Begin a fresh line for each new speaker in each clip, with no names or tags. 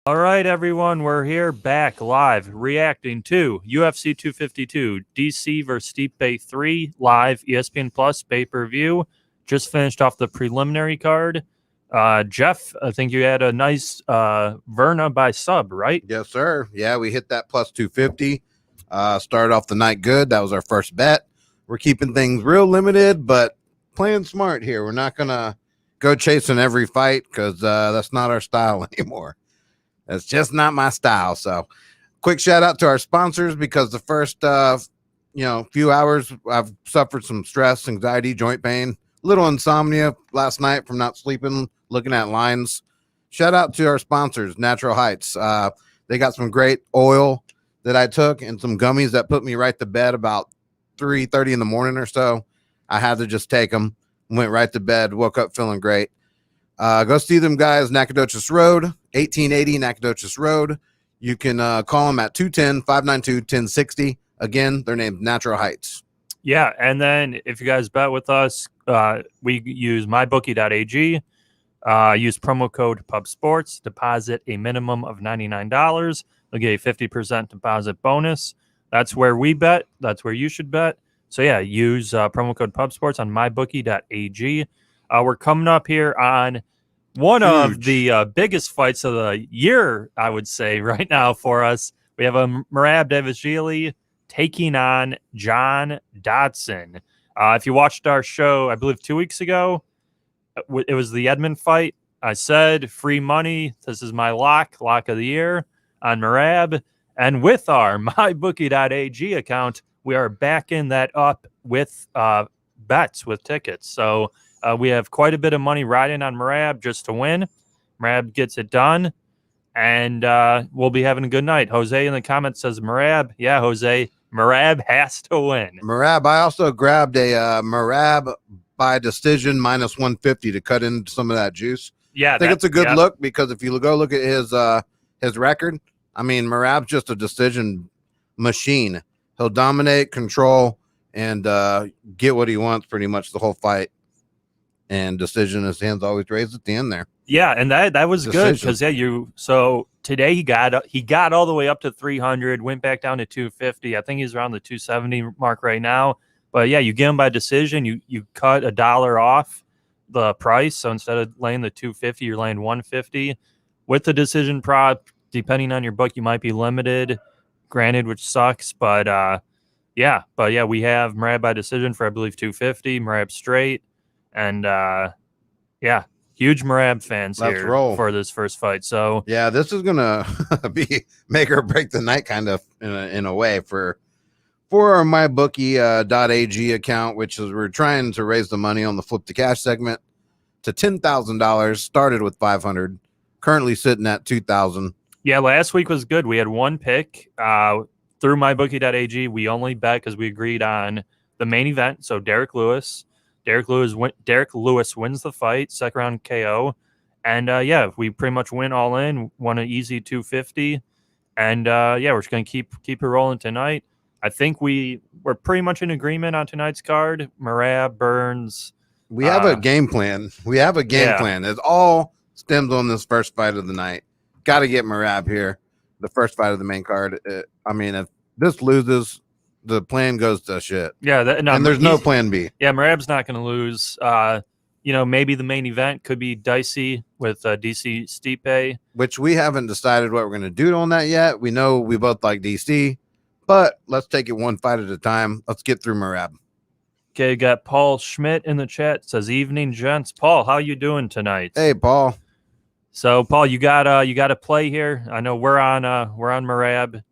All right, everyone, we're here back live reacting to UFC 252, DC versus Stipe 3 live, ESPN Plus pay-per-view. Just finished off the preliminary card. Jeff, I think you had a nice Verna by sub, right?
Yes, sir. Yeah, we hit that plus 250. Started off the night good. That was our first bet. We're keeping things real limited, but playing smart here. We're not going to go chasing every fight because that's not our style anymore. That's just not my style. So quick shout out to our sponsors because the first few hours I've suffered some stress, anxiety, joint pain, little insomnia last night from not sleeping, looking at lines. Shout out to our sponsors, Natural Heights. They got some great oil that I took and some gummies that put me right to bed about 3:30 in the morning or so. I had to just take them, went right to bed, woke up feeling great. Go see them guys, Nacogdoches Road, 1880 Nacogdoches Road. You can call them at 210-592-1060. Again, their name's Natural Heights.
Yeah, and then if you guys bet with us, we use mybookie.ag. Use promo code PubSports. Deposit a minimum of $99. They'll get a 50% deposit bonus. That's where we bet. That's where you should bet. So, yeah, use promo code PubSports on mybookie.ag. We're coming up here on one of the biggest fights of the year, I would say, right now for us. We have a Merab Dvalishvili taking on John Dodson. If you watched our show, I believe 2 weeks ago, it was the Edmund fight. I said, free money. This is my lock of the year on Merab. And with our mybookie.ag account, we are backing that up with bets, with tickets. So we have quite a bit of money riding on Merab just to win. Merab gets it done, and we'll be having a good night. Jose in the comments says Merab. Yeah, Jose, Merab has to win.
Merab. I also grabbed a Merab by decision minus 150 to cut in some of that juice.
Yeah,
I think it's a good look because if you go look at his record, I mean, Merab's just a decision machine. He'll dominate, control, and get what he wants pretty much the whole fight. And decision, his hands always raised at the end there.
Yeah, and that was good because so today he got all the way up to 300, went back down to 250. I think he's around the 270 mark right now. But yeah, you get him by decision. You cut $1 off the price, so instead of laying the 250, you're laying 150. With the decision prop, depending on your book, you might be limited. Granted, which sucks, but we have Merab by decision for I believe 250, Merab straight. And huge Merab fans here for this first fight. So
yeah, this is gonna be make or break the night, kind of in a way for our mybookie.ag account, which is we're trying to raise the money on the flip to cash segment to $10,000. Started with 500, currently sitting at 2,000.
Yeah, last week was good. We had one pick through mybookie.ag. We only bet because we agreed on the main event. So Derek Lewis wins the fight, second round KO. And we pretty much win all in, won an easy 250. And we're just gonna keep it rolling tonight. I think we're pretty much in agreement on tonight's card. Merab, Burns.
We have a game plan. It all stems on this first fight of the night. Got to get Merab here, the first fight of the main card. If this loses, the plan goes to shit.
Yeah,
and there's no plan B.
Yeah, Merab's not going to lose. Maybe the main event could be dicey with DC Stipe,
which we haven't decided what we're going to do on that yet. We know we both like DC, but let's take it one fight at a time. Let's get through Merab.
Okay, got Paul Schmidt in the chat. Says, "Evening, gents." Paul, how you doing tonight?
Hey, Paul.
So, Paul, you got a play here. I know we're on Merab.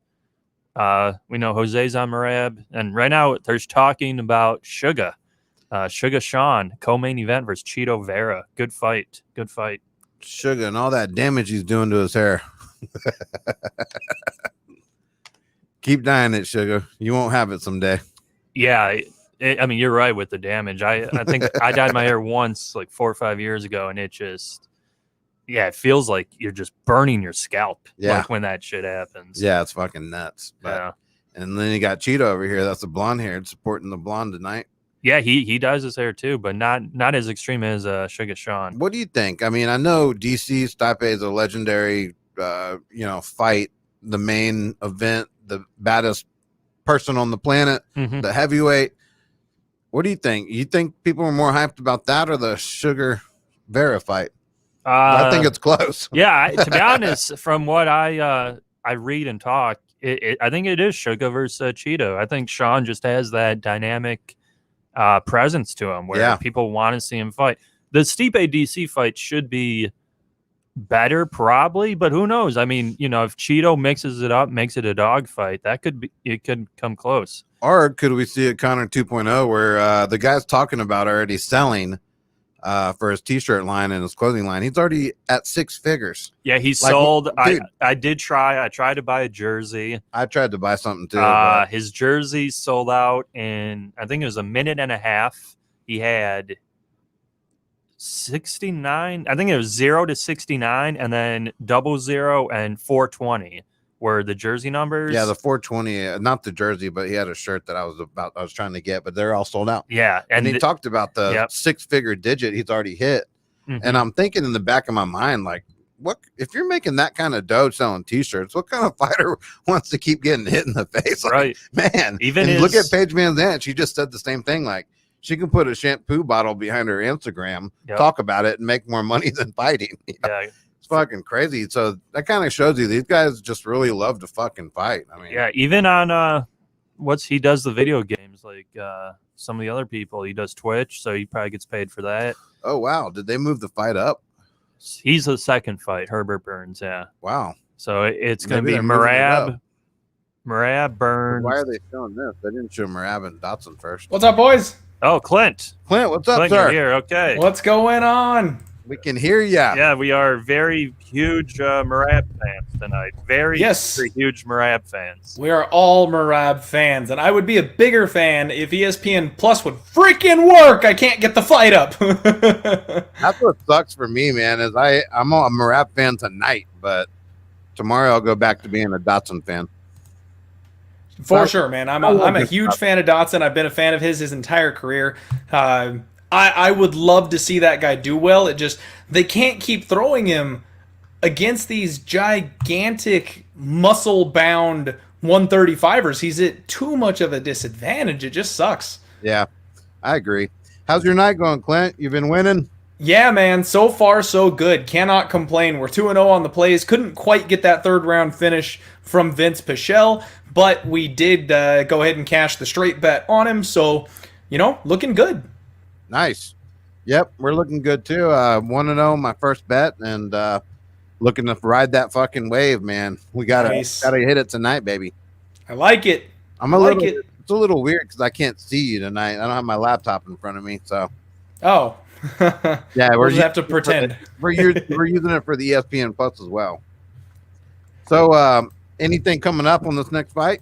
We know Jose's on Merab, and right now there's talking about Sugar Sean co-main event versus Cheeto Vera. Good fight.
Sugar and all that damage he's doing to his hair. Keep dying it, Sugar. You won't have it someday.
Yeah, you're right with the damage. I think I dyed my hair once, like 4 or 5 years ago, and it just. Yeah, it feels like you're just burning your scalp.
Yeah.
Like when that shit happens.
Yeah, it's fucking nuts.
Yeah.
And then you got Cheeto over here. That's the blonde hair supporting the blonde tonight.
Yeah, he dyes his hair too, but not as extreme as Sugar Sean.
What do you think? I mean, I know DC Stipe is a legendary fight the main event, the baddest person on the planet,
Mhm.
the heavyweight. What do you think? You think people are more hyped about that or the Sugar Vera fight? I think it's close.
Yeah, to be honest, from what I read and talk, I think it is Sugar versus Cheeto. I think Sean just has that dynamic presence to him where people want to see him fight. The Stipe DC fight should be better, probably, but who knows? I mean, if Cheeto mixes it up, makes it a dog fight, it could come close.
Or could we see a Connor 2.0 where the guy's talking about already selling for his t-shirt line and his clothing line? He's already at 6 figures.
Yeah, he sold. Dude, I tried to buy a jersey.
I tried to buy something too.
His jersey sold out in, I think it was a minute and a half. He had 69. I think it was 0 to 69, and then 00 and 420 were the jersey numbers.
Yeah, the 420, not the jersey, but he had a shirt that I was trying to get, but they're all sold out.
Yeah,
and he talked about the 6-figure digit he's already hit. Mm-hmm. And I'm thinking in the back of my mind, like, what if you're making that kind of dough selling t-shirts? What kind of fighter wants to keep getting hit in the face? Like,
right,
man. Look at Paige Van Zandt. She just said the same thing. Like, she can put a shampoo bottle behind her Instagram, talk about it, and make more money than fighting. Yeah. It's fucking crazy. So that kind of shows you these guys just really love to fucking fight. I mean,
yeah, even on he does the video games like some of the other people. He does Twitch, so he probably gets paid for that.
Oh wow, did they move the fight up?
He's the second fight, Herbert Burns. Yeah.
Wow.
So it's going to be Merab, Burns.
Why are they showing this? They didn't show Merab and Dotson first.
What's up, boys?
Oh, Clint,
what's up,
Clint,
sir?
You're here. Okay.
What's going on?
We can hear ya.
Yeah, we are very huge Merab fans tonight. Very huge Merab fans.
We are all Merab fans, and I would be a bigger fan if ESPN Plus would freaking work. I can't get the fight up.
That's what sucks for me, man, is I'm a Merab fan tonight, but tomorrow I'll go back to being a Dotson fan.
For sure, man. I'm a huge fan of Dotson. I've been a fan of his entire career. I would love to see that guy do well. They can't keep throwing him against these gigantic muscle-bound 135ers. He's at too much of a disadvantage. It just sucks.
Yeah, I agree. How's your night going, Clint? You've been winning?
Yeah, man. So far, so good. Cannot complain. We're 2-0 on the plays. Couldn't quite get that third-round finish from Vince Pichel, but we did go ahead and cash the straight bet on him. So, looking good.
Nice. Yep, we're looking good, too. 1-0, my first bet, and looking to ride that fucking wave, man. We gotta hit it tonight, baby.
I like it.
It's a little weird because I can't see you tonight. I don't have my laptop in front of me, so.
Oh.
Yeah,
we'll just have to pretend.
We're using it for the ESPN Plus as well. So, anything coming up on this next fight?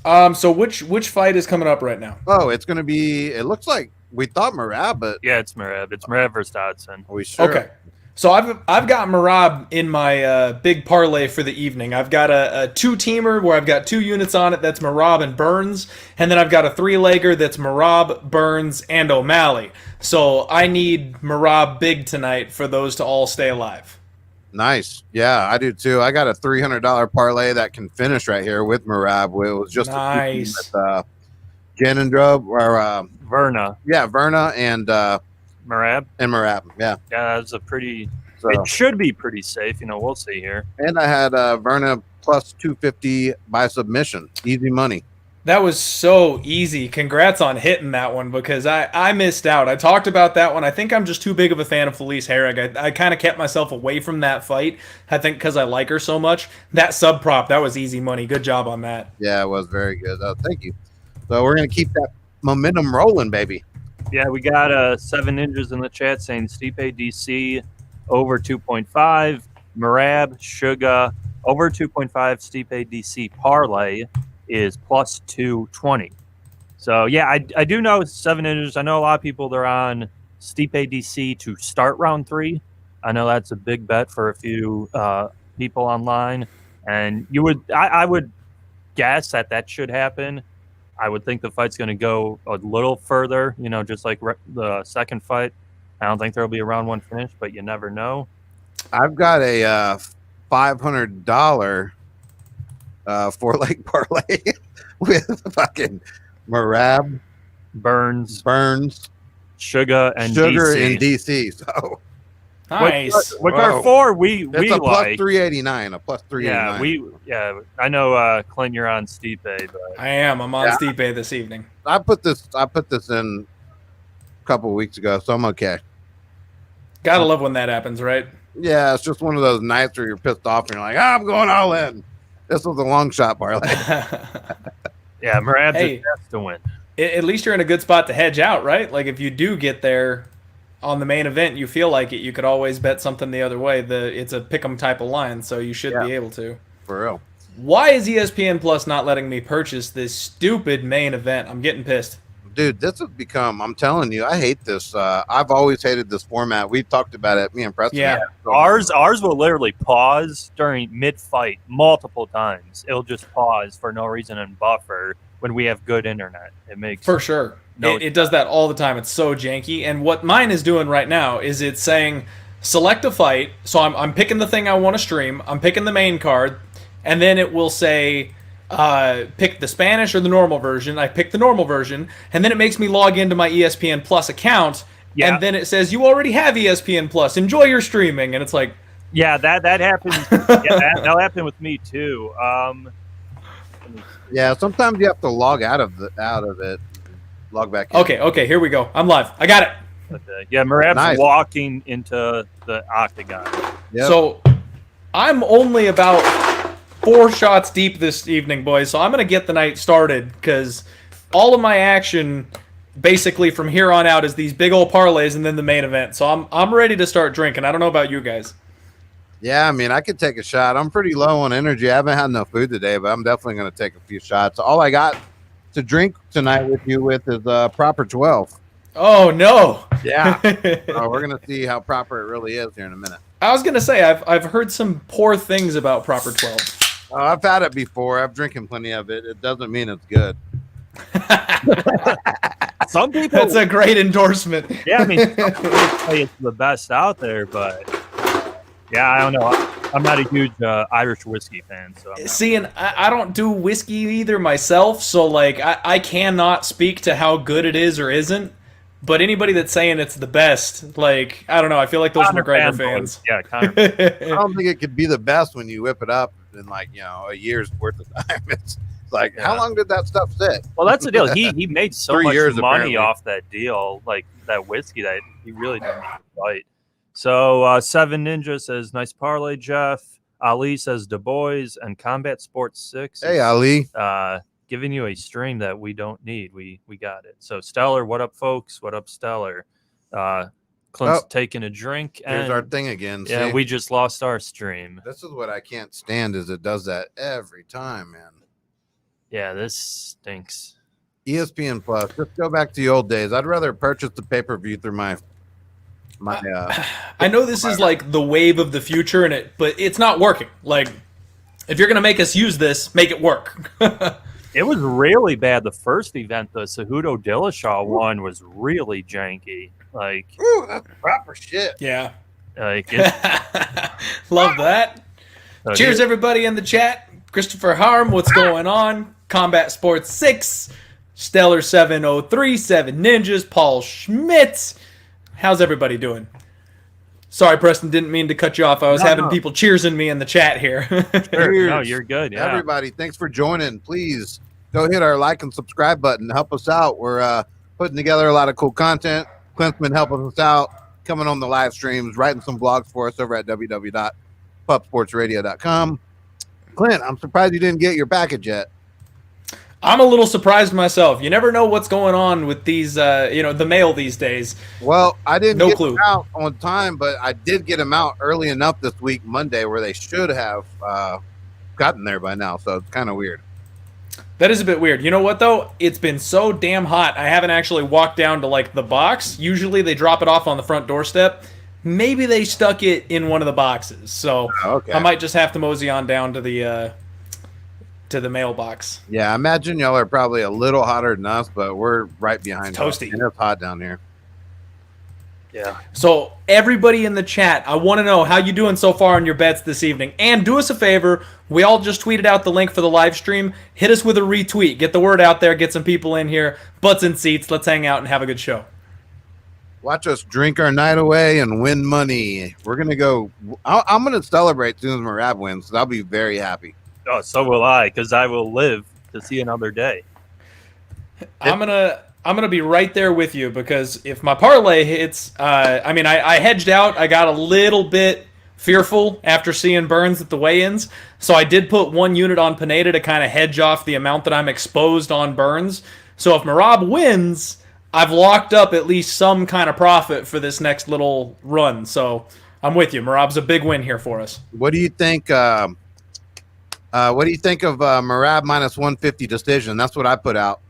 So which fight is coming up right now?
Oh, it's going to be. It looks like we thought Merab, but
yeah, it's Merab. It's Merab versus Dotson.
Are we sure?
Okay. So I've got Merab in my big parlay for the evening. I've got a 2-teamer where I've got 2 units on it. That's Merab and Burns, and then I've got a 3-legger that's Merab, Burns, and O'Malley. So I need Merab big tonight for those to all stay alive.
Nice. Yeah, I do too. I got a $300 parlay that can finish right here with Merab. It was just
nice.
With Janendrub or
Verna.
Yeah, Verna and
Merab.
Yeah.
Yeah, that's it should be pretty safe. We'll see here.
And I had Verna plus 250 by submission. Easy money.
That was so easy. Congrats on hitting that one because I missed out. I talked about that one. I think I'm just too big of a fan of Felice Herrig. I kind of kept myself away from that fight, I think, because I like her so much. That sub prop, that was easy money. Good job on that.
Yeah, it was very good. Thank you. So we're going to keep that momentum rolling, baby.
Yeah, we got 7 ninjas in the chat saying Stipe DC over 2.5, Merab, Sugar over 2.5, Stipe DC parlay is plus 220. So yeah, I do know 7 ninjas. I know a lot of people, they're on Stipe DC to start round 3. I know that's a big bet for a few people online, and I would guess that should happen. I would think the fight's going to go a little further, just like the second fight. I don't think there'll be a round 1 finish, but you never know.
I've got a $500 four-leg parlay with fucking Marab,
Burns,
Sugar,
and
DC. So
Nice.
Which are four we
it's a plus
like.
389. A plus 389.
Yeah, I know Clint, you're on Stipe, but
I am. I'm on Stipe this evening.
I put this in a couple of weeks ago, so I'm okay.
Gotta love when that happens, right?
Yeah, it's just one of those nights where you're pissed off and you're like, I'm going all in. This was a long shot parlay.
yeah, Marab's has to win.
At least you're in a good spot to hedge out, right? Like if you do get there on the main event, you feel like it, you could always bet something the other way. It's a pick'em type of line, so you should be able to.
For real.
Why is ESPN Plus not letting me purchase this stupid main event? I'm getting pissed.
Dude, this has become, I'm telling you, I hate this. I've always hated this format. We've talked about it, me and Preston.
Yeah.
Ours will literally pause during mid-fight multiple times. It'll just pause for no reason and buffer when we have good internet. It makes
for sure. It does that all the time. It's so janky. And what mine is doing right now is it's saying select a fight. So I'm picking the thing I want to stream. I'm picking the main card, and then it will say pick the Spanish or the normal version. I pick the normal version, and then it makes me log into my ESPN Plus account, and then it says you already have ESPN Plus. Enjoy your streaming, and it's like,
yeah, that happens. That'll happen with me too.
Yeah, sometimes you have to log out of it, log back in.
Okay, here we go. I'm live. I got it.
Okay. Yeah, Marab's walking into the octagon.
Yep.
So I'm only about 4 shots deep this evening, boys. So I'm going to get the night started because all of my action basically from here on out is these big old parlays and then the main event. So I'm ready to start drinking. I don't know about you guys.
Yeah, I mean, I could take a shot. I'm pretty low on energy. I haven't had no food today, but I'm definitely going to take a few shots. All I got to drink tonight with you is Proper 12.
Oh, no.
Yeah. We're going to see how proper it really is here in a minute.
I was going to say, I've heard some poor things about Proper 12.
I've had it before. I've drinking plenty of it. It doesn't mean it's good.
Some people.
That's a great endorsement.
Yeah, I mean, it's the best out there, but yeah, I don't know. I'm not a huge Irish whiskey fan. So
see, and I don't do whiskey either myself, so like I cannot speak to how good it is or isn't. But anybody that's saying it's the best, like, I don't know. I feel like those are McGregor fans.
Yeah, Connor.
I don't think it could be the best when you whip it up in like, a year's worth of time. It's like, how long did that stuff sit?
Well, that's the deal. He made so
3
much
years,
money
apparently.
off that deal, like that whiskey, that he really didn't need to fight. So Seven Ninja says, nice parlay, Jeff. Ali says, Du Bois, and Combat Sports 6.
Hey, Ali.
Giving you a stream that we don't need. We got it. So Stellar, what up, folks? What up, Stellar? Clint's taking a drink.
Here's
and
our thing again.
Yeah,
see?
we just lost our stream.
This is what I can't stand is it does that every time, man.
Yeah, this stinks.
ESPN Plus. Just go back to the old days. I'd rather purchase the pay-per-view through my
I know this is like the wave of the future, but it's not working. Like, if you're gonna make us use this, make it work.
It was really bad. The first event, the Cejudo Dillashaw one, was really janky. Like,
ooh, that's proper shit.
Yeah.
Like,
love that. Cheers, everybody in the chat. Christopher Harm, what's going on? Combat Sports 6, Stellar 703, 7 Ninjas, Paul Schmitz. How's everybody doing? Sorry, Preston, didn't mean to cut you off. I was having people cheersing me in the chat here.
Sure. No, you're good. Yeah.
Everybody, thanks for joining. Please go hit our like and subscribe button. Help us out. We're putting together a lot of cool content. Clint's been helping us out, coming on the live streams, writing some blogs for us over at www.pupsportsradio.com. Clint, I'm surprised you didn't get your package yet.
I'm a little surprised myself. You never know what's going on with these, the mail these days.
Well, I didn't
No
get
clue.
them out on time, but I did get them out early enough this week, Monday, where they should have gotten there by now. So it's kind of weird.
That is a bit weird. You know what, though? It's been so damn hot, I haven't actually walked down to, like, the box. Usually they drop it off on the front doorstep. Maybe they stuck it in one of the boxes. So
Okay.
I might just have to mosey on down to the mailbox.
Yeah, I imagine y'all are probably a little hotter than us, but we're right behind
It's toasty.
And it's hot down here.
Yeah.
So everybody in the chat, I want to know how you doing so far on your bets this evening. And do us a favor. We all just tweeted out the link for the live stream. Hit us with a retweet. Get the word out there. Get some people in here. Butts and seats. Let's hang out and have a good show.
Watch us drink our night away and win money. We're going to go. I'm going to celebrate as soon as Merab wins. So I'll be very happy.
Oh, so will I, because I will live to see another day.
I'm gonna be right there with you, because if my parlay hits, I hedged out. I got a little bit fearful after seeing Burns at the weigh-ins, so I did put 1 unit on Pineda to kind of hedge off the amount that I'm exposed on Burns. So if Merab wins, I've locked up at least some kind of profit for this next little run. So I'm with you. Merab's a big win here for us.
What do you think? What do you think of Merab minus 150 decision? That's what I put out.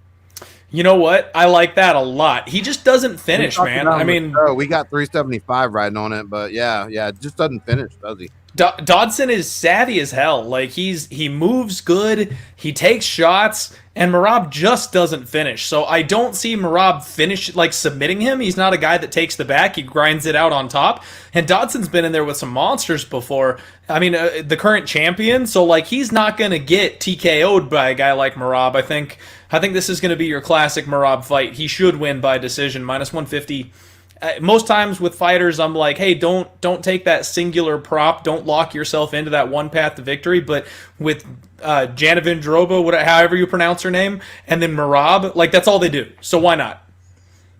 You know what? I like that a lot. He just doesn't finish, man. I mean,
we got 375 riding on it, but yeah, it just doesn't finish, does he?
Dodson is savvy as hell. Like he moves good, he takes shots, and Merab just doesn't finish. So I don't see Merab finish like submitting him. He's not a guy that takes the back. He grinds it out on top. And Dodson's been in there with some monsters before. I mean, the current champion. So like he's not gonna get TKO'd by a guy like Merab. I think this is gonna be your classic Merab fight. He should win by decision. Minus 150. Most times with fighters, I'm like, hey, don't take that singular prop. Don't lock yourself into that one path to victory. But with Janovic Drobo, however you pronounce her name, and then Merab, like that's all they do. So why not?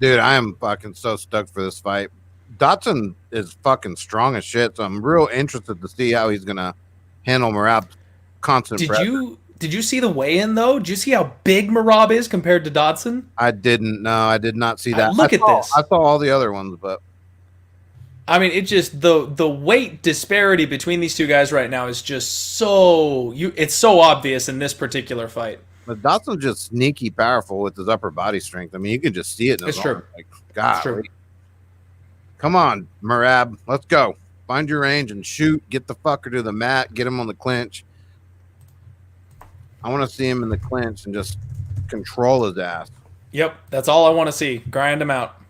Dude, I am fucking so stoked for this fight. Dodson is fucking strong as shit, so I'm real interested to see how he's gonna handle Merab's constant pressure.
Did you see the weigh-in, though? Did you see how big Merab is compared to Dodson?
I didn't. No, I did not see that.
Look at this.
I saw all the other ones, but
I mean, it just the weight disparity between these two guys right now is just it's so obvious in this particular fight.
But Dodson's just sneaky powerful with his upper body strength. I mean, you can just see it in his arm. Like, God,
it's true.
Come on, Merab, let's go. Find your range and shoot. Get the fucker to the mat. Get him on the clinch. I want to see him in the clinch and just control his ass.
Yep, that's all I want to see. Grind him out.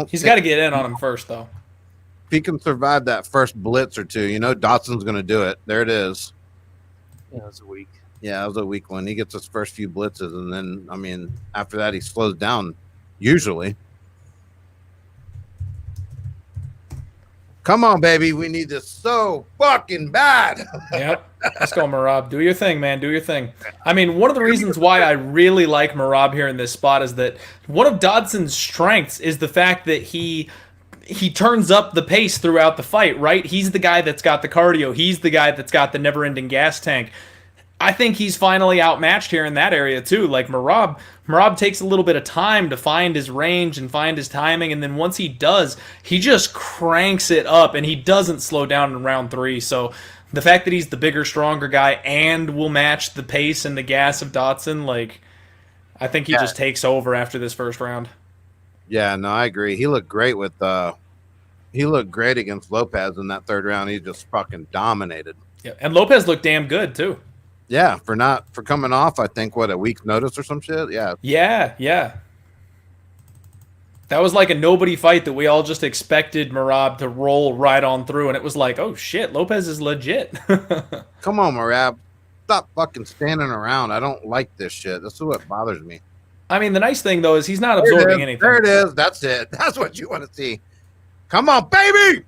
He's got to get in on him first, though.
If he can survive that first blitz or two, Dodson's going to do it. There it is.
Yeah, it was a week.
Yeah, it was a weak one. He gets his first few blitzes, and then, I mean, after that, he slows down, usually. Come on, baby. We need this so fucking bad.
Yep. Let's go, Merab. Do your thing, man. Do your thing. I mean, one of the reasons why I really like Merab here in this spot is that one of Dodson's strengths is the fact that he turns up the pace throughout the fight, right? He's the guy that's got the cardio. He's the guy that's got the never-ending gas tank. I think he's finally outmatched here in that area too. Like Merab takes a little bit of time to find his range and find his timing, and then once he does, he just cranks it up, and he doesn't slow down in round 3. So the fact that he's the bigger, stronger guy and will match the pace and the gas of Dodson, like I think he just takes over after this first round.
Yeah, no, I agree. He looked great he looked great against Lopez in that third round. He just fucking dominated.
Yeah, and Lopez looked damn good too.
Yeah, for coming off, I think, a week's notice or some shit? Yeah.
Yeah. That was like a nobody fight that we all just expected Merab to roll right on through, and it was like, oh shit, Lopez is legit.
Come on, Merab. Stop fucking standing around. I don't like this shit. This is what bothers me.
I mean, the nice thing, though, is he's not absorbing anything.
There it is. That's it. That's what you want to see. Come on, baby!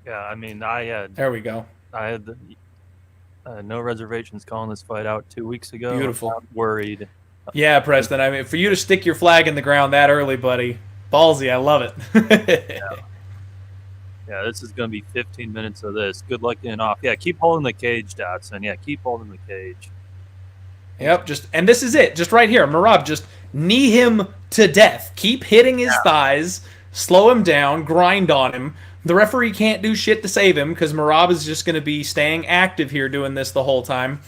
Yeah, I mean,
There we go.
I had no reservations calling this fight out 2 weeks ago.
Beautiful.
I'm not worried.
Yeah, Preston. I mean, for you to stick your flag in the ground that early, buddy, ballsy. I love it.
Yeah, this is going to be 15 minutes of this. Good luck getting off. Yeah, keep holding the cage, Dodson. Yeah, keep holding the cage.
Yep, and this is it. Just right here. Merab, just knee him to death. Keep hitting his thighs. Slow him down. Grind on him. The referee can't do shit to save him because Merab is just going to be staying active here doing this the whole time.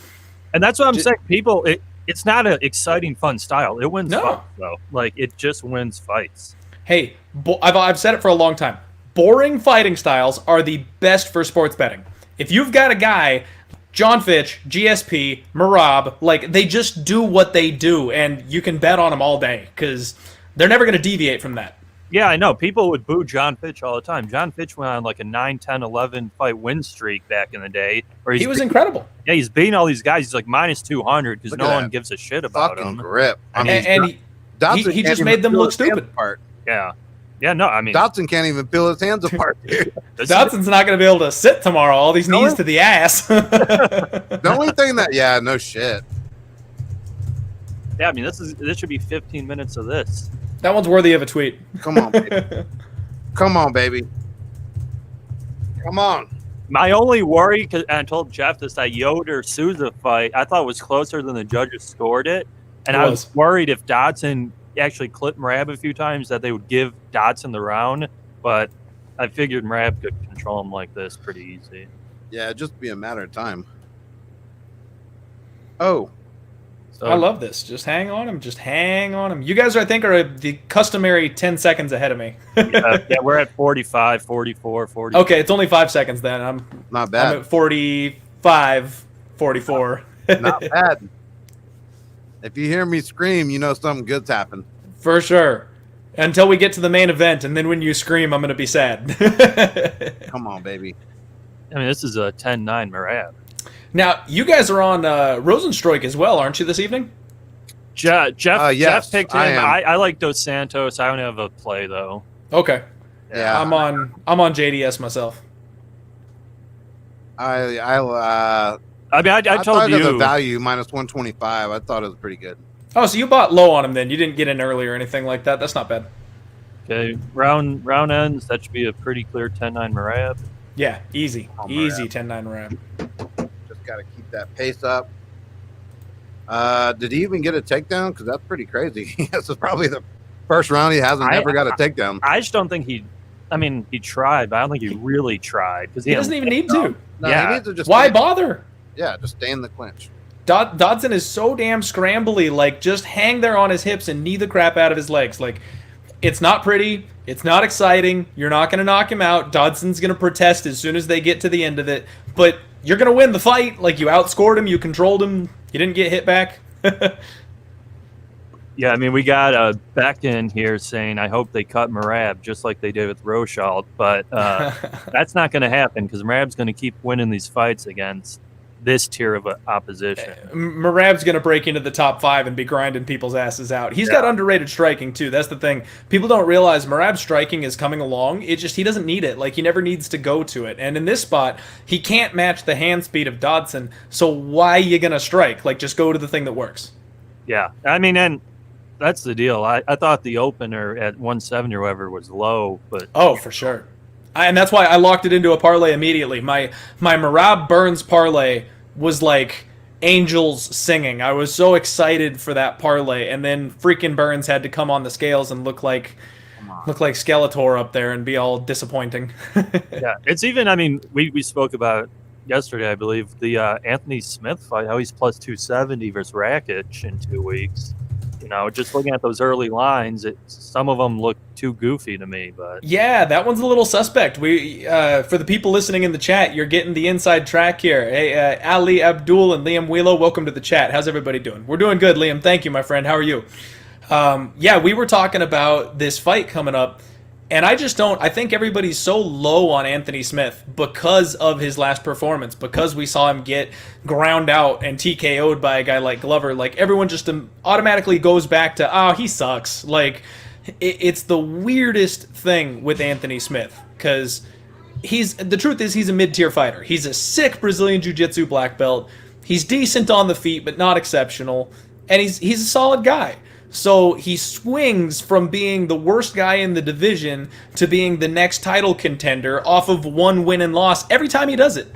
And that's what I'm saying. People, it's not an exciting, fun style. It wins fights, though. Like, it just wins fights.
Hey, I've said it for a long time. Boring fighting styles are the best for sports betting. If you've got a guy, John Fitch, GSP, Merab, like, they just do what they do, and you can bet on them all day because they're never going to deviate from that.
Yeah, I know. People would boo John Fitch all the time. John Fitch went on like a 9, 10, 11 fight win streak back in the day. Where
He was incredible.
Yeah, he's beating all these guys. He's like minus 200 because no one gives a shit about
fucking
him.
grip. I mean,
And he just made them look stupid.
Yeah. Yeah, no, I mean...
Dotson can't even peel his hands apart.
Dotson's not going to be able to sit tomorrow. All these knees to the ass.
The only thing that... Yeah, no shit.
Yeah, I mean, this should be 15 minutes of this.
That one's worthy of a tweet.
Come on, baby. Come on, baby. Come on.
My only worry, and I told Jeff this, that Yoder-Souza fight, I thought was closer than the judges scored it. And I was worried if Dodson actually clipped Merab a few times that they would give Dodson the round. But I figured Merab could control him like this pretty easy.
Yeah, it'd just be a matter of time. Oh.
So, I love this. Just hang on him. Just hang on him. You guys, I think, are the customary 10 seconds ahead of me.
Yeah, we're at 45, 44, 40.
Okay, it's only 5 seconds then. I'm
not bad.
I'm at 45, 44.
Not bad. If you hear me scream, you know something good's happened.
For sure. Until we get to the main event, and then when you scream, I'm going to be sad.
Come on, baby.
I mean, this is a 10-9 Merab.
Now, you guys are on Rosenstruik as well, aren't you, this evening?
Jeff picked him.
I
like Dos Santos. I don't have a play, though.
Okay.
Yeah.
I'm on JDS myself.
I told you
the value minus 125. I thought it was pretty good.
Oh, so you bought low on him then. You didn't get in early or anything like that. That's not bad.
Okay, round ends. That should be a pretty clear 10-9 Merab.
Yeah, easy. Easy 10-9 Merab.
Got to keep that pace up. Did he even get a takedown? Because that's pretty crazy. This is probably the first round he hasn't ever got a takedown.
I just don't think he tried, but I don't think he really tried. Because
he doesn't even need to.
No, he needs to just
why bother?
Yeah, just stay in the clinch.
Dodson is so damn scrambly. Like, just hang there on his hips and knee the crap out of his legs. Like, it's not pretty. It's not exciting. You're not going to knock him out. Dodson's going to protest as soon as they get to the end of it. But you're going to win the fight. Like, you outscored him. You controlled him. You didn't get hit back.
Yeah, I mean, we got Beck in here saying, I hope they cut Merab just like they did with Rochald. But that's not going to happen because Merab's going to keep winning these fights against this tier of opposition.
Merab's going to break into the top 5 and be grinding people's asses out. He's got underrated striking, too. That's the thing. People don't realize Merab's striking is coming along. It just, he doesn't need it. Like, he never needs to go to it. And in this spot, he can't match the hand speed of Dodson. So why are you going to strike? Like, just go to the thing that works.
Yeah. I mean, and that's the deal. I thought the opener at 170 or whatever was low, but...
Oh, for sure. And that's why I locked it into a parlay immediately. My Merab Burns parlay was like angels singing. I was so excited for that parlay, and then freaking Burns had to come on the scales and look like Skeletor up there and be all disappointing.
Yeah, it's even. I mean, we spoke about yesterday, I believe, the Anthony Smith fight. How he's plus 270 versus Rakic in 2 weeks. You know, just looking at those early lines, some of them look too goofy to me. But
yeah, that one's a little suspect. We, for the people listening in the chat, you're getting the inside track here. Hey, Ali Abdul and Liam Wheelo, welcome to the chat. How's everybody doing? We're doing good, Liam. Thank you, my friend. How are you? Yeah, we were talking about this fight coming up, and I think everybody's so low on Anthony Smith because of his last performance, because we saw him get ground out and TKO'd by a guy like Glover. Like, everyone just automatically goes back to, oh, he sucks. Like, it's the weirdest thing with Anthony Smith, because the truth is he's a mid-tier fighter. He's a sick Brazilian Jiu-Jitsu black belt. He's decent on the feet, but not exceptional. And he's a solid guy. So he swings from being the worst guy in the division to being the next title contender off of one win and loss every time he does it.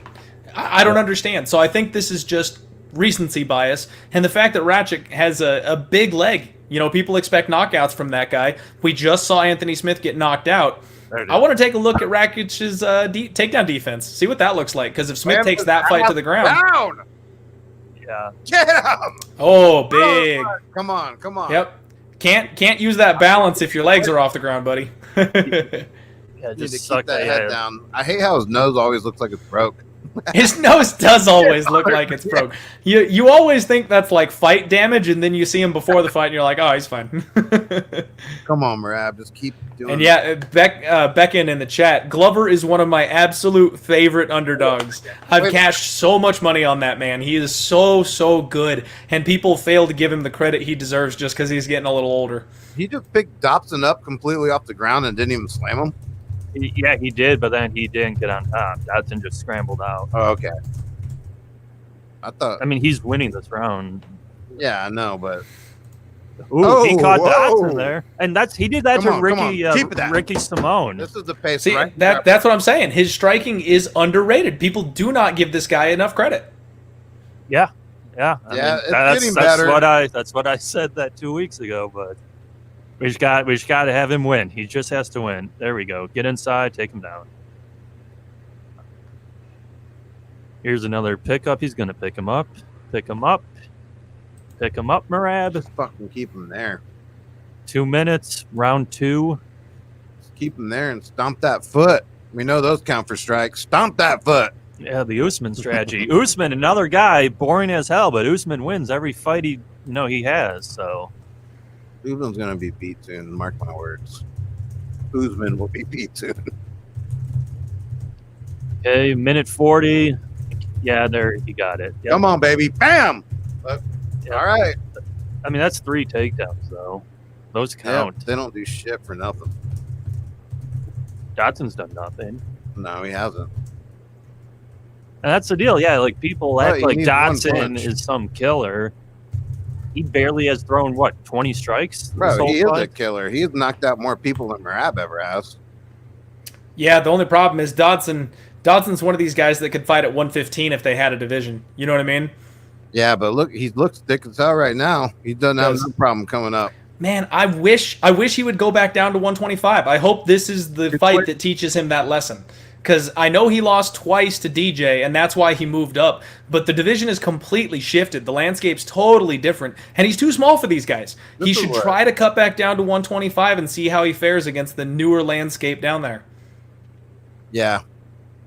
I don't understand. So I think this is just recency bias. And the fact that Rakic has a big leg. You know, people expect knockouts from that guy. We just saw Anthony Smith get knocked out. I want to take a look at Rakic's takedown defense. See what that looks like. Because if Smith takes that fight to the ground...
Down.
Yeah.
Get him!
Oh, big.
Come on.
Yep. Can't use that balance if your legs are off the ground, buddy.
Yeah,
Just keep that head down. I hate how his nose always looks like it's broke.
His nose does always look like it's broke. You always think that's like fight damage, and then you see him before the fight, and you're like, oh, he's fine.
Come on, Marab, just keep doing
And
it.
yeah, Beckin in the chat, Glover is one of my absolute favorite underdogs. I've cashed so much money on that man. He is so good, and people fail to give him the credit he deserves just because he's getting a little older.
He just picked Dobson up completely off the ground and didn't even slam him.
Yeah, he did, but then he didn't get on top. Dodson just scrambled out.
Oh, okay.
I mean, he's winning this round.
Yeah, I know, but
Ooh, he caught
whoa.
Dodson there, and he did that
Come
to
on.
Ricky Simone.
this is the pace.
See,
right?
that's what I'm saying. His striking is underrated. People do not give this guy enough credit.
Yeah.
Yeah, it's getting better.
That's what I said that 2 weeks ago, but we just got to have him win. He just has to win. There we go. Get inside, take him down. Here's another pickup. He's gonna pick him up. Pick him up, Marab.
Just fucking keep him there.
2 minutes, round 2.
Just keep him there and stomp that foot. We know those count for strikes. Stomp that foot.
Yeah, the Usman strategy. Usman, another guy, boring as hell, but Usman wins every fight he has. So
Usman's gonna be beat soon. Mark my words. Usman will be beat soon.
okay, minute 40. Yeah, there he got it. Yep.
Come on, baby. Bam.
Yep.
All right.
I mean, that's 3 takedowns though. Those count.
Yep, they don't do shit for nothing.
Dodson's done nothing.
No, he hasn't.
And that's the deal. Yeah, like people
Right,
act
he
like
needs one
Dodson
punch.
is some killer. He barely has thrown 20 strikes. this
Bro,
whole
he is a
fight?
killer. He's knocked out more people than Marab ever has.
Yeah, the only problem is Dodson's one of these guys that could fight at 115 if they had a division. You know what I mean?
Yeah, but look, he looks thick as hell right now. He doesn't have no problem coming up.
Man, I wish he would go back down to 125. I hope this is the fight that teaches him that lesson. Because I know he lost twice to DJ, and that's why he moved up. But the division is completely shifted. The landscape's totally different. And he's too small for these guys. He should try to cut back down to 125 and see how he fares against the newer landscape down there.
Yeah.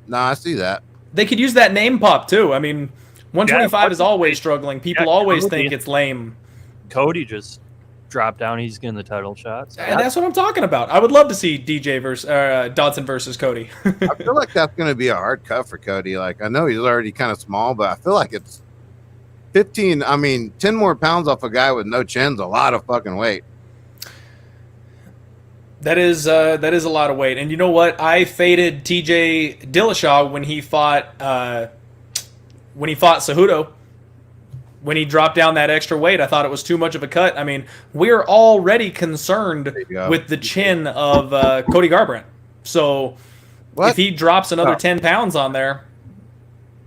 No, I see that.
They could use that name pop, too. I mean, 125 is always struggling. People always
Cody.
think it's lame.
Cody just dropped down. He's getting the title shots.
And that's what I'm talking about. I would love to see Dodson versus Cody.
I feel like that's going to be a hard cut for Cody. Like, I know he's already kind of small, but I feel like it's 10 more pounds off a guy with no chin's a lot of fucking weight.
That is a lot of weight. And you know what? I faded TJ Dillashaw when he fought Cejudo. When he dropped down that extra weight, I thought it was too much of a cut. I mean, we're already concerned with the chin of Cody Garbrandt. So if he drops another 10 pounds on there.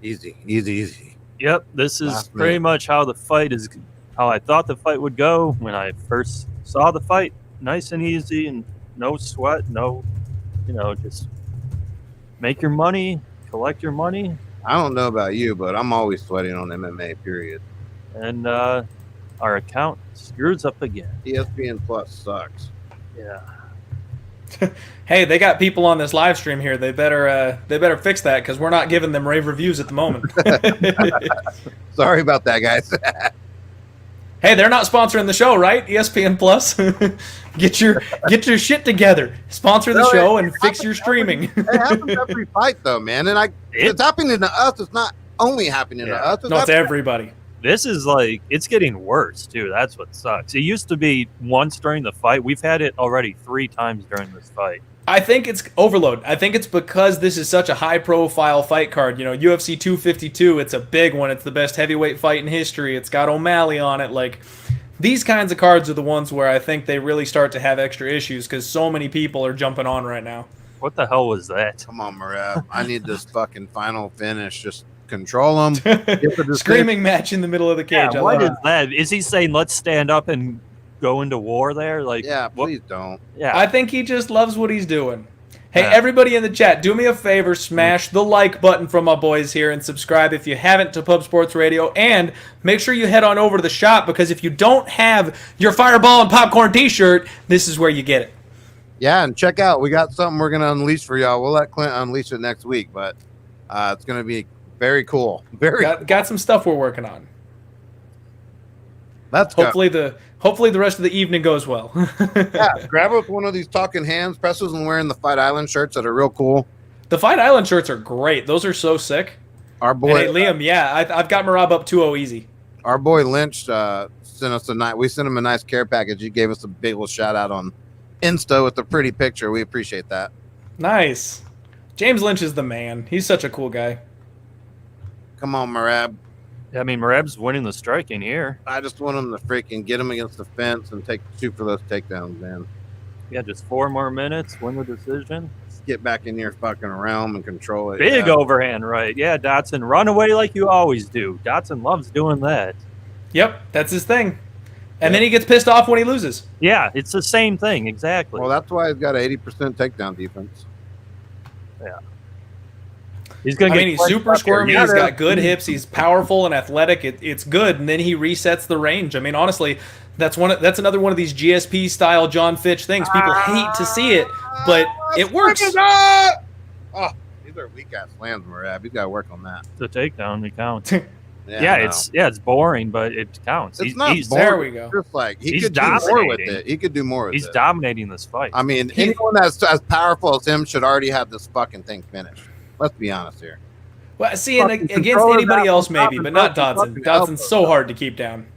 Easy.
Yep, this is pretty much how I thought the fight would go when I first saw the fight. Nice and easy and no sweat, just make your money, collect your money.
I don't know about you, but I'm always sweating on MMA, period.
And our account screws up again.
ESPN Plus sucks.
Yeah.
Hey, they got people on this live stream here. They better fix that because we're not giving them rave reviews at the moment.
Sorry about that, guys.
Hey, they're not sponsoring the show, right? ESPN Plus, get your shit together. Sponsor the show and fix your streaming.
It happens every fight, though, man. And it's happening to us. It's not only happening to us.
It's everybody.
This is it's getting worse too. That's what sucks. It used to be once during the fight. We've had it already 3 times during this fight.
I think it's overload. I think it's because this is such a high-profile fight card. UFC 252, it's a big one. It's the best heavyweight fight in history. It's got O'Malley on it. Like, these kinds of cards are the ones where I think they really start to have extra issues because so many people are jumping on right now.
What the hell was that?
Come on, Marab. I need this fucking final finish. Just control him.
Screaming match in the middle of the cage.
Yeah, what is that? Is he saying, let's stand up and go into war there?
Please don't.
Yeah,
I think he just loves what he's doing. Hey, everybody in the chat, do me a favor, smash the like button from my boys here and subscribe if you haven't to Pub Sports Radio, and make sure you head on over to the shop because if you don't have your Fireball and Popcorn t-shirt, this is where you get it.
Yeah, and check out. We got something we're going to unleash for y'all. We'll let Clint unleash it next week, but it's going to be Very cool. Very
got some stuff we're working on.
Let's
hopefully the rest of the evening goes well.
Yeah, grab up one of these Talkin Hands presses and wearing the Fight Island shirts that are real cool.
The Fight Island shirts are great. Those are so sick.
Our boy
and hey, Liam, I've got Marab up 2-0 easy.
Our boy Lynch sent us we sent him a nice care package. He gave us a big little shout out on Insta with a pretty picture. We appreciate that.
Nice. James Lynch is the man. He's such a cool guy.
Come on, Marab.
Yeah, I mean, Marab's winning the striking here.
I just want him to freaking get him against the fence and shoot for those takedowns, man.
Yeah, just 4 more minutes, win the decision.
Get back in your fucking realm and control it.
Big overhand right. Yeah, Dotson, run away like you always do. Dotson loves doing that.
Yep, that's his thing. And then he gets pissed off when he loses.
Yeah, it's the same thing, exactly.
Well, that's why he's got 80% takedown defense.
Yeah. He's gonna
he's super squirmy. He's got good hips. He's powerful and athletic. It's good. And then he resets the range. I mean, honestly, that's another one of these GSP style John Fitch things. People hate to see it, but it works.
Oh, these are weak ass slams, Marab. He's got to work on that.
The takedown, it counts.
Yeah,
it's boring, but it counts.
It's not boring.
There we go.
Just like he could do more with it. He could do more with it.
He's dominating this fight.
I mean, anyone that's as powerful as him should already have this fucking thing finished. Let's be honest here.
Well, see, and against anybody else maybe, but not Dodson. Dodson's so hard to keep down.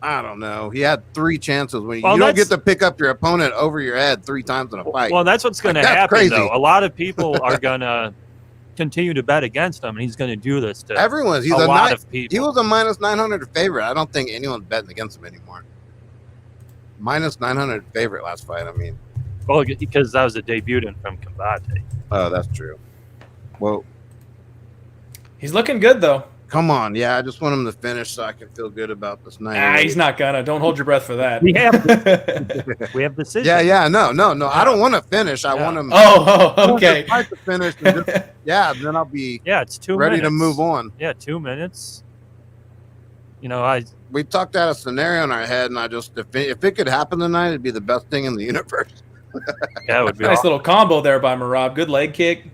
I don't know. He had 3 chances when you don't get to pick up your opponent over your head 3 times in a fight.
Well, that's what's going to happen, crazy. Though. A lot of people are going to continue to bet against him, and he's going to do this to
everyone. He's
a lot of people.
He was a minus 900 favorite. I don't think anyone's betting against him anymore. Minus 900 favorite last fight. I mean,
well, because that was a debutant from Combate.
Oh, that's true. Whoa.
He's looking good, though.
Come on. Yeah, I just want him to finish so I can feel good about this night.
He's not gonna. Don't hold your breath for that.
We have decisions.
Yeah. No. I don't want to finish. I want him.
Oh, okay.
To finish. And then I'll be.
Yeah, it's 2
ready
minutes.
to move on.
Yeah, 2 minutes. You know,
we talked out a scenario in our head, and if it could happen tonight, it'd be the best thing in the universe.
Yeah, it would be
nice little combo there by Marab. Good leg kick.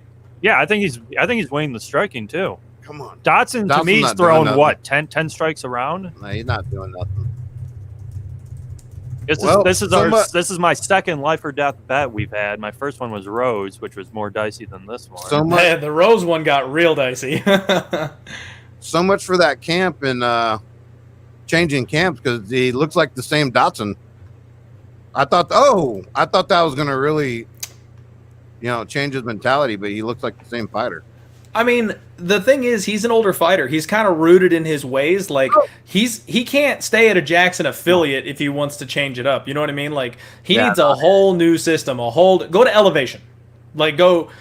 Yeah, I think he's winning the striking too.
Come on.
Dotson to me is throwing what 10 strikes around.
No, he's not doing nothing.
This is my second life or death bet we've had. My first one was Rose, which was more dicey than this one.
The Rose one got real dicey.
So much for that camp and changing camps because he looks like the same Dotson. I thought that was gonna really, change his mentality, but he looks like the same fighter.
I mean, the thing is, he's an older fighter. He's kind of rooted in his ways. Like he can't stay at a Jackson affiliate if he wants to change it up. You know what I mean? Like he needs a whole new system. Go to Elevation, like go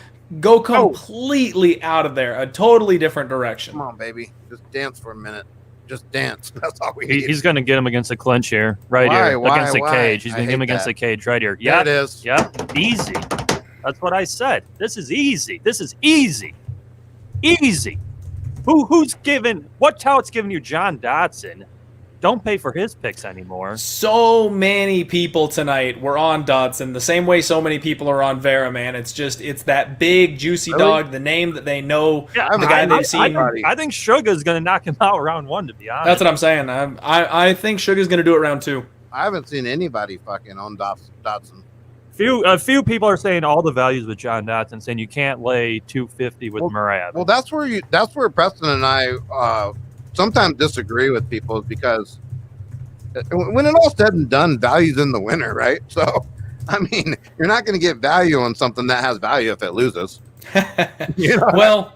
completely out of there, a totally different direction.
Come on, baby, just dance for a minute. Just dance. That's all we need.
He's going to get him against the clinch here, against the cage. He's going to get him against the cage right here.
Yeah, it is.
Yep, easy. That's what I said. This is easy. Easy. Who's giving? What tout's giving you John Dodson? Don't pay for his picks anymore.
So many people tonight were on Dodson the same way so many people are on Vera, man. It's that big, juicy dog, the name that they know, the guy they've seen.
I think Suga's going to knock him out round 1, to be honest.
That's what I'm saying. I think Suga's going to do it round 2.
I haven't seen anybody fucking on Dodson.
A few people are saying all the values with John Dodson, saying you can't lay 250 with Marab.
Well, that's where Preston and I sometimes disagree with people, is because when it all said and done, value's in the winner, right? So, I mean, you're not going to get value on something that has value if it loses.
Well,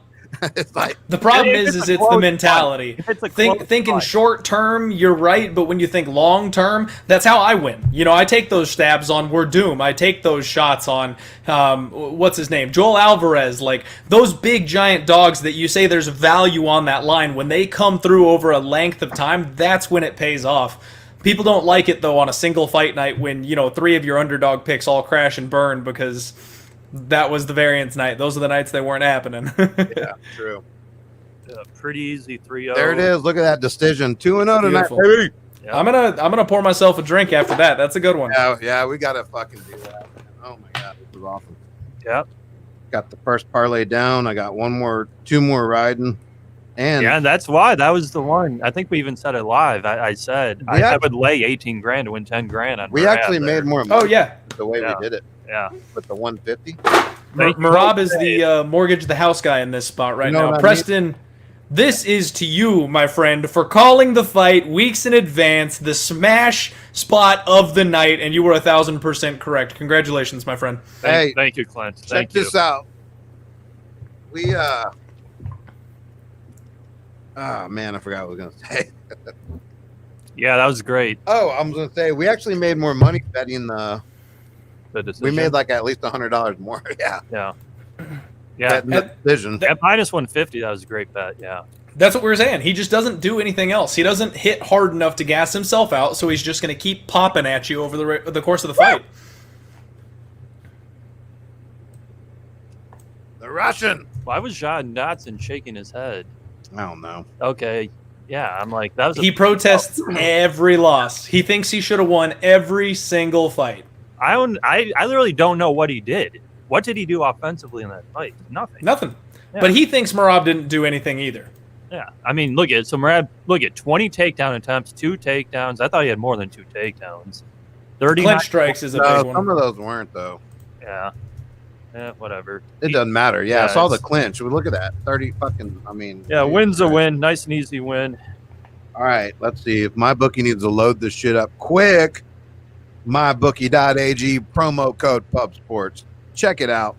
it's like
the problem is it's the mentality. Thinking short term, you're right, but when you think long term, that's how I win. I take those stabs on Werdum. I take those shots on what's his name, Joel Alvarez. Like those big giant dogs that you say there's value on that line. When they come through over a length of time, that's when it pays off. People don't like it though on a single fight night when 3 of your underdog picks all crash and burn because that was the variance night. Those are the nights they weren't happening.
Yeah, true.
Pretty easy 3-0.
There it is. Look at that decision. 2-0 tonight, baby.
Yep. I'm gonna pour myself a drink after that. That's a good one.
Yeah, we gotta fucking do that. Oh my god, this is awesome.
Yep.
Got the first parlay down. I got two more riding. And
that's why that was the one. I think we even said it live. I said I would lay 18 grand to win 10 grand on.
We
Marab
actually
there.
made more money.
Oh yeah,
the way we did it.
Yeah,
with the 150.
Marab is the mortgage the house guy in this spot right now. Preston, this is to you, my friend, for calling the fight weeks in advance, the smash spot of the night, and you were 1,000% correct. Congratulations, my friend.
Thank you, Clint.
Check this out. We oh man, I forgot what I was gonna say.
Yeah, that was great.
Oh, I was gonna say we actually made more money betting the
decision.
We made like at least $100 more. Yeah. Decision.
At minus 150, that was a great bet. Yeah.
That's what we were saying. He just doesn't do anything else. He doesn't hit hard enough to gas himself out, so he's just going to keep popping at you over the course of the fight.
The Russian.
Why was John Dotson shaking his head?
I don't know.
Okay. Yeah, I'm like, that was.
He protests every loss. He thinks he should have won every single fight.
I literally don't know what he did. What did he do offensively in that fight? Nothing.
Yeah. But he thinks Marab didn't do anything either.
Yeah. I mean, Marab 20 takedown attempts, 2 takedowns. I thought he had more than 2 takedowns. 30
clinch strikes is a big one.
Some of those weren't, though.
Yeah. Yeah, whatever.
It doesn't matter. Yeah, I saw the clinch. Look at that. 30 fucking, I mean.
Yeah, win's a win. Nice and easy win.
All right, let's see. If my bookie needs to load this shit up quick, mybookie.ag, promo code PubSports. Check it out.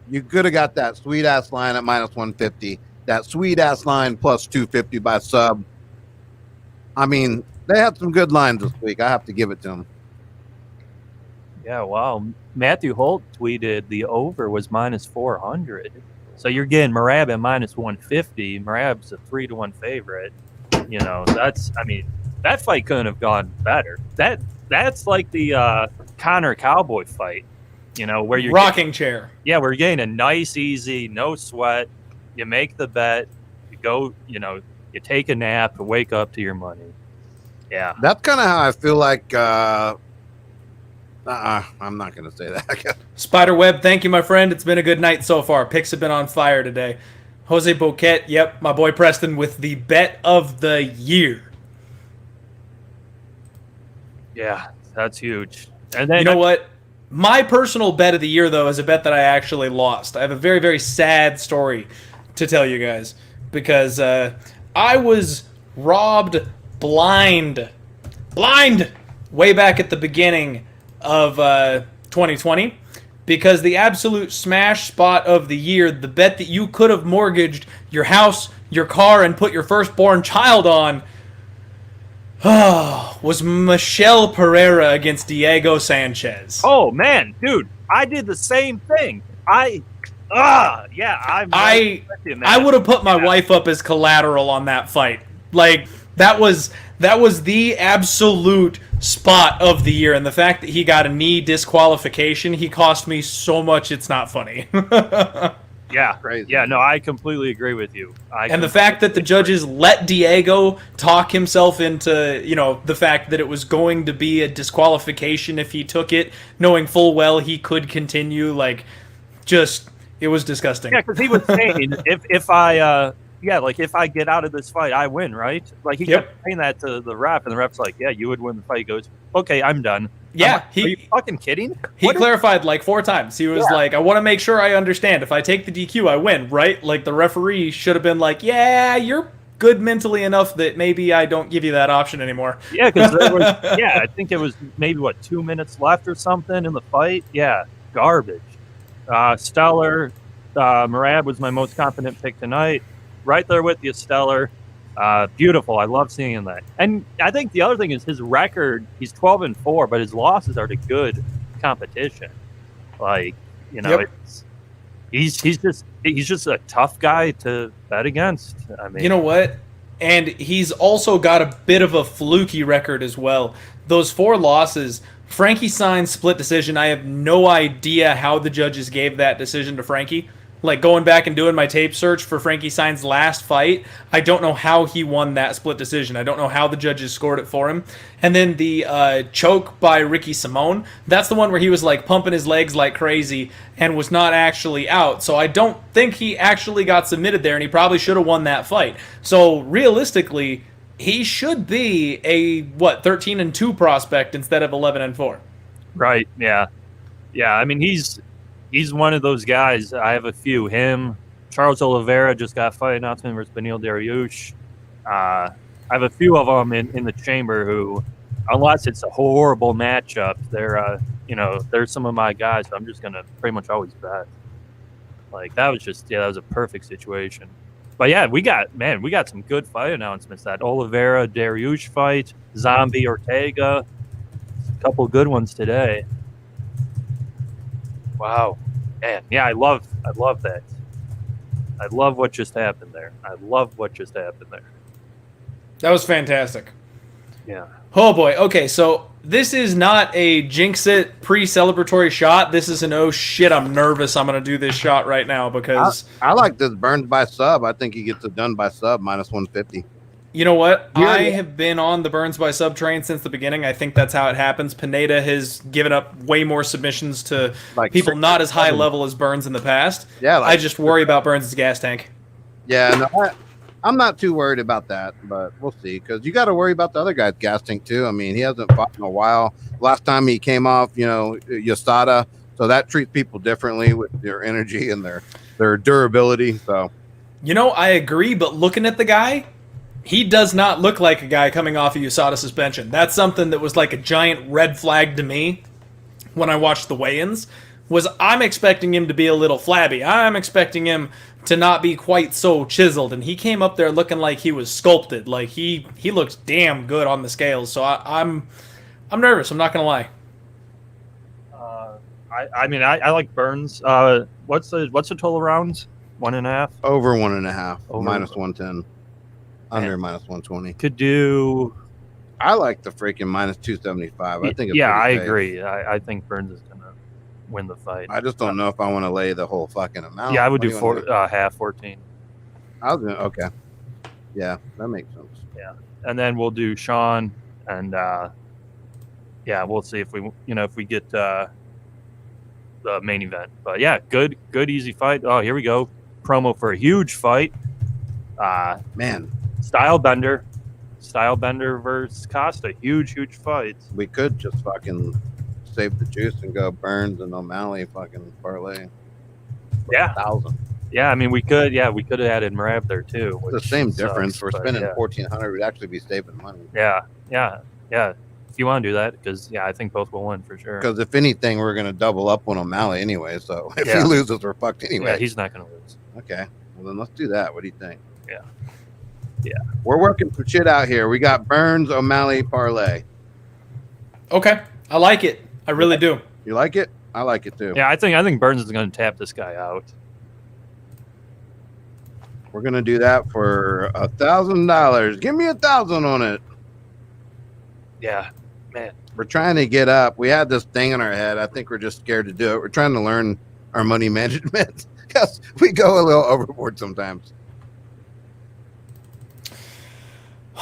You could have got that sweet-ass line at minus 150. That sweet-ass line plus 250 by sub. I mean, they had some good lines this week. I have to give it to them.
Yeah, wow. Matthew Holt tweeted the over was minus 400. So you're getting Marab at minus 150. Marab's a 3-1 favorite. You know, that fight couldn't have gone better. That's like the Connor Cowboy fight, you know, where you're
rocking chair.
Yeah, we're getting a nice, easy, no sweat. You make the bet, you go, you know, you take a nap, and wake up to your money. Yeah,
that's kind of how I feel like. I'm not going to say that.
Spiderweb, thank you, my friend. It's been a good night so far. Picks have been on fire today. Jose Boquet, yep, my boy Preston with the bet of the year.
Yeah, that's huge. And then
you know what? My personal bet of the year, though, is a bet that I actually lost. I have a very, very sad story to tell you guys because I was robbed blind way back at the beginning of 2020 because the absolute smash spot of the year, the bet that you could have mortgaged your house, your car, and put your firstborn child on was Michel Pereira against Diego Sanchez.
Oh man, dude, I did the same thing. I
would have put my wife up as collateral on that fight. Like that was the absolute spot of the year, and the fact that he got a knee disqualification, he cost me so much it's not funny.
Yeah,
crazy.
Yeah, no, I completely agree with you.
And the fact that the judges let Diego talk himself into, you know, the fact that it was going to be a disqualification if he took it, knowing full well he could continue, like, just, it was disgusting.
Yeah, because he was saying, if I get out of this fight, I win, right? Like, he kept saying that to the ref, and the ref's like, yeah, you would win the fight. He goes, okay, I'm done.
Yeah.
Are you fucking kidding?
He clarified like 4 times. He was like, I want to make sure I understand. If I take the DQ, I win, right? Like, the referee should have been like, yeah, you're good mentally enough that maybe I don't give you that option anymore.
Yeah, because there was, I think it was maybe, 2 minutes left or something in the fight? Yeah, garbage. Stellar. Marab was my most confident pick tonight. Right there with you, Stellar. Beautiful. I love seeing that. And I think the other thing is his record. He's 12-4, but his losses are to good competition. Like, you know, he's just a tough guy to bet against. I mean,
you know what? And he's also got a bit of a fluky record as well. Those 4 losses, Frankie Saenz split decision. I have no idea how the judges gave that decision to Frankie. like going back and doing my tape search for Frankie Sainz's last fight, I don't know how he won that split decision. I don't know how the judges scored it for him. And then the choke by Ricky Simone, that's the one where he was like pumping his legs like crazy and was not actually out. So I don't think he actually got submitted there, and he probably should have won that fight. So realistically, he should be a 13-2 prospect instead of 11-4.
Right. Yeah. Yeah. I mean, he's one of those guys. I have a few. Him, Charles Oliveira just got a fight announcement versus Beneil Dariush. I have a few of them in the chamber who, unless it's a horrible matchup, they're some of my guys. So I'm just gonna pretty much always bet. Like that was a perfect situation. But yeah, we got some good fight announcements. That Oliveira Dariush fight, Zombie Ortega, a couple good ones today. Wow, man, yeah, I love that. I love what just happened there.
That was fantastic.
Yeah.
Oh boy. Okay, so this is not a jinx it pre-celebratory shot. This is an oh shit, I'm nervous. I'm gonna do this shot right now because
I like this Burns by sub. I think he gets it done by sub minus 150.
you know what? I have been on the Burns by sub train since the beginning. I think that's how it happens. Pineda has given up way more submissions to people not as high level as Burns in the past.
Yeah,
I just worry about Burns' gas tank.
Yeah, no, I'm not too worried about that, but we'll see, because you got to worry about the other guy's gas tank too. I mean, he hasn't fought in a while. Last time he came off, USADA, so that treats people differently with their energy and their durability. So,
I agree, but looking at the guy, he does not look like a guy coming off a USADA suspension. That's something that was like a giant red flag to me when I watched the weigh-ins. I'm expecting him to be a little flabby. I'm expecting him to not be quite so chiseled, and he came up there looking like he was sculpted. Like he looks damn good on the scales. So I'm nervous. I'm not gonna lie.
I like Burns. What's the total rounds? 1.5.
Over 1.5.
Over
minus 110. Under minus 120.
Could do.
I like the freaking minus 275. I think. It's
I
safe.
agree. I think Burns is gonna win the fight.
I just don't know if I want to lay the whole fucking amount.
Yeah, I would do half 14.
I was gonna, okay. Yeah, that makes sense.
Yeah, and then we'll do Sean, and we'll see if we get the main event. But yeah, good easy fight. Oh, here we go. Promo for a huge fight.
Man,
Style Bender versus Costa. Huge fight.
we could just fucking save the juice and go Burns and O'Malley fucking parlay.
Yeah.
1,000.
Yeah, I mean we could have added Merab there too.
It's the same difference.
Sucks,
We're spending 1,400. We'd actually be saving money.
Yeah. If you want to do that, because I think both will win for sure.
Because if anything, we're gonna double up on O'Malley anyway. So if he loses, we're fucked anyway.
Yeah, he's not gonna lose.
Okay. Well then let's do that. What do you think?
Yeah.
We're working some shit out here. We got Burns O'Malley parlay.
Okay, I like it. I really do.
You like it? I like it too.
Yeah, I think Burns is going to tap this guy out.
We're gonna do that for $1,000. Give me 1,000 on it.
Yeah, man.
We're trying to get up. We had this thing in our head. I think we're just scared to do it. We're trying to learn our money management because we go a little overboard sometimes.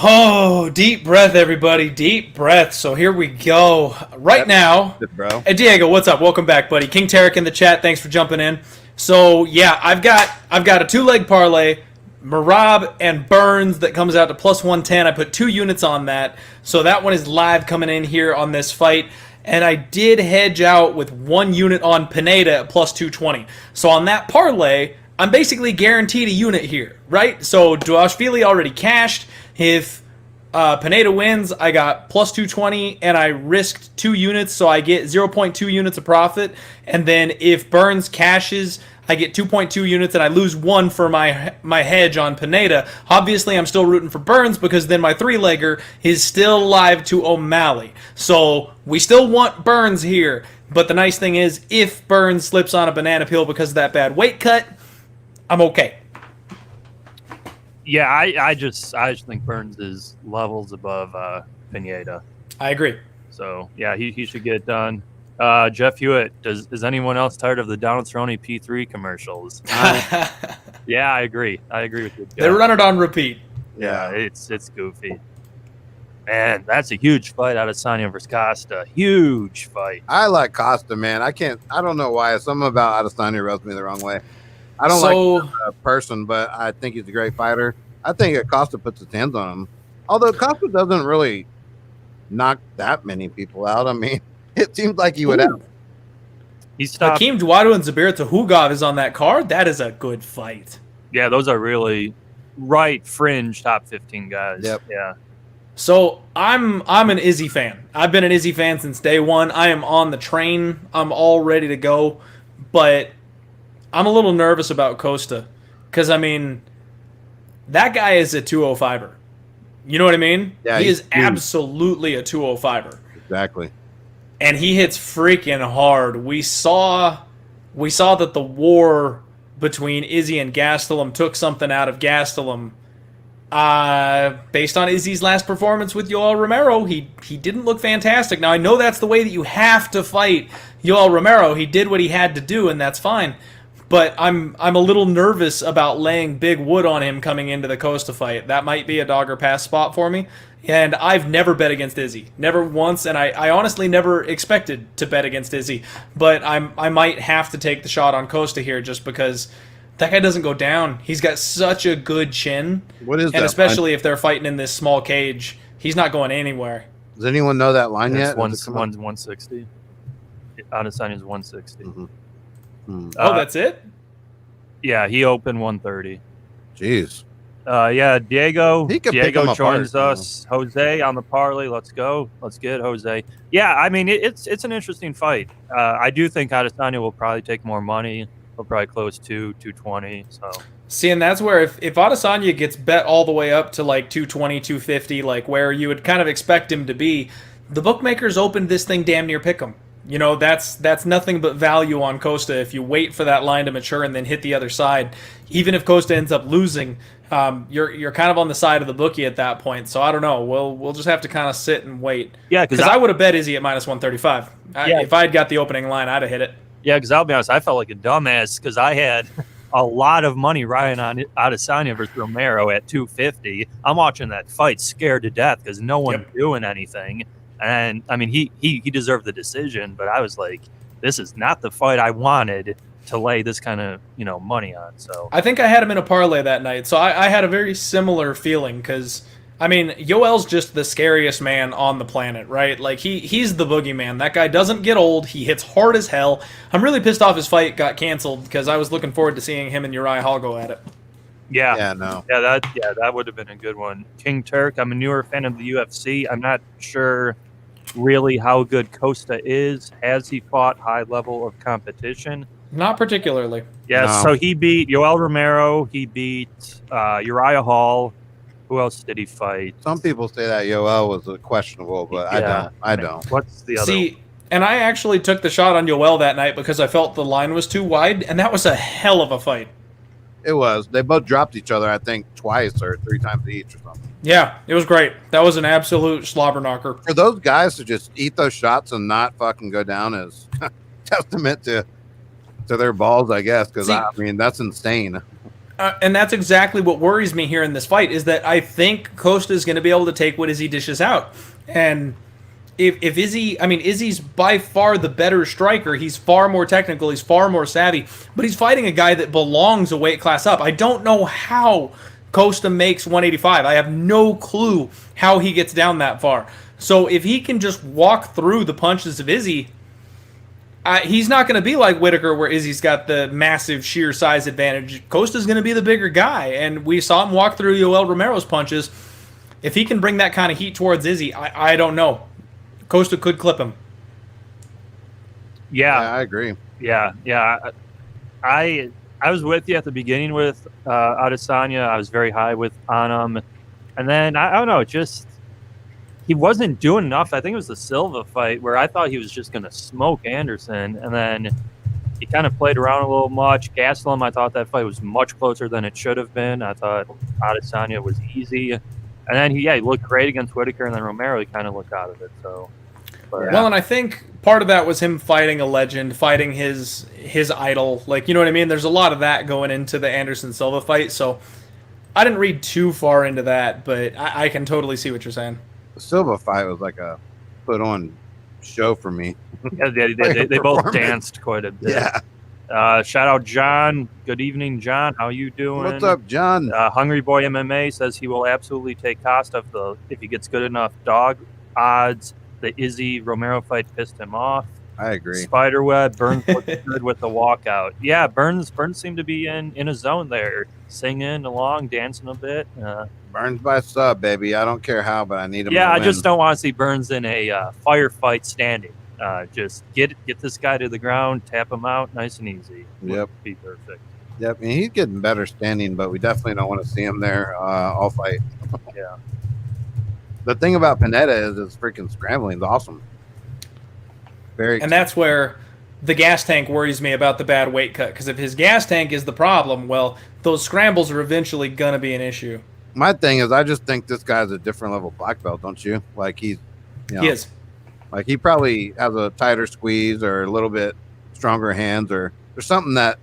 Oh, deep breath, everybody. Deep breath. So here we go. Right now,
bro.
Hey, Diego, what's up? Welcome back, buddy. King Tarek in the chat. Thanks for jumping in. So yeah, I've got a 2-leg parlay, Merab and Burns that comes out to plus 110. I put 2 units on that, so that one is live coming in here on this fight. And I did hedge out with 1 unit on Pineda at plus 220. So on that parlay, I'm basically guaranteed a unit here, right? So Dvalishvili already cashed. If Pineda wins, I got plus 220, and I risked 2 units, so I get 0.2 units of profit. And then if Burns cashes, I get 2.2 units, and I lose 1 for my hedge on Pineda. Obviously, I'm still rooting for Burns because then my 3-legger is still live to O'Malley. So we still want Burns here. But the nice thing is, if Burns slips on a banana peel because of that bad weight cut, I'm okay.
Yeah, I just think Burns is levels above Pineda.
I agree.
So yeah, he should get it done. Jeff Hewitt, is anyone else tired of the Donald Cerrone P3 commercials? Yeah, I agree. I agree with you.
They run it on repeat.
Yeah, it's goofy. Man, that's a huge fight out of Adesanya versus Costa. Huge fight.
I like Costa, man. I don't know why. Something about Adesanya rubs me the wrong way. I don't like him as a person, but I think he's a great fighter. I think Costa puts his hands on him. Although Costa doesn't really knock that many people out. I mean, it seems like he would have.
He stopped.
Hakeem Duado and Zabir Tuhugov is on that card. That is a good fight.
Yeah, those are really right fringe top 15 guys.
Yep.
Yeah.
So I'm an Izzy fan. I've been an Izzy fan since day one. I am on the train. I'm all ready to go. But I'm a little nervous about Costa. Because, I mean, that guy is a 205er. You know what I mean?
Yeah,
he is
huge.
Absolutely a 205er.
Exactly.
And he hits freaking hard. We saw that the war between Izzy and Gastelum took something out of Gastelum. Based on Izzy's last performance with Yoel Romero, he didn't look fantastic. Now, I know that's the way that you have to fight Yoel Romero. He did what he had to do, and that's fine. But I'm a little nervous about laying big wood on him coming into the Costa fight. That might be a dog or pass spot for me. And I've never bet against Izzy. Never once, and I honestly never expected to bet against Izzy. But I might have to take the shot on Costa here just because that guy doesn't go down. He's got such a good chin.
What is that?
And especially if they're fighting in this small cage, he's not going anywhere.
Does anyone know that line yet?
One's 160. Adesanya's 160.
Mm-hmm.
That's it?
Yeah, he opened 130.
Jeez.
Yeah, Diego
He could pick him
joins
apart,
us. Jose on the parlay. Let's go. Let's get Jose. Yeah, I mean, it's an interesting fight. I do think Adesanya will probably take more money. He'll probably close 220. So
See, and that's where if Adesanya gets bet all the way up to like 220, 250, like where you would kind of expect him to be, the bookmakers opened this thing damn near pick 'em. You know, that's nothing but value on Costa if you wait for that line to mature and then hit the other side. Even if Costa ends up losing, you're kind of on the side of the bookie at that point. So I don't know. We'll just have to kind of sit and wait.
Yeah,
because I would have bet Izzy at minus 135.
Yeah.
If I had got the opening line, I'd have hit it.
Yeah, because I'll be honest, I felt like a dumbass because I had a lot of money riding on Adesanya versus Romero at 250. I'm watching that fight scared to death because no one's doing anything. And I mean, he deserved the decision, but I was like, this is not the fight I wanted to lay this kind of money on. So
I think I had him in a parlay that night, so I had a very similar feeling because I mean, Yoel's just the scariest man on the planet, right? Like he's the boogeyman. That guy doesn't get old. He hits hard as hell. I'm really pissed off his fight got canceled because I was looking forward to seeing him and Uriah Hall go at it.
Yeah, that would have been a good one. King Turk, I'm a newer fan of the UFC. I'm not sure really how good Costa is. Has he fought high level of competition?
Not particularly.
Yeah,
No.
So he beat Yoel Romero. He beat Uriah Hall. Who else did he fight?
Some people say that Yoel was questionable, but I don't.
What's the other?
See, and I actually took the shot on Yoel that night because I felt the line was too wide, and that was a hell of a fight.
It was. They both dropped each other, I think, twice or three times each or something.
Yeah, it was great. That was an absolute slobber knocker.
For those guys to just eat those shots and not fucking go down is testament to their balls, I guess, because I mean, that's insane.
And that's exactly what worries me here in this fight is that I think Costa is going to be able to take what Izzy dishes out. And if Izzy, I mean, Izzy's by far the better striker. He's far more technical. He's far more savvy. But he's fighting a guy that belongs a weight class up. I don't know how Costa makes 185. I have no clue how he gets down that far. So if he can just walk through the punches of Izzy, he's not going to be like Whitaker where Izzy's got the massive sheer size advantage. Costa's going to be the bigger guy. And we saw him walk through Yoel Romero's punches. If he can bring that kind of heat towards Izzy, I don't know. Costa could clip him.
Yeah,
I agree.
Yeah. I was with you at the beginning with Adesanya. I was very high on him. And then, I don't know, just he wasn't doing enough. I think it was the Silva fight where I thought he was just going to smoke Anderson. And then he kind of played around a little much. Gastelum, I thought that fight was much closer than it should have been. I thought Adesanya was easy. And then he looked great against Whitaker. And then Romero, he kind of looked out of it. So But,
Well, and I think part of that was him fighting a legend, fighting his idol. Like, you know what I mean? There's a lot of that going into the Anderson Silva fight. So I didn't read too far into that, but I can totally see what you're saying.
The Silva fight was like a put on show for me.
yeah, they both danced quite a bit.
Yeah.
Shout out John. Good evening, John. How you doing?
What's up, John?
Hungry Boy MMA says he will absolutely take Costa if he gets good enough dog odds. The Izzy Romero fight pissed him off.
I agree.
Spiderweb, Burns looked good with the walkout. Yeah, Burns seemed to be in a zone there, singing along, dancing a bit.
Burns by sub, baby. I don't care how, but I need him.
Yeah,
to
I
win.
just don't want to see Burns in a firefight standing. Just get this guy to the ground, tap him out, nice and easy.
Yep.
Be perfect.
Yep, and he's getting better standing, but we definitely don't want to see him there all fight.
Yeah.
The thing about Pineda is his freaking scrambling is awesome.
And that's where the gas tank worries me about the bad weight cut. Because if his gas tank is the problem, well, those scrambles are eventually going to be an issue.
My thing is, I just think this guy's a different level black belt, don't you? Like he is. Like he probably has a tighter squeeze or a little bit stronger hands, or there's something that.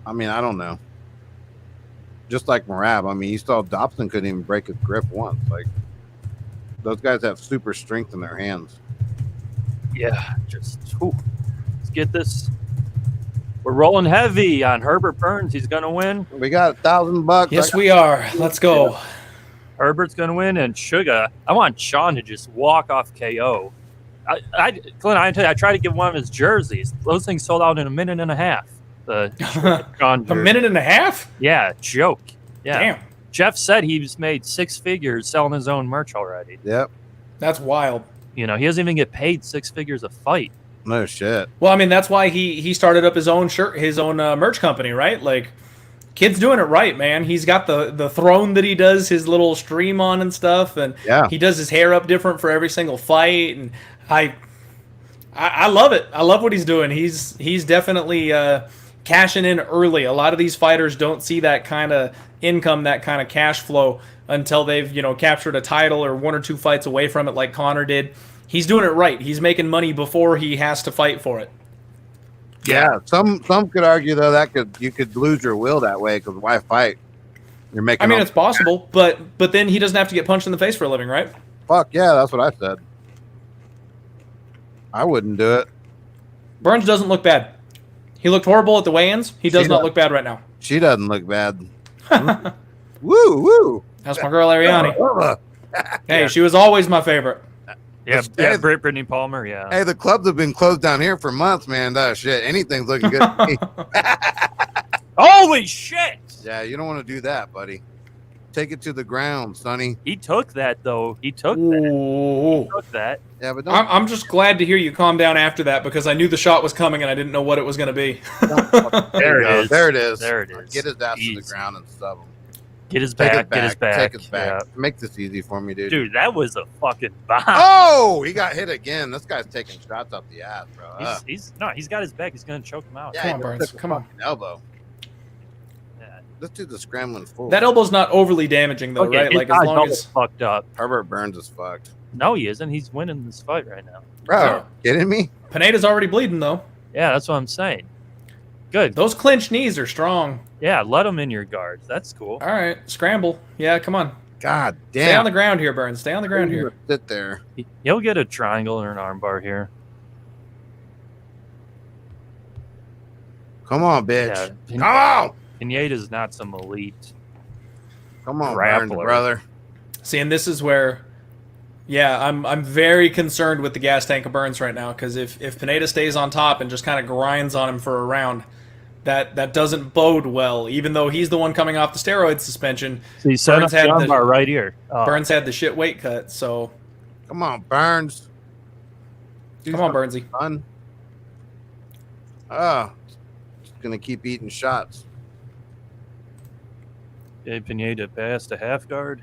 I mean, I don't know. Just like Merab, I mean, you saw Dobson couldn't even break his grip once. Like those guys have super strength in their hands.
Yeah, let's get this. We're rolling heavy on Herbert Burns. He's going to win.
We got $1,000.
Yes, we are. Let's go.
Herbert's going to win, and Sugar. I want Sean to just walk off KO. Clint, I tried to give one of his jerseys. Those things sold out in a minute and a half. Sean
A minute and a half?
Yeah, joke. Yeah.
Damn.
Jeff said he's made 6 figures selling his own merch already.
Yep.
That's wild.
He doesn't even get paid 6 figures a fight.
No shit.
Well, I mean, that's why he started up his own merch company, right? Like, kid's doing it right, man. He's got the throne that he does his little stream on and stuff, and he does his hair up different for every single fight, and I love it. I love what he's doing. He's definitely cashing in early. A lot of these fighters don't see that kind of income, that kind of cash flow until they've captured a title or 1 or 2 fights away from it, like Conor did. He's doing it right. He's making money before he has to fight for it.
Yeah, some could argue though that you could lose your will that way, because why fight? You're making.
I mean, it's possible, but then he doesn't have to get punched in the face for a living, right?
Fuck yeah, that's what I said. I wouldn't do it.
Burns doesn't look bad. He looked horrible at the weigh-ins. He does not look bad right now.
She doesn't look bad. Woo woo.
That's my girl Ariane. Hey, she was always my favorite.
Yeah, Brittany Palmer, yeah.
Hey, the clubs have been closed down here for months, man. Shit, anything's looking good to me.
Holy shit!
Yeah, you don't want to do that, buddy. Take it to the ground, Sonny.
He took that, though. He took that.
Yeah, but
I'm just glad to hear you calm down after that, because I knew the shot was coming and I didn't know what it was going to be.
There it is.
There it is.
There it is.
Get his ass
Easy.
to the ground and stub him.
Get his back. Get his back.
Take his back.
Yeah.
Make this easy for me, dude.
Dude, that was a fucking bomb.
Oh, he got hit again. This guy's taking shots up the ass, bro.
He's got his back. He's gonna choke him out.
Yeah,
Come on, Burns. Come on.
Elbow.
Yeah.
This dude's a scrambling fool.
That elbow's not overly damaging, though, right? Like, as long as
fucked up.
Herbert Burns is fucked.
No, he isn't. He's winning this fight right now.
Bro,
Yeah.
kidding me?
Pineda's already bleeding, though.
Yeah, that's what I'm saying. Good.
Those clinch knees are strong.
Yeah, let him in your guards. That's cool.
All right, scramble. Yeah, come on.
God damn.
Stay on the ground here, Burns. Stay on the ground here.
Sit there.
He'll get a triangle or an armbar here.
Come on, bitch.
Yeah.
Come on.
Pineda's not some elite.
Come on,
Grappler.
Burns, brother.
See, and this is where, yeah, I'm very concerned with the gas tank of Burns right now, because if Pineda stays on top and just kind of grinds on him for a round, that doesn't bode well. Even though he's the one coming off the steroid suspension,
See,
Burns had the
right here.
Burns had the shit weight cut. So
Come on, Burns.
come on, Burnsy.
Fun. Oh, just gonna keep eating shots.
Okay, Pineda passed a half guard.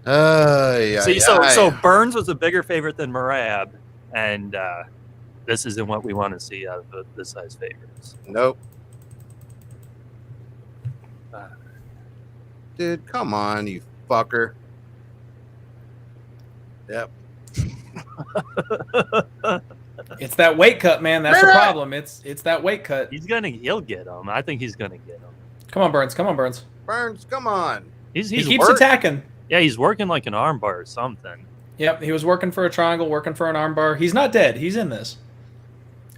Yeah.
See, so Burns was a bigger favorite than Merab, and this isn't what we want to see out of this size favorites.
Nope. Dude, come on, you fucker. Yep.
It's that weight cut, man. That's the problem. It's that weight cut.
He'll get him. I think he's gonna get him.
Come on, Burns. Come on, Burns.
Burns, come on.
He
keeps attacking.
Yeah, he's working like an armbar or something.
Yep, he was working for a triangle, working for an armbar. He's not dead. He's in this.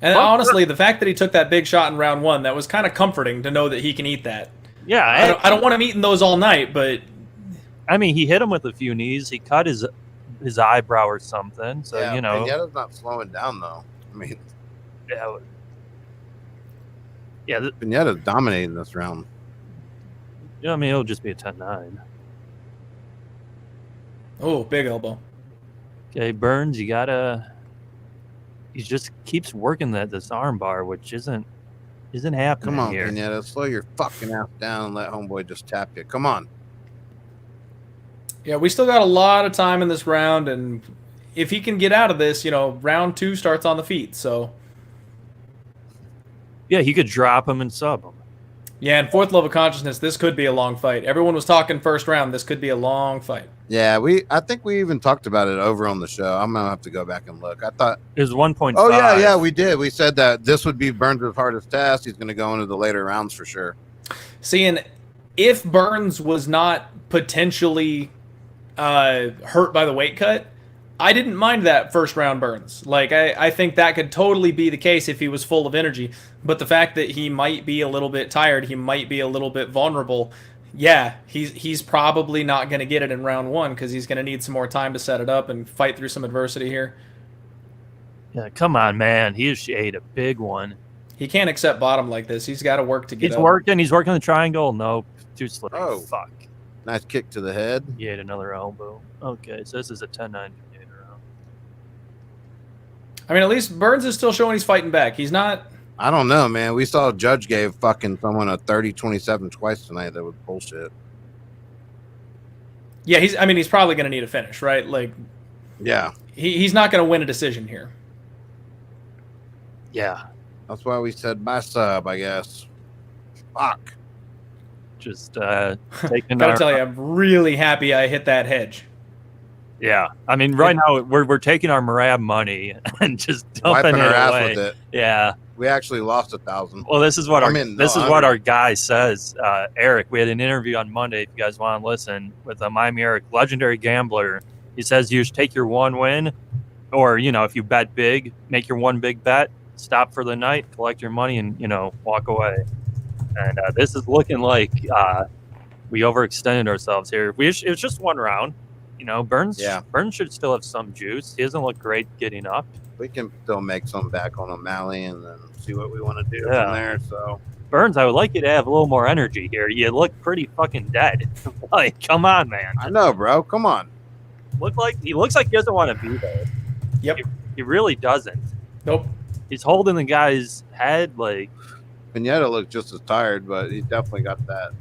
And honestly, the fact that he took that big shot in round 1, that was kind of comforting to know that he can eat that.
Yeah,
I don't want him eating those all night, but
I mean, he hit him with a few knees. He cut his eyebrow or something. So
yeah,
you know,
Pineda's not slowing down though. I mean,
yeah.
Pineda's dominating this round.
I mean, it'll just be a 10-9.
Oh, big elbow.
Okay, Burns, he just keeps working this arm bar, which isn't happening.
Come on,
here.
Pineda, slow your fucking ass down and let homeboy just tap you. Come on.
Yeah, we still got a lot of time in this round, and if he can get out of this, round 2 starts on the feet, so.
Yeah, he could drop him and sub him.
Yeah, and fourth level consciousness, this could be a long fight. Everyone was talking first round. This could be a long fight.
Yeah, I think we even talked about it over on the show. I'm gonna have to go back and look. I thought
it was 1.5.
Oh yeah, we did. We said that this would be Burns' hardest test. He's gonna go into the later rounds for sure.
See, and if Burns was not potentially hurt by the weight cut, I didn't mind that first round Burns. Like, I think that could totally be the case if he was full of energy. But the fact that he might be a little bit tired, he might be a little bit vulnerable, yeah, he's probably not going to get it in round 1 because he's going to need some more time to set it up and fight through some adversity here.
Yeah, come on, man. He ate a big one.
He can't accept bottom like this. He's got to work to get up.
He's working the triangle. Nope. Too slow.
Oh,
fuck.
Nice kick to the head.
He ate another elbow. Okay, so this is a 10-9 round.
I mean, at least Burns is still showing he's fighting back. He's not...
I don't know, man. We saw Judge gave fucking someone a 30-27 twice tonight. That was bullshit.
Yeah, he's probably going to need a finish, right? Like,
yeah.
He's not going to win a decision here.
Yeah.
That's why we said by sub, I guess. Fuck.
Just taking
Gotta tell you, I'm really happy I hit that hedge.
Yeah, I mean, right now we're taking our Marab money and just dumping
Wiping
it
our ass
away.
with it.
Yeah,
we actually lost 1,000.
Well, this is what our guy says. Eric, we had an interview on Monday. If you guys want to listen, with Miami Eric, legendary gambler. He says you should take your one win, or if you bet big, make your one big bet, stop for the night, collect your money, and walk away. And this is looking like we overextended ourselves here. It was just one round. Burns should still have some juice. He doesn't look great getting up.
We can still make some back on O'Malley and then see what we want to do from there. So
Burns, I would like you to have a little more energy here. You look pretty fucking dead. Like, come on, man.
I know, bro. Come on.
He looks like he doesn't want to be there.
Yep.
He really doesn't.
Nope.
He's holding the guy's head like.
Pineda looked just as tired, but he definitely got that.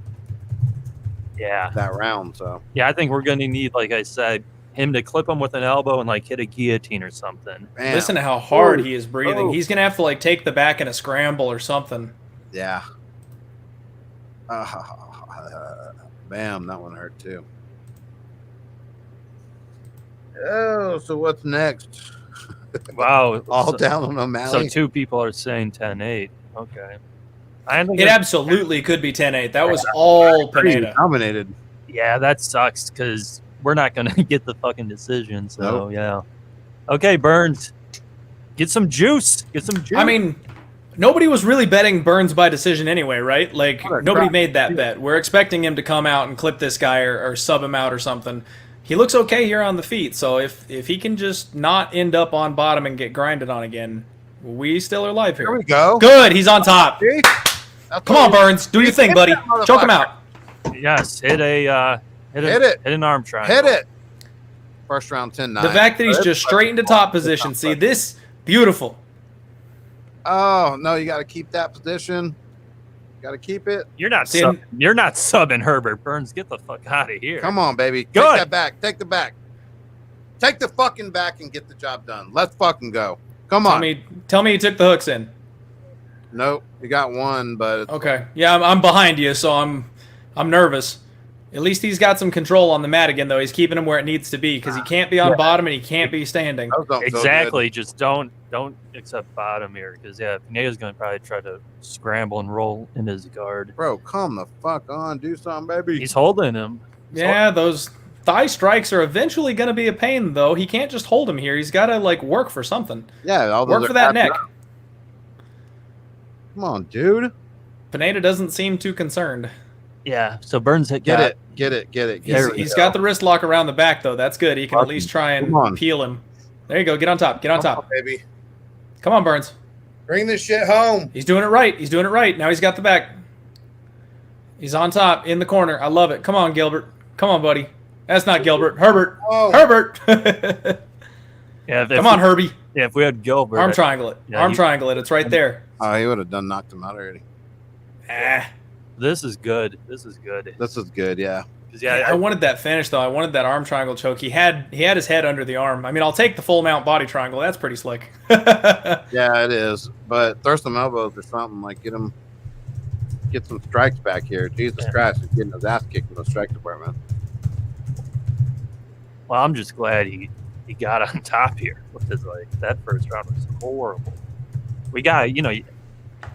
Yeah.
That round, so.
Yeah, I think we're going to need, like I said, him to clip him with an elbow and, hit a guillotine or something.
Bam.
Listen to how hard he is breathing. He's going to have to, take the back in a scramble or something.
Yeah. Bam, that one hurt, too. Oh, so what's next?
Wow.
All down on O'Malley.
So 2 people are saying 10-8. Okay.
It absolutely could be 10-8. That was all Pineda.
Dominated.
Yeah, that sucks because we're not going to get the fucking decision. So, yeah. Okay, Burns. Get some juice.
I mean, nobody was really betting Burns by decision anyway, right? Nobody made that bet. We're expecting him to come out and clip this guy or sub him out or something. He looks okay here on the feet, so if he can just not end up on bottom and get grinded on again, we still are live here.
Here we go.
Good, he's on top. Come on, Burns. Do your thing, buddy. Choke him out.
Yes, hit an arm triangle.
Hit it. First round 10-9.
The fact that he's just straight into top position. See, this, beautiful.
Oh, no, you got to keep that position. Got to keep it.
You're not subbing Herbert. Burns, get the fuck out of here.
Come on, baby.
Good.
Take that back. Take the back. Take the fucking back and get the job done. Let's fucking go. Come on.
Tell me you took the hooks in.
Nope, you got one, but
okay. Yeah, I'm behind you, so I'm nervous. At least he's got some control on the mat again, though. He's keeping him where it needs to be because he can't be on bottom and he can't be standing.
Exactly. Just don't accept bottom here because Pineda's going to probably try to scramble and roll in his guard.
Bro, come the fuck on, do something, baby.
He's holding him.
Those thigh strikes are eventually going to be a pain, though. He can't just hold him here. He's got to work for something.
Yeah,
work for that neck.
Come on, dude.
Pineda doesn't seem too concerned.
Yeah, so Burns
get it.
He's got the wrist lock around the back, though. That's good. He can at least try and peel him. There you go. Get on top. Get on top.
On, baby.
Come on, Burns.
Bring this shit home.
He's doing it right. Now he's got the back. He's on top, in the corner. I love it. Come on, Gilbert. Come on, buddy. That's not Gilbert. Herbert.
Oh.
Herbert.
Come
on, Herbie.
Yeah, if we had Gilbert.
Arm triangle it. Arm triangle it. It's right there.
Oh, he would have knocked him out already.
This is good,
yeah.
I wanted that finish, though. I wanted that arm triangle choke. He had his head under the arm. I mean, I'll take the full mount body triangle. That's pretty slick.
Yeah, it is. But throw some elbows or something. Get some strikes back here. Jesus Christ, he's getting his ass kicked in the strike department.
Well, I'm just glad he got on top here with his that first round was horrible. We got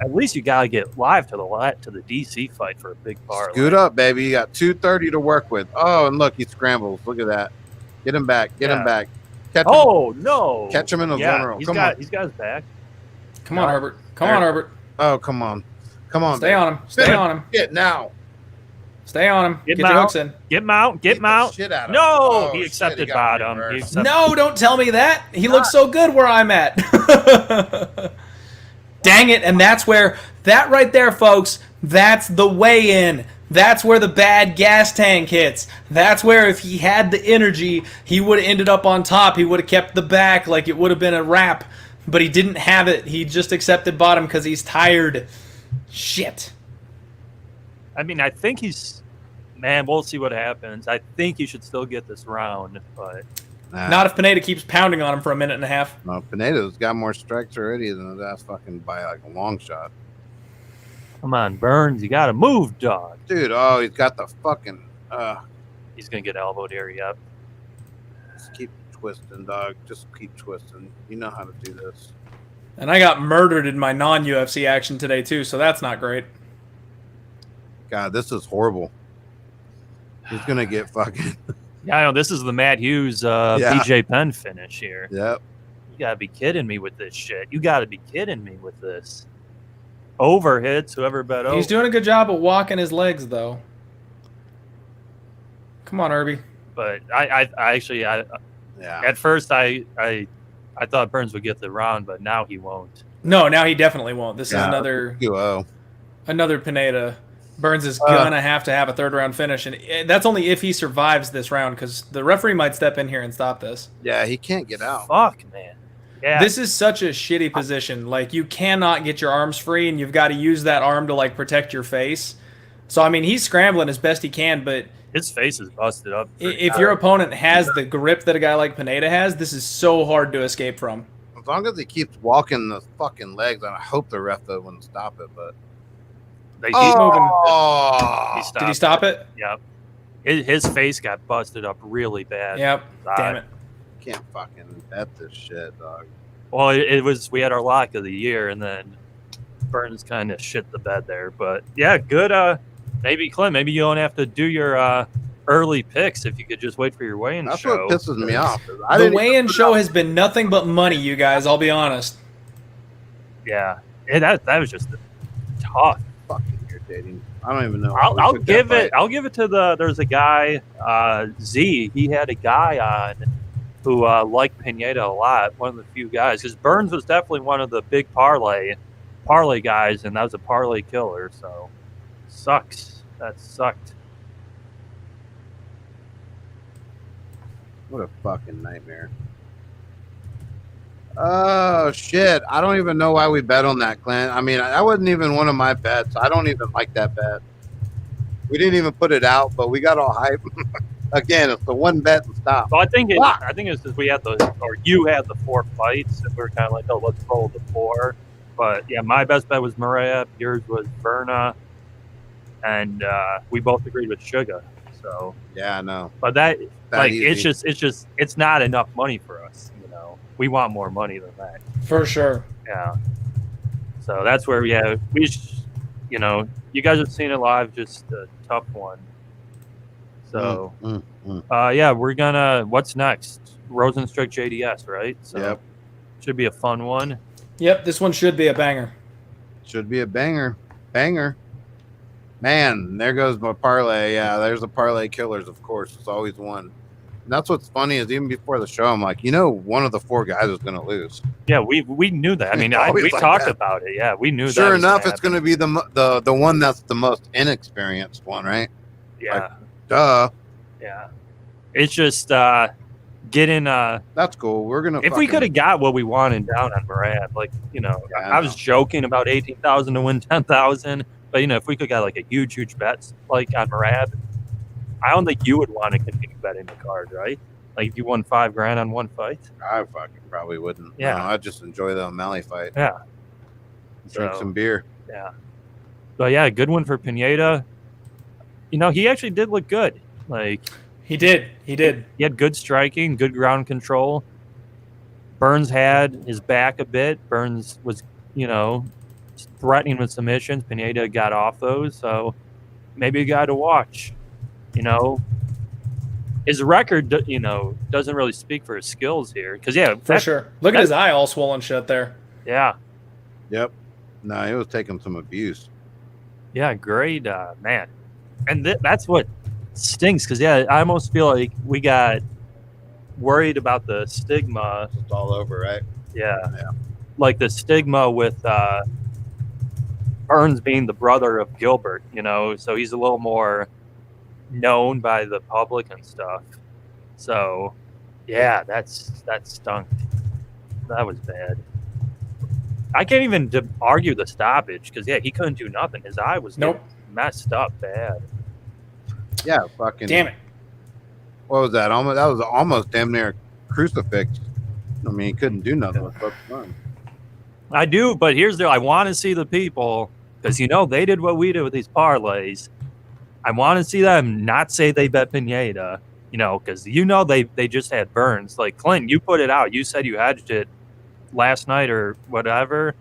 at least you gotta get live to the DC fight for a big parlay.
Scoot up, baby. You got 230 to work with. Oh, and look, he scrambles. Look at that. Get him back. Him back.
Catch him. No!
Catch him in the vulnerable.
He's got his back.
Come on, Herbert. Come on, Herbert.
Oh, come on.
Stay on him. Stay on him.
Get now.
Stay on him. Get your hooks in.
Get him out. Get him out. No, he accepted bottom.
No, don't tell me that. He looks so good where I'm at. Dang it. And that's where, that right there, folks, that's the weigh-in. That's where the bad gas tank hits. That's where if he had the energy, he would have ended up on top. He would have kept the back like it would have been a wrap. But he didn't have it. He just accepted bottom because he's tired. Shit.
I mean, I think we'll see what happens. I think he should still get this round, but
not if Pineda keeps pounding on him for a minute and a half.
No, Pineda's got more strikes already than his ass fucking by a long shot.
Come on, Burns, you gotta move, dog.
Dude, he's got the fucking
he's gonna get elbowed here, yep.
Just keep twisting, dog. Just keep twisting. You know how to do this.
And I got murdered in my non-UFC action today, too, so that's not great.
God, this is horrible. He's going to get fucking...
Yeah, I know. This is the Matt Hughes BJ Penn finish here.
Yep.
You got to be kidding me with this shit. You got to be kidding me with this. Overhits, whoever bet over.
He's doing a good job of walking his legs, though. Come on, Herbie.
But I actually, at first I thought Burns would get the round, but now he won't.
No, now he definitely won't. This is another Pineda. Burns is gonna have to have a third round finish, and that's only if he survives this round, because the referee might step in here and stop this.
Yeah, he can't get out.
Fuck, man. Yeah.
This is such a shitty position. Like, you cannot get your arms free, and you've got to use that arm to protect your face. So I mean, he's scrambling as best he can, but
his face is busted up.
If your opponent has the grip that a guy like Pineda has, this is so hard to escape from.
As long as he keeps walking the fucking legs, I hope the ref wouldn't stop it, but
they keep
moving. Did he stop it?
Yep. His face got busted up really bad.
Yep. Damn it.
Can't fucking bet this shit, dog.
Well, we had our lock of the year, and then Burns kind of shit the bed there. But yeah, good. Maybe Clint, maybe you don't have to do your early picks if you could just wait for your weigh-in show.
That's what pisses me off.
The weigh-in show has been nothing but money, you guys. I'll be honest.
Yeah, that was just tough.
Fucking irritating. I don't even know.
I'll give it to there's a guy, Z. He had a guy on who liked Pineda a lot. One of the few guys, because Burns was definitely one of the big parlay guys, and that was a parlay killer. So sucks. That sucked.
What a fucking nightmare. Oh, shit. I don't even know why we bet on that, Clint. I mean, that wasn't even one of my bets. I don't even like that bet. We didn't even put it out, but we got all hype. Again, it's the one bet and stop.
Well, I think it's just you had the 4 fights, and we were kind of like, oh, let's roll the 4. But yeah, my best bet was Maria. Yours was Berna. And we both agreed with Sugar. So
Yeah, I know.
but that like
easy.
it's not enough money for us. We want more money than that.
For sure.
Yeah. So that's where you guys have seen it live, just a tough one. So yeah, we're gonna. What's next? Rosenstruck JDS, right? So
Yep.
Should be a fun one.
Yep, this one should be a banger.
Should be a banger. Man, there goes my parlay. Yeah, there's the parlay killers, of course. It's always one. And that's what's funny is even before the show, I'm like, one of the 4 guys is going to lose.
Yeah, we knew that. I mean, we like talked about it. Yeah, we knew that.
Sure enough, it's going to be the one that's the most inexperienced one, right?
Yeah.
Like, duh.
Yeah. It's just getting
that's cool. We're gonna
if we could have got what we wanted down on Murad, I was joking about 18,000 to win 10,000, but if we could got like a huge bet like on Murad, I don't think you would want to continue betting the card, right? Like if you won $5,000 on one fight,
I fucking probably wouldn't.
Yeah,
no, I'd just enjoy the O'Malley fight.
Yeah,
drink some beer.
Yeah, but yeah, good one for Pineda. He actually did look good. Like.
He did.
He had good striking, good ground control. Burns had his back a bit. Burns was, threatening with submissions. Pineda got off those, so maybe a guy to watch. His record, doesn't really speak for his skills here. Because,
for sure. Look at his eye all swollen shut there.
Yeah.
Yep. No, he was taking some abuse.
Yeah, great, man. And that's what stings, because I almost feel like we got worried about the stigma.
It's all over, right?
Yeah. Like the stigma with Burns being the brother of Gilbert, so he's a little more known by the public and stuff. So yeah, that stunk. That was bad. I can't even argue the stoppage because he couldn't do nothing. His eye was messed up bad.
Yeah, fucking.
Damn it.
What was that? That was almost damn near a crucifix. I mean, he couldn't do nothing with both arms.
I do, but I want to see the people, because they did what we did with these parlays. I want to see them not say they bet Pineda, because they just had Burns. Like Clint, you put it out. You said you hedged it last night or whatever,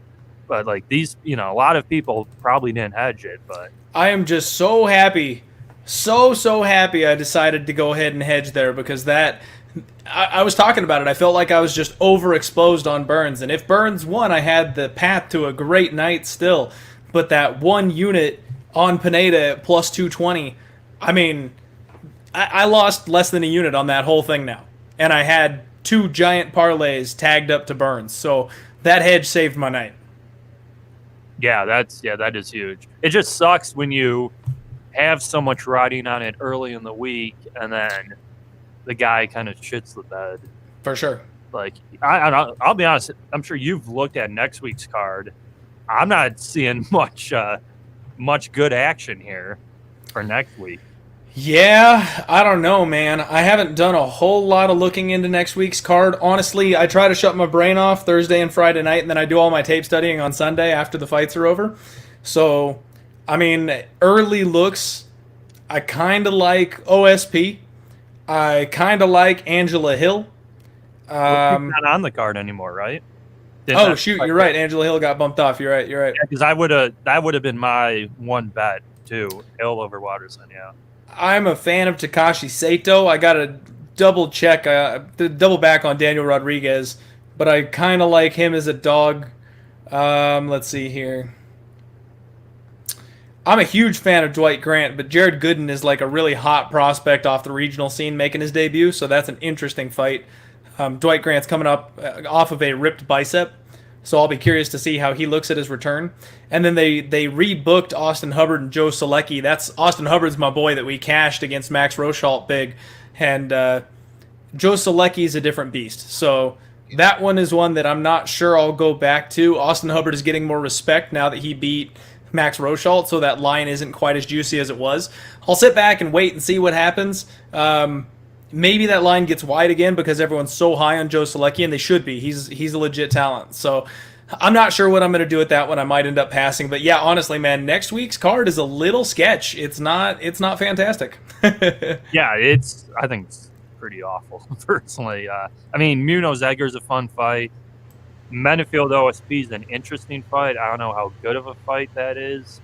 but like these, a lot of people probably didn't hedge it. But
I am just so happy. So happy I decided to go ahead and hedge there, because I was talking about it. I felt like I was just overexposed on Burns, and if Burns won, I had the path to a great night still. But that one unit on Pineda at plus 220, I mean, I lost less than a unit on that whole thing now, and I had 2 giant parlays tagged up to Burns, so that hedge saved my night.
Yeah, that is huge. It just sucks when you have so much riding on it early in the week, and then the guy kind of shits the bed.
For sure.
Like, I'll be honest, I'm sure you've looked at next week's card. I'm not seeing much good action here for next week.
Yeah, I don't know, man. I haven't done a whole lot of looking into next week's card. Honestly, I try to shut my brain off Thursday and Friday night, and then I do all my tape studying on Sunday after the fights are over. So, I mean, early looks, I kind of like OSP. I kind of like Angela Hill.
She's not on the card anymore, right?
Shoot, you're right. Angela Hill got bumped off. You're right. Yeah,
because that would have been my one bet too. Hill over Watterson. Yeah.
I'm a fan of Takashi Sato. I got to double back on Daniel Rodriguez, but I kind of like him as a dog. Let's see here. I'm a huge fan of Dwight Grant, but Jared Gooden is like a really hot prospect off the regional scene making his debut, so that's an interesting fight. Dwight Grant's coming up off of a ripped bicep, so I'll be curious to see how he looks at his return. And then they rebooked Austin Hubbard and Joe Selecki. That's Austin Hubbard's my boy that we cashed against Max Rochalt big, and Joe Selecki is a different beast. So that one is one that I'm not sure I'll go back to. Austin Hubbard is getting more respect now that he beat Max Rochalt, so that line isn't quite as juicy as it was. I'll sit back and wait and see what happens. Maybe that line gets wide again because everyone's so high on Joe Selecki, and they should be. He's a legit talent. So I'm not sure what I'm going to do with that one. I might end up passing, but yeah, honestly, man, next week's card is a little sketch. It's not fantastic.
Yeah, I think it's pretty awful, personally. I mean, Munoz Edgar's a fun fight. Menefield OSP is an interesting fight. I don't know how good of a fight that is.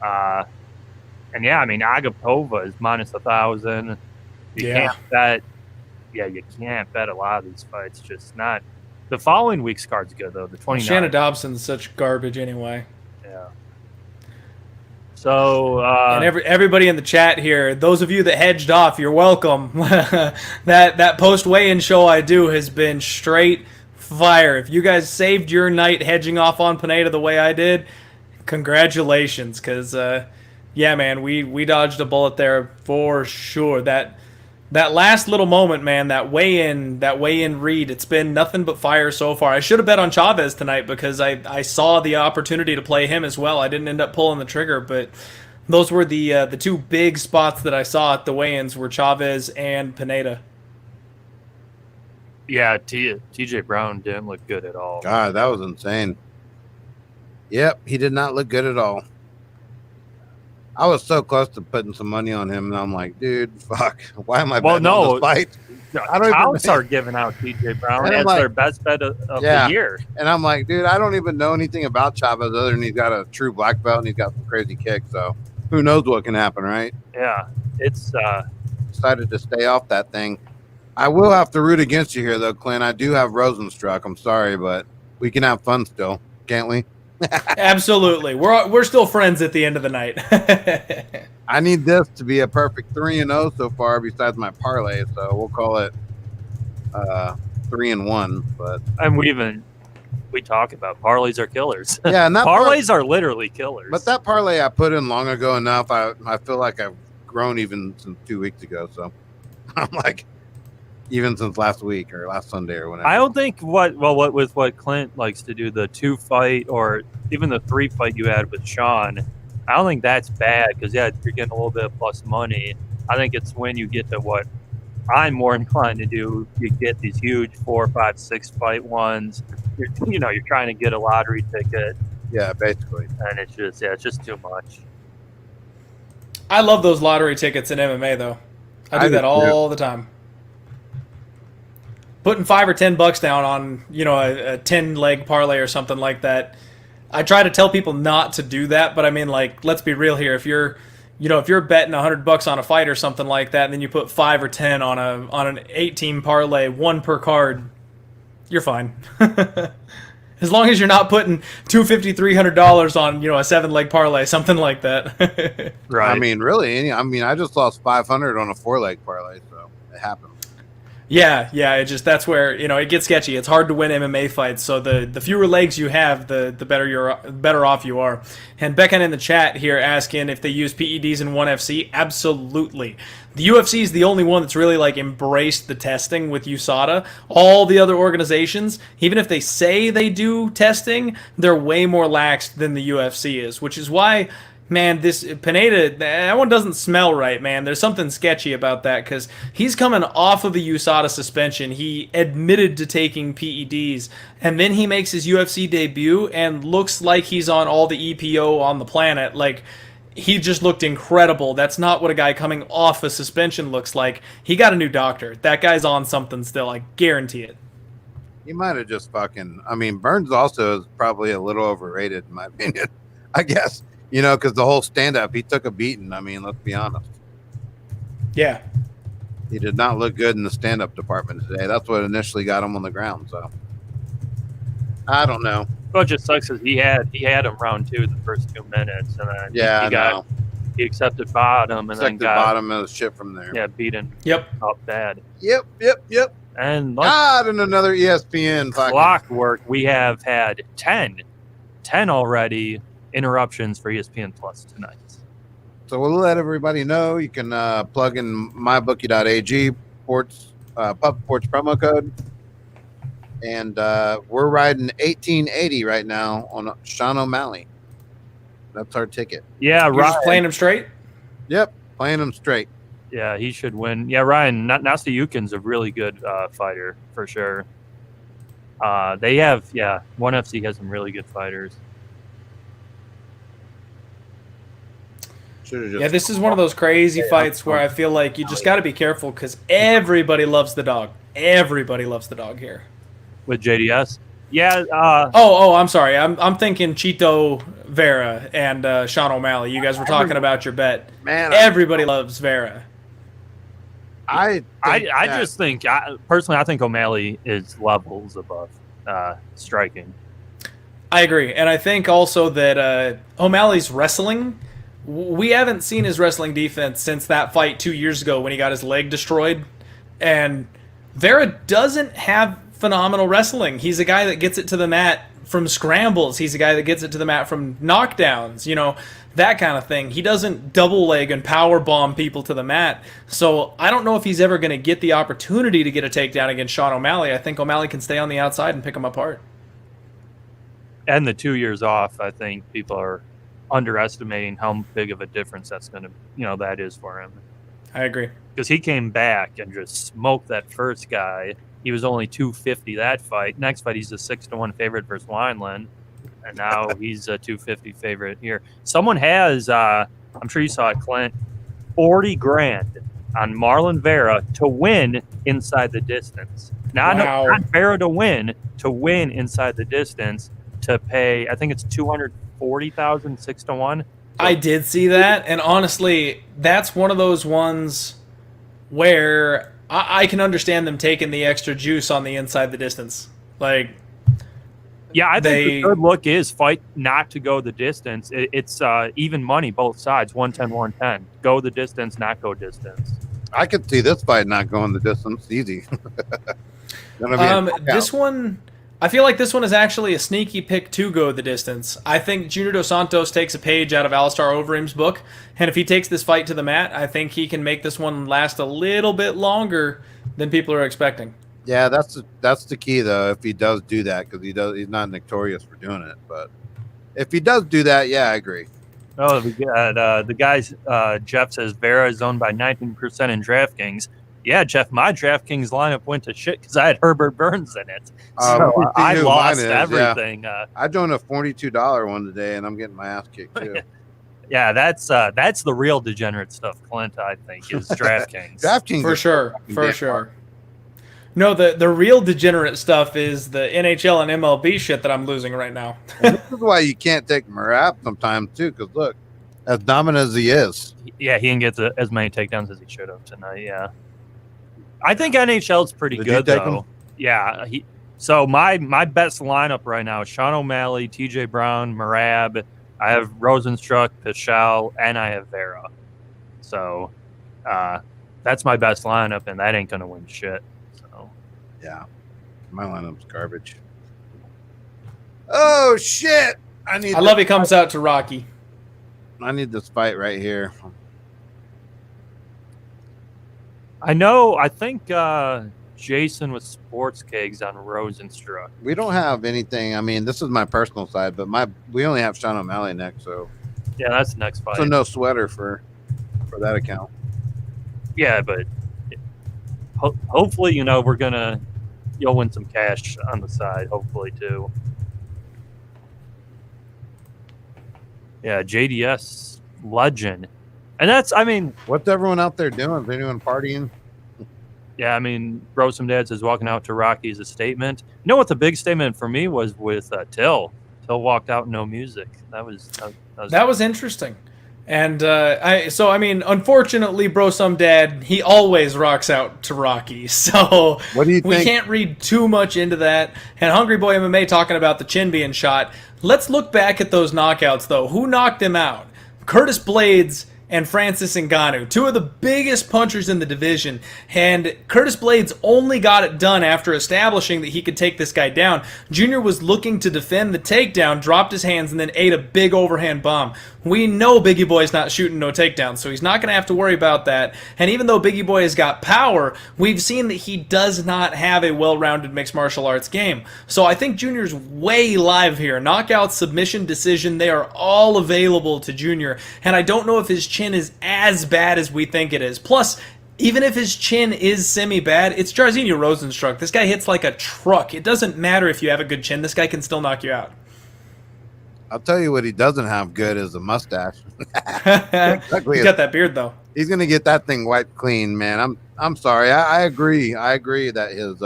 And yeah, I mean, Agapova is minus 1,000. You can't bet. Yeah, you can't bet a lot of these fights. Just not. The following week's card's good though. The 29th.
Shannon Dobson's such garbage anyway.
Yeah. So
and everybody in the chat here, those of you that hedged off, you're welcome. that post weigh-in show I do has been straight fire. If you guys saved your night hedging off on Pineda the way I did, congratulations. Because yeah, man, we dodged a bullet there for sure. That last little moment, man, that weigh-in read, it's been nothing but fire so far. I should have bet on Chavez tonight because I saw the opportunity to play him as well. I didn't end up pulling the trigger, but those were the two big spots that I saw at the weigh-ins were Chavez and Pineda.
Yeah, TJ Brown didn't look good at all.
God, that was insane. Yep, he did not look good at all. I was so close to putting some money on him, and I'm like, dude, fuck. Why am I betting on this fight?
I don't even start giving out TJ Brown as their best bet of the year.
And I'm like, dude, I don't even know anything about Chavez other than he's got a true black belt and he's got some crazy kicks. So who knows what can happen, right?
Yeah, it's
decided to stay off that thing. I will have to root against you here, though, Clint. I do have Rosenstruck. I'm sorry, but we can have fun still, can't we?
Absolutely. We're still friends at the end of the night.
I need this to be a perfect 3-0 so far besides my parlay, so we'll call it 3-1. But
we talk about parlays are killers.
Yeah, and that
parlays are literally killers.
But that parlay I put in long ago enough, I feel like I've grown even since 2 weeks ago. So I'm like, even since last week or last Sunday or whenever.
I don't think what Clint likes to do, the 2-fight or even the 3-fight you had with Sean, I don't think that's bad because, yeah, you're getting a little bit of plus money. I think it's when you get to what I'm more inclined to do. You get these huge 4, 5, 6-fight ones. You're trying to get a lottery ticket.
Yeah, basically.
And it's just too much.
I love those lottery tickets in MMA, though. I do that all the time. Putting $5 or $10 down on, a 10-leg parlay or something like that. I try to tell people not to do that, but I mean, like, let's be real here. If you're betting $100 on a fight or something like that, and then you put 5 or 10 on an 8-team parlay, one per card, you're fine. As long as you're not putting $250, $300 on, a 7-leg parlay, something like that.
Right. I mean, really, I just lost 500 on a 4-leg parlay, so it happened.
Yeah, that's where it gets sketchy. It's hard to win MMA fights, so the fewer legs you have, the better off you are. And Beckham in the chat here asking if they use PEDs in ONE FC. Absolutely. The UFC is the only one that's really embraced the testing with USADA. All the other organizations, even if they say they do testing, they're way more lax than the UFC is, which is why. Man, this Pineda, that one doesn't smell right, man. There's something sketchy about that because he's coming off of a USADA suspension. He admitted to taking PEDs, and then he makes his UFC debut and looks like he's on all the EPO on the planet. He just looked incredible. That's not what a guy coming off a suspension looks like. He got a new doctor. That guy's on something still. I guarantee it.
He might have just Burns also is probably a little overrated, in my opinion, I guess. Because the whole stand-up, he took a beating. Let's be honest.
Yeah.
He did not look good in the stand-up department today. That's what initially got him on the ground. So, I don't know.
Well, it just sucks because he had him round 2 the first 2 minutes. And then he accepted bottom. And then got
bottom of the shit from there.
Yeah, beaten up bad.
Yep.
And
and another ESPN.
Clockwork, we have had 10 already. Interruptions for ESPN Plus tonight.
So we'll let everybody know. You can plug in mybookie.ag pub sports promo code, and we're riding 1880 right now on Sean O'Malley. That's our ticket.
Yeah, Ryan. You're just playing him straight.
Yep, playing him straight.
Yeah, he should win. Yeah, Ryan Nastasiukin's a really good fighter for sure. They have, ONE FC has some really good fighters.
Yeah, this is one of those crazy fights where I feel like you just got to be careful because everybody loves the dog. Everybody loves the dog here.
With JDS? Yeah.
I'm sorry. I'm thinking Chito Vera and Sean O'Malley. You guys were talking about your bet.
Man,
everybody loves Vera.
I just think, personally, I think O'Malley is levels above striking.
I agree. And I think also that O'Malley's wrestling, we haven't seen his wrestling defense since that fight 2 years ago when he got his leg destroyed. And Vera doesn't have phenomenal wrestling. He's a guy that gets it to the mat from scrambles. He's a guy that gets it to the mat from knockdowns, that kind of thing. He doesn't double leg and power bomb people to the mat. So I don't know if he's ever going to get the opportunity to get a takedown against Sean O'Malley. I think O'Malley can stay on the outside and pick him apart.
And the 2 years off, I think people are underestimating how big of a difference that's going to, that is for him.
I agree.
Because he came back and just smoked that first guy. He was only 250 that fight. Next fight, he's a 6-1 favorite versus Wineland. And now he's a 250 favorite here. Someone has, I'm sure you saw it, Clint, 40 grand on Marlon Vera to win inside the distance. Not Vera to win inside the distance to pay, I think it's 240,000, 6-1.
I did see that, and honestly, that's one of those ones where I can understand them taking the extra juice on the inside the distance. Like,
yeah, I think the good look is fight not to go the distance. It's even money both sides, 110, 110. Go the distance, not go distance.
I could see this fight not going the distance easy.
This one, I feel like this one is actually a sneaky pick to go the distance. I think Junior Dos Santos takes a page out of Alistair Overeem's book, and if he takes this fight to the mat, I think he can make this one last a little bit longer than people are expecting.
Yeah, that's the key though. If he does do that, because he's not notorious for doing it, but if he does do that, yeah, I agree.
Oh, we got the guys. Jeff says Vera is owned by 19% in DraftKings. Yeah, Jeff, my DraftKings lineup went to shit because I had Herbert Burns in it. So I lost everything.
Yeah. I joined a $42 one today, and I'm getting my ass kicked too.
Yeah, that's the real degenerate stuff, Clint, I think, is DraftKings.
DraftKings
for sure. No, the real degenerate stuff is the NHL and MLB shit that I'm losing right now.
This is why you can't take Marab sometimes too, because look, as dominant as he is.
Yeah, he didn't get as many takedowns as he should have tonight. Yeah, I think NHL's pretty good though. Yeah, so my best lineup right now is Sean O'Malley, TJ Brown, Marab. I have Rosenstruck, Pichel, and I have Vera. So that's my best lineup, and that ain't gonna win shit.
Yeah, my lineup's garbage. Oh shit! I
love he comes out to Rocky.
I need this fight right here.
I
think Jason with Sports Kegs on Rosenstruck.
We don't have anything. I mean, this is my personal side, but we only have Sean O'Malley next, so
yeah, that's the next fight.
So no sweater for that account.
Yeah, but hopefully, you'll win some cash on the side, hopefully, too. Yeah, JDS legend. And
what's everyone out there doing? Is anyone partying?
Yeah, Bro Some Dad says walking out to Rocky is a statement. You know what the big statement for me was with Till? Till walked out, no music. That was
interesting. And unfortunately, Bro Some Dad, he always rocks out to Rocky. So
what do you think?
We can't read too much into that. And Hungry Boy MMA talking about the chin being shot. Let's look back at those knockouts, though. Who knocked him out? Curtis Blades and Francis Ngannou, two of the biggest punchers in the division. And Curtis Blades only got it done after establishing that he could take this guy down. Junior was looking to defend the takedown, dropped his hands, and then ate a big overhand bomb. We know Biggie Boy's not shooting no takedowns, so he's not going to have to worry about that. And even though Biggie Boy has got power, we've seen that he does not have a well-rounded mixed martial arts game. So I think Junior's way live here. Knockout, submission, decision, they are all available to Junior. And I don't know if his chin is as bad as we think it is. Plus, Even if his chin is semi-bad, it's Jairzinho Rozenstruik. This guy hits like a truck. It doesn't matter if you have a good chin. This guy can still knock you out.
I'll tell you what he doesn't have good is a mustache.
He's got that beard, though.
He's going to get that thing wiped clean, man. I'm sorry. I agree. I agree that his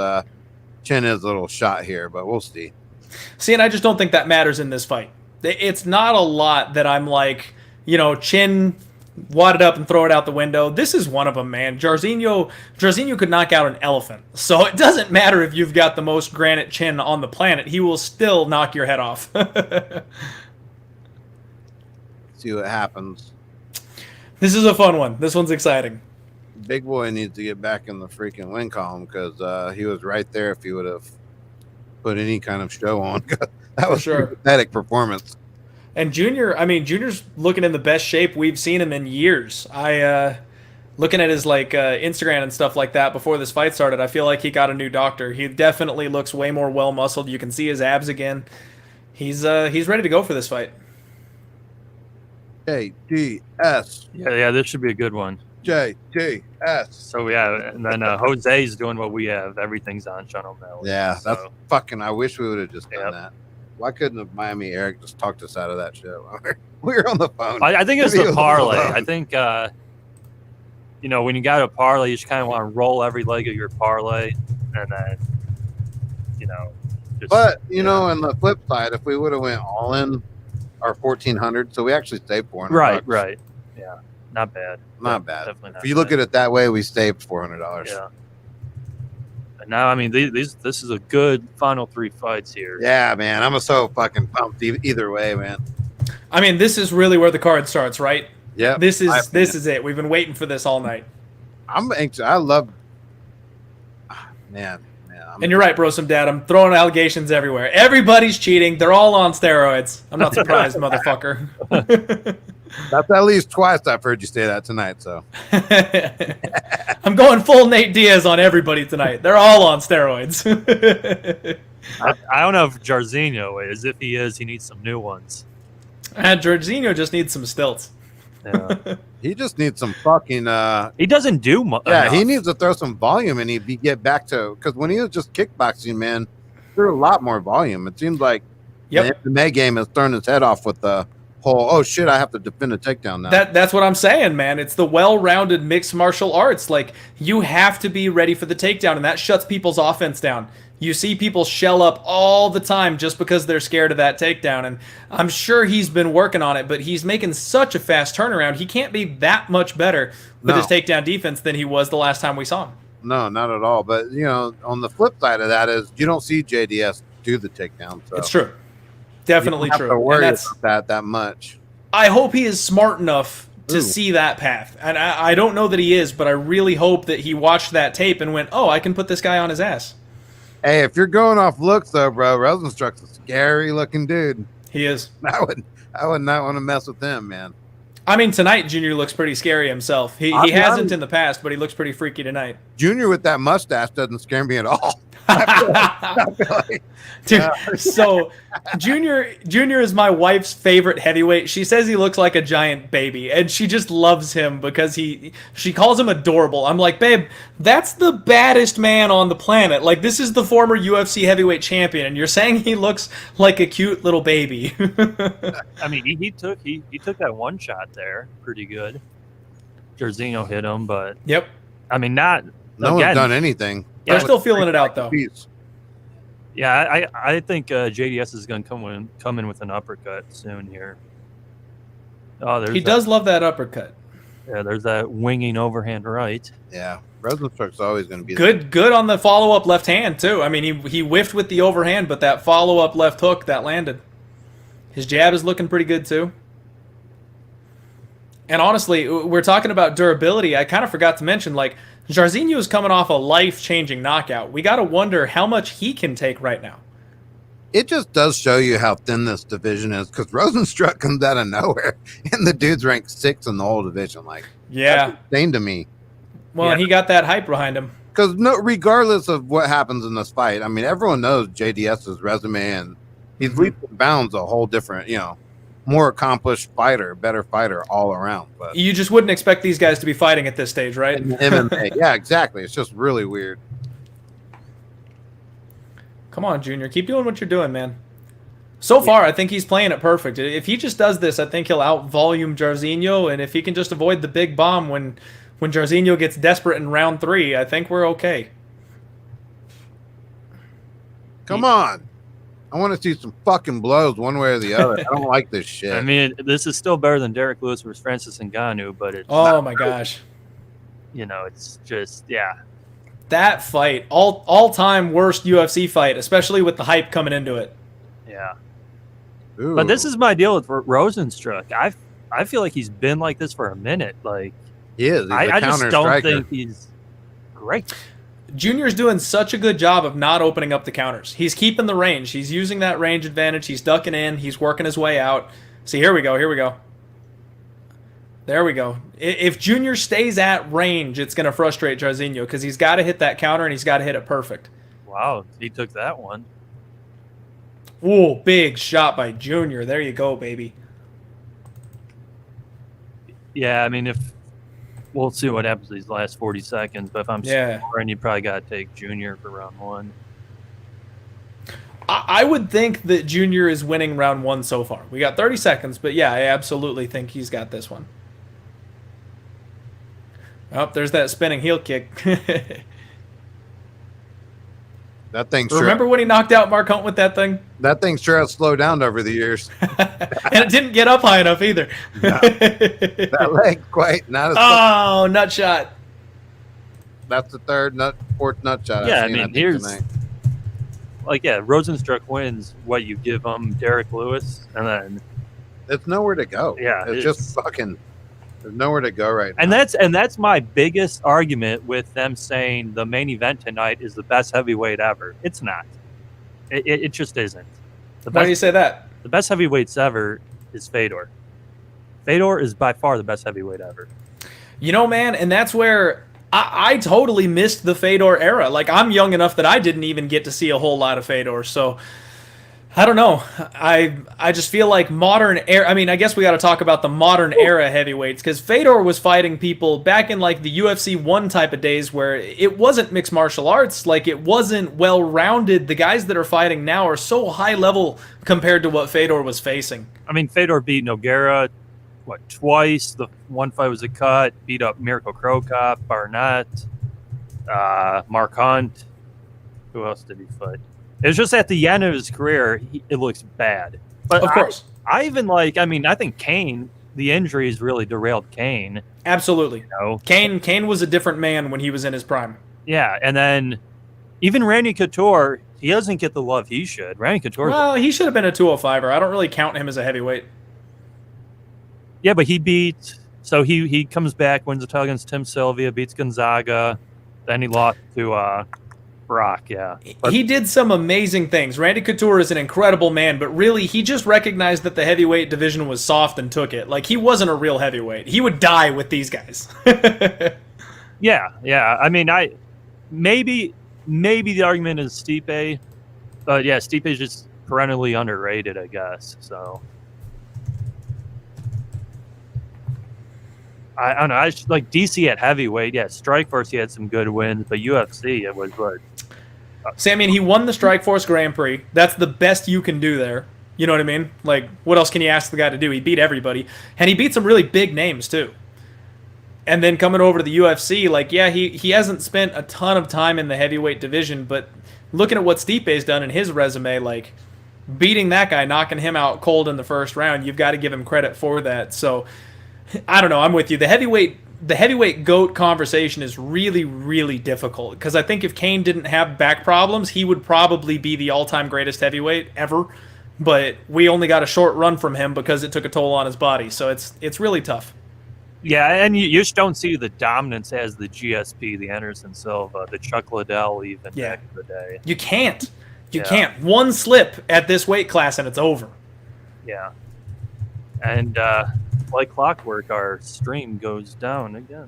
chin is a little shot here, but we'll see.
See, and I just don't think that matters in this fight. It's not a lot that I'm like, chin, wad it up and throw it out the window. This is one of them, man. Jairzinho could knock out an elephant. So it doesn't matter if you've got the most granite chin on the planet. He will still knock your head off.
See what happens.
This is a fun one. This one's exciting.
Big boy needs to get back in the freaking win column because he was right there if he would have put any kind of show on. That was a pathetic performance.
And Junior's looking in the best shape we've seen him in years. Looking at his Instagram and stuff like that before this fight started, I feel like he got a new doctor. He definitely looks way more well muscled. You can see his abs again. He's ready to go for this fight.
JDS.
Yeah, this should be a good one.
JDS.
So yeah, and then Jose's doing what we have. Everything's on Sean O'Malley.
Yeah, that's fucking. I wish we would have just done that. Why couldn't have Miami Eric just talked us out of that show? We were on the phone.
I think it's the parlay. I think when you got a parlay, you just kind of want to roll every leg of your parlay, and then just,
but on the flip side, if we would have went all in our 1,400, so we actually saved 400.
Right. Yeah, not bad.
Not bad.
Definitely not
if you look at it that way, we saved $400.
Yeah. And now, this is a good final 3 fights here.
Yeah, man, I'm so fucking pumped either way, man.
This is really where the card starts, right?
Yeah.
This is it. We've been waiting for this all night.
I'm anxious. I love, man.
And you're right, bro. Some dad. I'm throwing allegations everywhere. Everybody's cheating. They're all on steroids. I'm not surprised, motherfucker.
That's at least twice I've heard you say that tonight. So
I'm going full Nate Diaz on everybody tonight. They're all on steroids.
I don't know if Jairzinho is. If he is, he needs some new ones.
Jairzinho just needs some stilts.
Yeah.
He just needs some fucking.
He doesnnme do much.
Yeah, he needs to throw some volume and he'd get back to because when he was just kickboxing, man, there's a lot more volume. It seems like the MMA game has thrown his head off with the whole. Oh shit! I have to defend a takedown now.
That's what I'm saying, man. It's the well-rounded mixed martial arts. Like you have to be ready for the takedown, and that shuts people's offense down. You see people shell up all the time just because they're scared of that takedown, and I'm sure he's been working on it, but he's making such a fast turnaround. He can't be that much better with his takedown defense than he was the last time we saw him.
No, not at all. But, on the flip side of that is you don't see JDS do the takedown. So
it's true. Definitely
you don't
true.
have to worry about that much.
I hope he is smart enough to see that path. And I don't know that he is, but I really hope that he watched that tape and went, I can put this guy on his ass.
Hey, if you're going off looks, though, bro, Rozenstruik's a scary-looking dude.
He is.
I would not want to mess with him, man.
Tonight, Junior looks pretty scary himself. He hasn't in the past, but he looks pretty freaky tonight.
Junior with that mustache doesn't scare me at all.
Dude, so Junior is my wife's favorite heavyweight. She says he looks like a giant baby, and she just loves him because she calls him adorable. I'm like, babe, that's the baddest man on the planet. Like, this is the former UFC heavyweight champion, and you're saying he looks like a cute little baby.
He took that one shot there pretty good. Jairzinho hit him, but
yep.
No one's done anything.
They're still feeling it out, though.
Yeah, I think JDS is going to come in with an uppercut soon here.
He does love that uppercut.
Yeah, there's that winging overhand right.
Yeah, Rozenstruik's always going to be
good on the follow-up left hand, too. He whiffed with the overhand, but that follow-up left hook, that landed. His jab is looking pretty good, too. And honestly, we're talking about durability. I kind of forgot to mention, Jairzinho is coming off a life-changing knockout. We got to wonder how much he can take right now.
It just does show you how thin this division is because Rozenstruik comes out of nowhere and the dude's ranked 6 in the whole division. That's insane to me.
Well, and he got that hype behind him.
Because regardless of what happens in this fight, everyone knows JDS's resume and he's leaps and bounds a whole different, more accomplished fighter, better fighter all around. But
You just wouldn't expect these guys to be fighting at this stage, right?
in MMA, yeah, exactly. It's just really weird.
Come on, Junior. Keep doing what you're doing, man. So far, I think he's playing it perfect. If he just does this, I think he'll out-volume Jairzinho, and if he can just avoid the big bomb when Jairzinho gets desperate in round 3, I think we're okay.
Come on. I want to see some fucking blows one way or the other. I don't like this shit.
I mean, this is still better than Derek Lewis versus Francis Ngannou, but it's
Oh my gosh.
it's just
That fight, all-time worst UFC fight, especially with the hype coming into it.
yeah.
Ooh.
But this is my deal with Rosenstruck. I feel like he's been like this for a minute. Like
he is. He's a
I just
counter
don't
striker.
think he's great.
Junior's doing such a good job of not opening up the counters. He's keeping the range. He's using that range advantage. He's ducking in. He's working his way out. See, here we go. Here we go. There we go. If Junior stays at range, it's going to frustrate Jairzinho because he's got to hit that counter and he's got to hit it perfect.
Wow, he took that one.
Ooh, big shot by Junior. There you go, baby.
Yeah, I mean, if we'll see what happens these last 40 seconds, but if I'm scoring, you probably got to take Junior for round 1.
I would think that Junior is winning round 1 so far. We got 30 seconds, but yeah, I absolutely think he's got this one. Oh, there's that spinning heel kick.
That thing
Remember when he knocked out Mark Hunt with that thing?
That thing sure has slowed down over the years.
And it didn't get up high enough either.
No. That leg quite not as
Oh, nut shot.
That's the fourth nut shot.
Yeah,
I've seen,
I mean, here's Rosenstruck wins what you give him, Derek Lewis, and then
it's nowhere to go.
Yeah,
it's just fucking. There's nowhere to go right now.
And that's my biggest argument with them saying the main event tonight is the best heavyweight ever. It's not. It just isn't.
Why do you say that?
The best heavyweights ever is Fedor. Fedor is by far the best heavyweight ever.
You know, man, and that's where I totally missed the Fedor era. Like, I'm young enough that I didn't even get to see a whole lot of Fedor, so I don't know. I just feel like modern era. I mean, I guess we got to talk about the modern era heavyweights because Fedor was fighting people back in like the UFC 1 type of days where it wasn't mixed martial arts. Like, it wasn't well-rounded. The guys that are fighting now are so high level compared to what Fedor was facing.
I mean, Fedor beat Nogueira, twice. The one fight was a cut. Beat up Mirko Krokop, Barnett, Mark Hunt. Who else did he fight? It was just at the end of his career, it looks bad. But
of course.
I think Kane, the injuries really derailed Kane.
Absolutely.
You know?
Kane was a different man when he was in his prime.
Yeah, and then even Randy Couture, he doesn't get the love he should. Randy Couture.
Well, he should have been a 205er. I don't really count him as a heavyweight.
Yeah, but he comes back, wins the title against Tim Sylvia, beats Gonzaga, then he lost to Brock, yeah.
He did some amazing things. Randy Couture is an incredible man, but really, he just recognized that the heavyweight division was soft and took it. Like, he wasn't a real heavyweight. He would die with these guys.
Yeah. I mean, maybe the argument is Stipe, but yeah, Stipe is just perennially underrated, I guess. So I don't know. I just, like DC at heavyweight. Yeah, Strikeforce, he had some good wins, but UFC, it was good.
See, I mean, he won the Strikeforce Grand Prix. That's the best you can do there. You know what I mean? Like, what else can you ask the guy to do? He beat everybody. And he beat some really big names, too. And then coming over to the UFC, like, yeah, he hasn't spent a ton of time in the heavyweight division, but looking at what Stipe's done in his resume, like, beating that guy, knocking him out cold in the first round, you've got to give him credit for that. So, I don't know. I'm with you. The heavyweight GOAT conversation is really, really difficult because I think if Kane didn't have back problems, he would probably be the all-time greatest heavyweight ever. But we only got a short run from him because it took a toll on his body. So it's really tough.
Yeah, and you just don't see the dominance as the GSP, the Anderson Silva, the Chuck Liddell even back in the day.
You can't. You can't. One slip at this weight class and it's over.
Yeah. And like clockwork, our stream goes down again.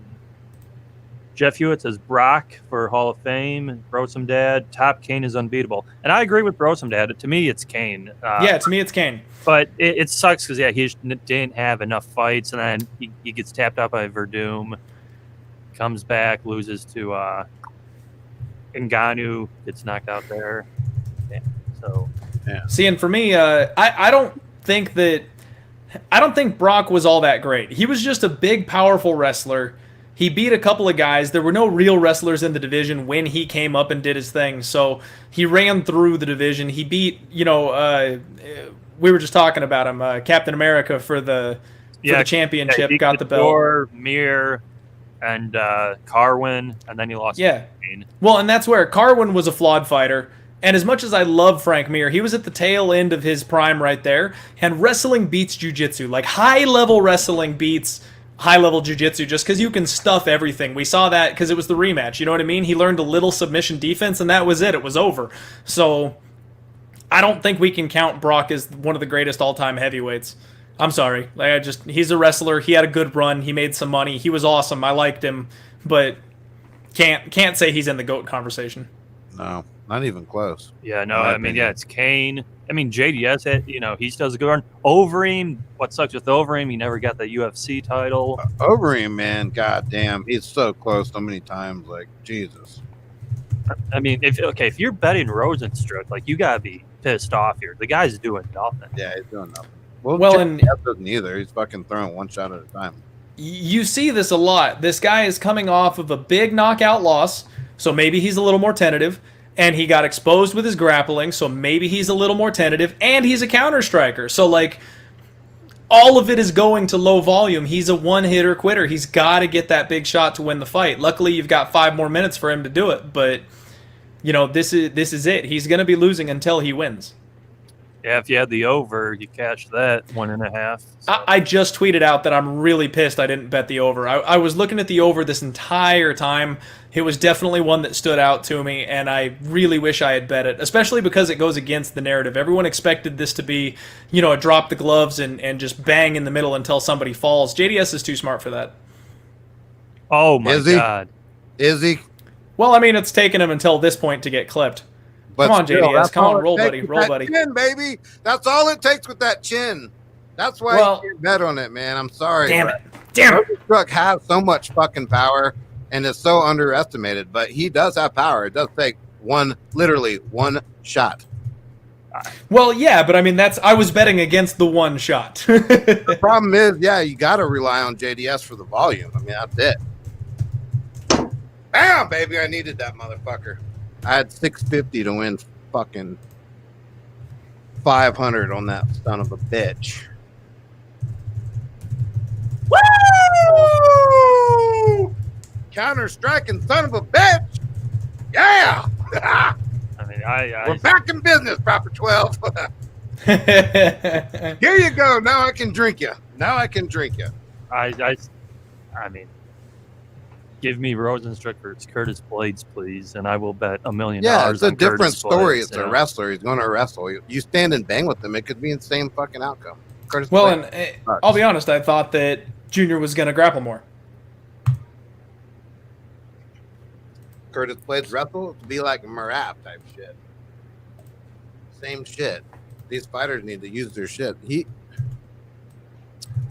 Jeff Hewitt says Brock for Hall of Fame. Brosum Dad, top Kane is unbeatable. And I agree with Brosum Dad. To me, it's Kane.
To me, it's Kane.
But it sucks because, he didn't have enough fights. And then he gets tapped out by Verdum. Comes back, loses to Ngannou, gets knocked out there. Yeah, so,
yeah.
See, and for me, I don't think Brock was all that great. He was just a big, powerful wrestler. He beat a couple of guys. There were no real wrestlers in the division when he came up and did his thing. So he ran through the division. He beat, we were just talking about him, Captain America for the championship, got the belt.
Mir and Carwin, and then he lost.
Yeah. Well, and that's where Carwin was a flawed fighter. And as much as I love Frank Mir, he was at the tail end of his prime right there. And wrestling beats jiu-jitsu. Like, high-level wrestling beats high-level jiu-jitsu just because you can stuff everything. We saw that because it was the rematch. You know what I mean? He learned a little submission defense, and that was it. It was over. So I don't think we can count Brock as one of the greatest all-time heavyweights. I'm sorry. He's a wrestler. He had a good run. He made some money. He was awesome. I liked him. But can't say he's in the GOAT conversation.
No. Not even close.
Yeah, no, it's Kane. JDS, he still has a good run. Overeem, what sucks with Overeem, he never got the UFC title.
Overeem, man, goddamn, he's so close so many times, like, Jesus.
If you're betting Rosenstruck, you gotta be pissed off here. The guy's doing nothing.
Yeah, he's doing nothing.
Well, and
doesn't either. He's fucking throwing one shot at a time.
You see this a lot. This guy is coming off of a big knockout loss, so maybe he's a little more tentative. And he got exposed with his grappling, so maybe he's a little more tentative. And he's a counter striker. So, all of it is going to low volume. He's a one-hitter quitter. He's got to get that big shot to win the fight. Luckily, you've got 5 more minutes for him to do it. But, this is it. He's going to be losing until he wins.
Yeah, if you had the over, you cashed that 1.5. So.
I just tweeted out that I'm really pissed I didn't bet the over. I was looking at the over this entire time. It was definitely one that stood out to me, and I really wish I had bet it, especially because it goes against the narrative. Everyone expected this to be, a drop the gloves and just bang in the middle until somebody falls. JDS is too smart for that.
Oh, my God.
Is he?
Well, it's taken him until this point to get clipped.
But
come on, JDS. Come on, roll, buddy. Roll, buddy.
Chin, baby. That's all it takes with that chin. That's why you can't bet on it, man. I'm sorry.
Damn it.
Truck has so much fucking power and is so underestimated, but he does have power. It does take literally one shot.
Well, yeah, but I was betting against the one shot.
The problem is, you got to rely on JDS for the volume. That's it. Bam, baby. I needed that motherfucker. I had 650 to win fucking 500 on that son of a bitch. Woo! Counter-striking son of a bitch. Yeah. We're back in business, Proper 12. Here you go. Now I can drink you.
Give me Rosenstruck or Curtis Blades, please, and I will bet $1 million.
Yeah, it's a different
Curtis
story.
Blades,
it's a wrestler. He's going to wrestle. You stand and bang with him, it could be the same fucking outcome. Curtis Blades,
and I'll be honest, I thought that Junior was going to grapple more.
Curtis Blades wrestle to be like Marab type shit. Same shit. These fighters need to use their shit.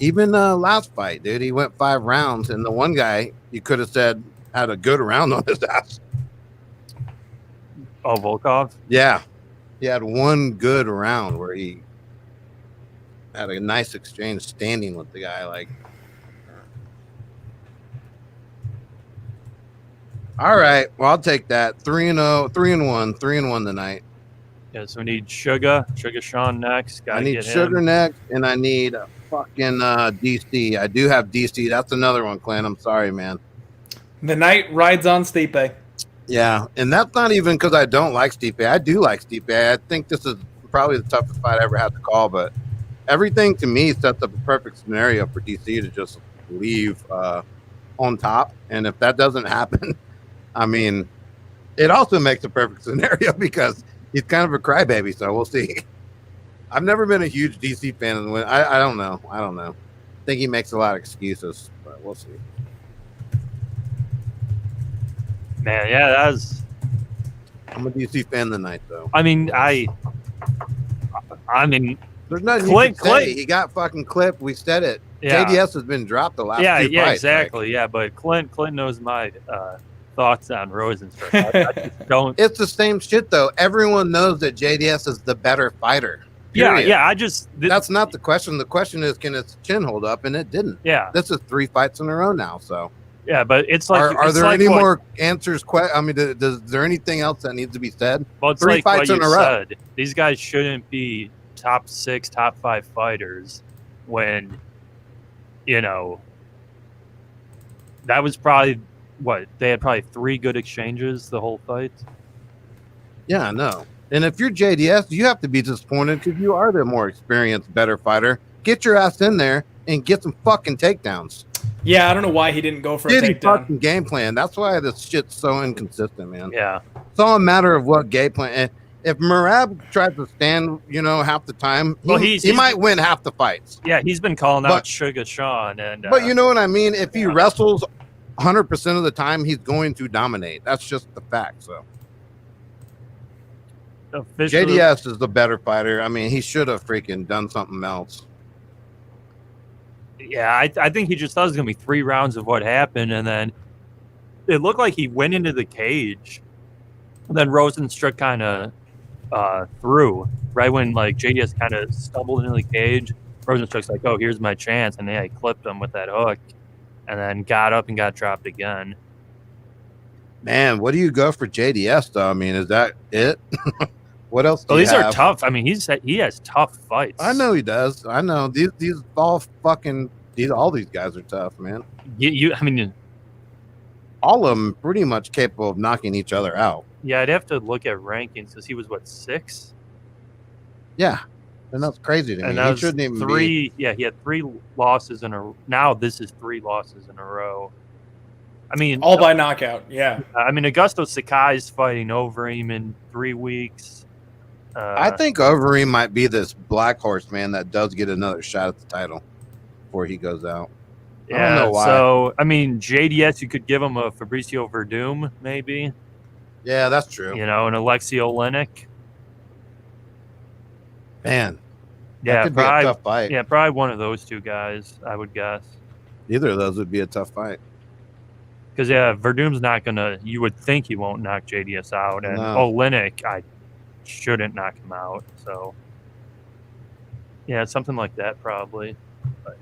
Even last fight, dude, he went 5 rounds, and the one guy you could have said had a good round on his ass.
Oh, Volkov?
Yeah. He had one good round where he had a nice exchange standing with the guy. All right. Well, I'll take that. 3-0, 3-1, 3-1 tonight.
Yeah, so we need Sugar Sean next.
I need Sugar next, and I need fucking DC. I do have DC. That's another one, Clint. I'm sorry, man.
The night rides on Stipe.
Yeah, and that's not even because I don't like Stipe. I do like Stipe. I think this is probably the toughest fight I ever had to call, but everything to me sets up a perfect scenario for DC to just leave on top. And if that doesn't happen, it also makes a perfect scenario because he's kind of a crybaby, so we'll see. I've never been a huge DC fan. I don't know. I think he makes a lot of excuses, but we'll see.
Man, yeah, that was.
I'm a DC fan tonight, though.
I mean,
There's nothing
Clint,
you can say. He got fucking clipped. We said it.
Yeah.
JDS has been dropped the last two fights.
Yeah, exactly. Yeah, but Clint knows my thoughts on Rosenstruck. I just don't.
It's the same shit, though. Everyone knows that JDS is the better fighter. Period.
Yeah.
That's not the question. The question is, can his chin hold up? And it didn't.
Yeah.
This is 3 fights in a row now. So.
Yeah, but it's like.
Are there any more answers? I mean, is there anything else that needs to be said?
Well, it's
3
like
fights
what
in
you
a row.
said. These guys shouldn't be top 6, top 5 fighters when, that was probably what they had probably 3 good exchanges the whole fight.
Yeah, I know. And if you're JDS, you have to be disappointed because you are the more experienced, better fighter. Get your ass in there and get some fucking takedowns.
Yeah, I don't know why he didn't go for a takedown.
Fucking game plan. That's why this shit's so inconsistent, man.
Yeah.
It's all a matter of what game plan. And if Merab tries to stand, half the time, he might win half the fights.
Yeah, he's been calling out Sugar Sean. But
you know what I mean? If he wrestles 100% of the time, he's going to dominate. That's just the fact. So JDS is the better fighter. I mean, he should have freaking done something else.
Yeah, I think he just thought it was going to be 3 rounds of what happened, and then it looked like he went into the cage. And then Rosenstruck kind of threw right when like JDS kind of stumbled into the cage. Rosenstruck's like, "Oh, here's my chance," and he clipped him with that hook, and then got up and got dropped again.
Man, what do you go for JDS though? I mean, is that it? What else?
These are tough. I mean, he has tough fights.
I know he does. I know these all these guys are tough, man.
I mean,
all of them pretty much capable of knocking each other out.
Yeah, I'd have to look at rankings because he was 6.
Yeah, and that's crazy to me.
And
he shouldn't even
3. Yeah, he had 3 losses in a. Now this is 3 losses in a row. I mean,
all by knockout. Yeah.
I mean, Augusto Sakai's fighting over him in 3 weeks.
I think Overeem might be this black horse, man, that does get another shot at the title before he goes out.
Yeah,
I don't know why.
So, I mean, JDS, you could give him a Fabricio Verdum, maybe.
Yeah, that's true.
An Alexei Olenek.
Man.
Yeah,
could be a tough fight.
Yeah, probably one of those 2 guys, I would guess.
Either of those would be a tough fight.
Because, Verdum's not going to, you would think he won't knock JDS out. And Olenek, I shouldn't knock him out. So, yeah, something like that probably. But,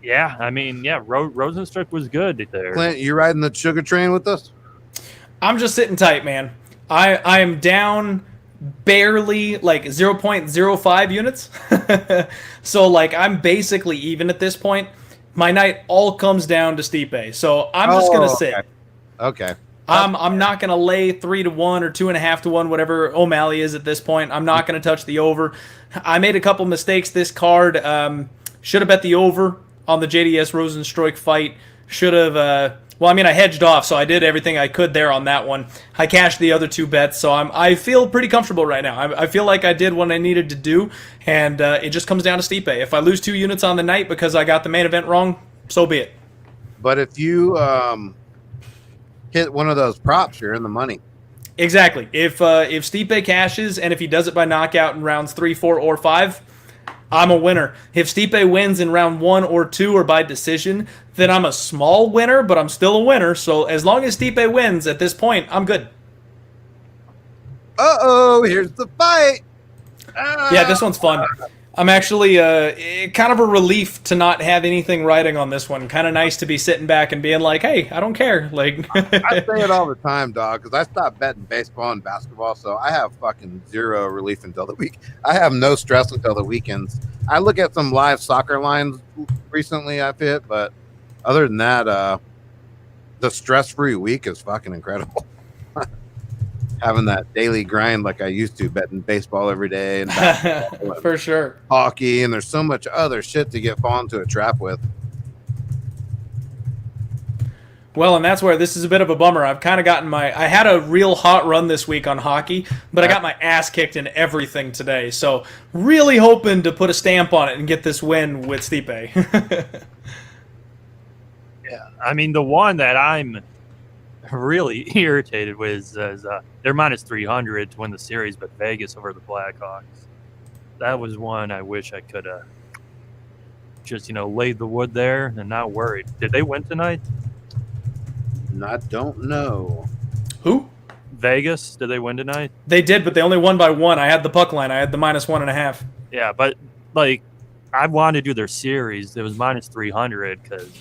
yeah, I mean, Rosenstruck was good there.
Clint, you riding the sugar train with us?
I'm just sitting tight, man. I am down barely like 0.05 units. So, like, I'm basically even at this point. My night all comes down to Stipe. So, I'm just going to sit.
Okay.
I'm not going to lay 3-1 or 2.5-1, whatever O'Malley is at this point. I'm not going to touch the over. I made a couple mistakes this card. Should have bet the over on the JDS Rosenstruck fight. Should have. I hedged off, so I did everything I could there on that one. I cashed the other 2 bets, so I feel pretty comfortable right now. I feel like I did what I needed to do, and it just comes down to Stipe. If I lose 2 units on the night because I got the main event wrong, so be it.
But if you hit one of those props, you're in the money.
Exactly. If Stipe cashes and if he does it by knockout in rounds 3, 4, or 5, I'm a winner. If Stipe wins in round 1 or 2 or by decision, then I'm a small winner, but I'm still a winner. So as long as Stipe wins at this point, I'm good.
Uh-oh, here's the fight.
Yeah, this one's fun. I'm actually kind of a relief to not have anything writing on this one. Kind of nice to be sitting back and being like, hey, I don't care. Like
I say it all the time, dog, because I stopped betting baseball and basketball, so I have fucking zero relief until the week. I have no stress until the weekends. I look at some live soccer lines recently I've hit, but other than that, the stress-free week is fucking incredible. Having that daily grind like I used to, betting baseball every day and
for sure,
hockey, and there's so much other shit to get fall into a trap with.
Well, and that's where this is a bit of a bummer. I've kind of gotten I had a real hot run this week on hockey, but I got my ass kicked in everything today. So really hoping to put a stamp on it and get this win with Stipe.
Yeah, I mean, the one that I'm really irritated with is they're minus 300 to win the series, but Vegas over the Blackhawks. That was one I wish I could have just, laid the wood there and not worried. Did they win tonight?
I don't know.
Who?
Vegas, did they win tonight?
They did, but they only won by 1. I had the puck line. I had the -1.5.
Yeah, but like I wanted to do their series. It was minus 300 because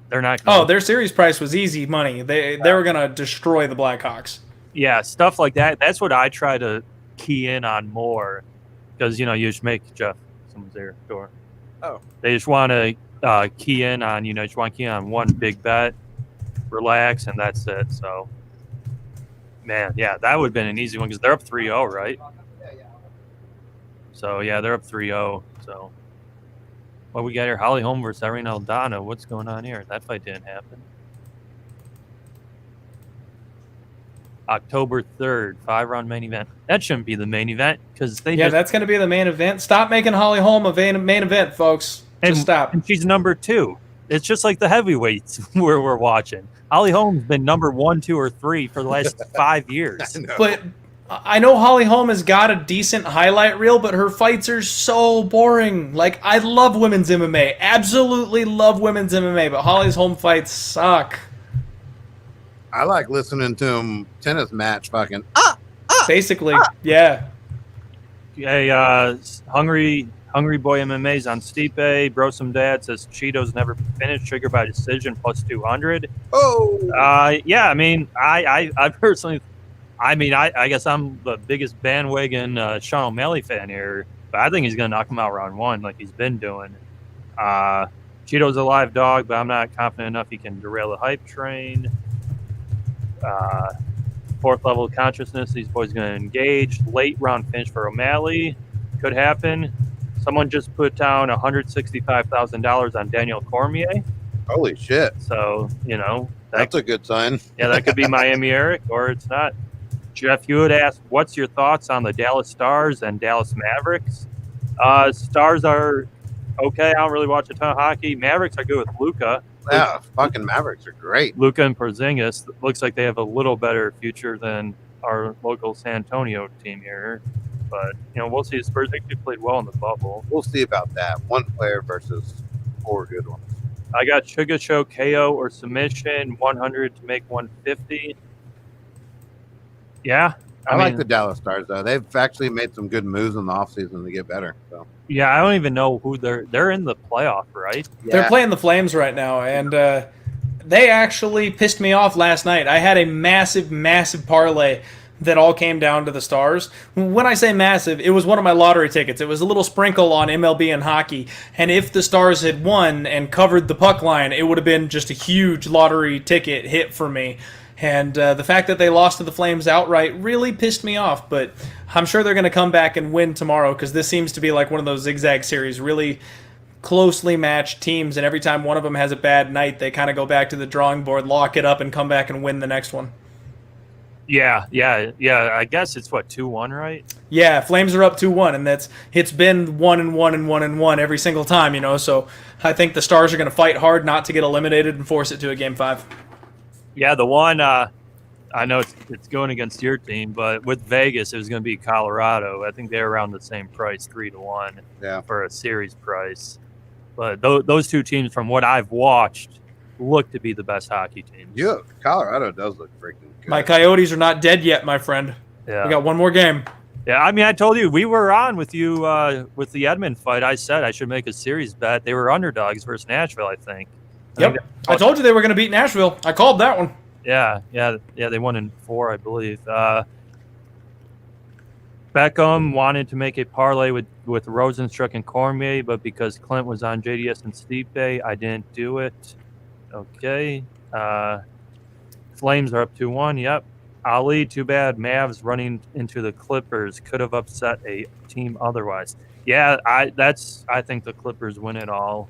they're not gonna
their series price was easy money. They were going to destroy the Blackhawks.
Yeah, stuff like that. That's what I try to key in on more because, you just make Jeff, someone's there, door.
Oh.
They just want to key in on, just want to key on one big bet, relax, and that's it. So, man, yeah, that would have been an easy one because they're up 3-0, right? So, yeah, they're up 3-0. So, what we got here? Holly Holm versus Irene Aldana. What's going on here? That fight didn't happen. October 3rd, 5-round main event. That shouldn't be the main event because
that's going to be the main event. Stop making Holly Holm a main event, folks. Just stop.
And she's number 2. It's just like the heavyweights where we're watching. Holly Holm's been number 1, 2, or 3 for the last 5 years.
But I know Holly Holm has got a decent highlight reel, but her fights are so boring. Like, I love women's MMA. Absolutely love women's MMA, but Holly's Holm fights suck.
I like listening to him tennis match fucking
basically. Yeah.
Hey, Hungry Boy MMA's on Stipe. Bro Some Dad says Cheetos never finished. Trigger by decision plus 200.
Oh.
Yeah, I mean, I personally, I guess I'm the biggest bandwagon Sean O'Malley fan here, but I think he's going to knock him out round 1 like he's been doing. Cheeto's a live dog, but I'm not confident enough he can derail the hype train. 4th level of consciousness, these boys going to engage. Late round finish for O'Malley could happen. Someone just put down $165,000 on Daniel Cormier.
Holy shit.
So,
that's a good sign.
Yeah, that could be Miami Eric, or it's not. Jeff Hewitt asked, what's your thoughts on the Dallas Stars and Dallas Mavericks? Stars are okay. I don't really watch a ton of hockey. Mavericks are good with Luka.
Yeah, fucking Mavericks are great.
Luka and Porzingis looks like they have a little better future than our local San Antonio team here. But, we'll see. The Spurs actually played well in the bubble.
We'll see about that. One player versus 4 good ones.
I got Sugar Show KO or submission, 100 to make 150. Yeah.
I like the Dallas Stars, though. They've actually made some good moves in the offseason to get better. So.
Yeah, I don't even know who they're in the playoff, right?
Yeah.
They're playing the Flames right now, and they actually pissed me off last night. I had a massive, massive parlay that all came down to the Stars. When I say massive, it was one of my lottery tickets. It was a little sprinkle on MLB and hockey, and if the Stars had won and covered the puck line, it would have been just a huge lottery ticket hit for me. And the fact that they lost to the Flames outright really pissed me off, but I'm sure they're going to come back and win tomorrow because this seems to be like one of those zigzag series, really closely matched teams, and every time one of them has a bad night, they kind of go back to the drawing board, lock it up, and come back and win the next one.
Yeah. I guess it's 2-1, right?
Yeah, Flames are up 2-1, and it's been 1-1 every single time, so I think the Stars are going to fight hard not to get eliminated and force it to a Game 5.
Yeah, the one I know it's going against your team, but with Vegas, it was going to be Colorado. I think they're around the same price, 3-1, for a series price. But those two teams, from what I've watched, look to be the best hockey teams.
Yeah, Colorado does look freaking good.
My Coyotes are not dead yet, my friend.
Yeah.
We got one more game.
Yeah, I told you, we were on with you with the Edmund fight. I said I should make a series bet. They were underdogs versus Nashville, I think.
Yep. I told you they were going to beat Nashville. I called that one.
Yeah. They won in 4, I believe. Beckham wanted to make a parlay with Rosenstruck and Cormier, but because Clint was on JDS and Stipe, I didn't do it. Okay. Flames are up 2-1. Yep. Ali, too bad. Mavs running into the Clippers could have upset a team otherwise. Yeah, I think the Clippers win it all.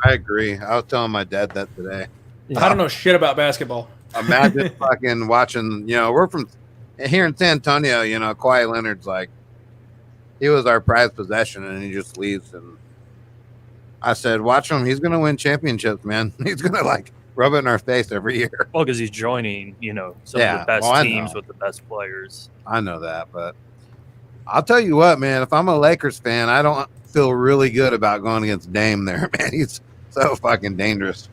I agree. I was telling my dad that today.
Yeah. I don't know shit about basketball.
Imagine fucking watching, we're from here in San Antonio, Kawhi Leonard's like, he was our prized possession and he just leaves. And I said, watch him. He's going to win championships, man. He's going to rub it in our face every year.
Well, because he's joining, some of
Yeah,
the best
well, I
teams
know.
with the best players.
I know that, but I'll tell you what, man. If I'm a Lakers fan, I don't feel really good about going against Dame there, man. He's so fucking dangerous.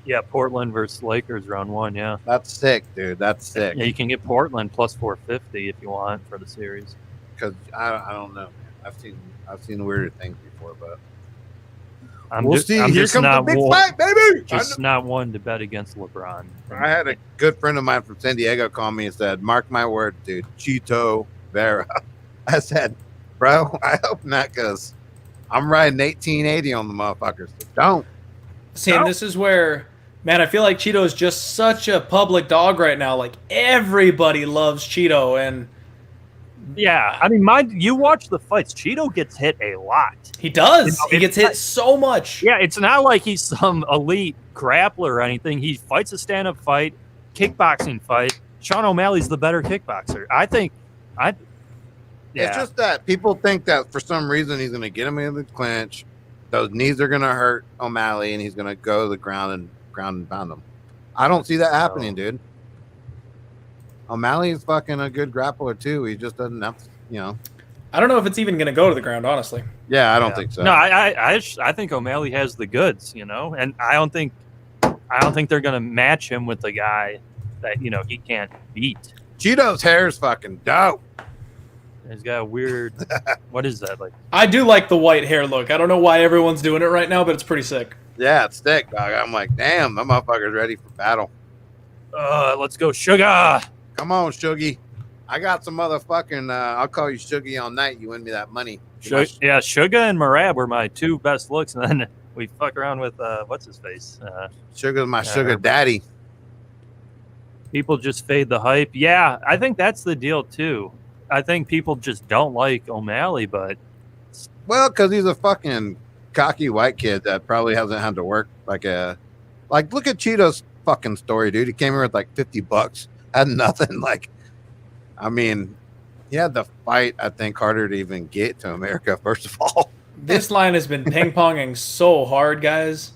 Yeah, Portland versus Lakers round 1. Yeah,
That's sick, dude. That's sick.
yeah. You can get Portland plus 450 if you want for the series.
Because I don't know, man. I've seen weirder things before, but
I'm
we'll
just,
see.
I'm
Here
just
comes the
not
big
one,
fight, baby.
just not one to bet against LeBron.
I had a good friend of mine from San Diego call me and said, "Mark my word, dude, Chito Vera." I said, "Bro, I hope not, because I'm riding 1880 on the motherfuckers. So don't."
See, and this is where, man, I feel like Cheeto is just such a public dog right now. Like, everybody loves Cheeto, and
Yeah, I mean, you watch the fights. Cheeto gets hit a lot.
he does.
You know,
He gets hit so much.
Yeah, it's not like he's some elite grappler or anything. He fights a stand-up fight, kickboxing fight. Sean O'Malley's the better kickboxer.
It's just that people think that for some reason he's going to get him in the clinch. Those knees are going to hurt O'Malley, and he's going to go to the ground and pound him. I don't see that happening, dude. O'Malley is fucking a good grappler too. He just doesn't have,
I don't know if it's even going to go to the ground, honestly.
Yeah, I don't think so.
No, I think O'Malley has the goods, and I don't think they're gonna match him with the guy that he can't beat.
Cheeto's hair is fucking dope.
He's got a weird. What is that like?
I do like the white hair look. I don't know why everyone's doing it right now, but it's pretty sick.
Yeah, it's thick, dog. I'm like, damn, that motherfucker's ready for battle.
Let's go, Sugar.
Come on, Shuggy. I got some motherfucking. I'll call you Shuggy all night. You win me that money.
Yeah, Sugar and Marab were my two best looks, and then we fuck around with what's his face.
Sugar's my sugar daddy.
People just fade the hype. Yeah, I think that's the deal too. I think people just don't like O'Malley, but
Well, because he's a fucking cocky white kid that probably hasn't had to work like look at Cheeto's fucking story, dude. He came here with like $50, had nothing. Like, I mean, he had to fight, I think, harder to even get to America, first of all.
This line has been ping-ponging so hard, guys.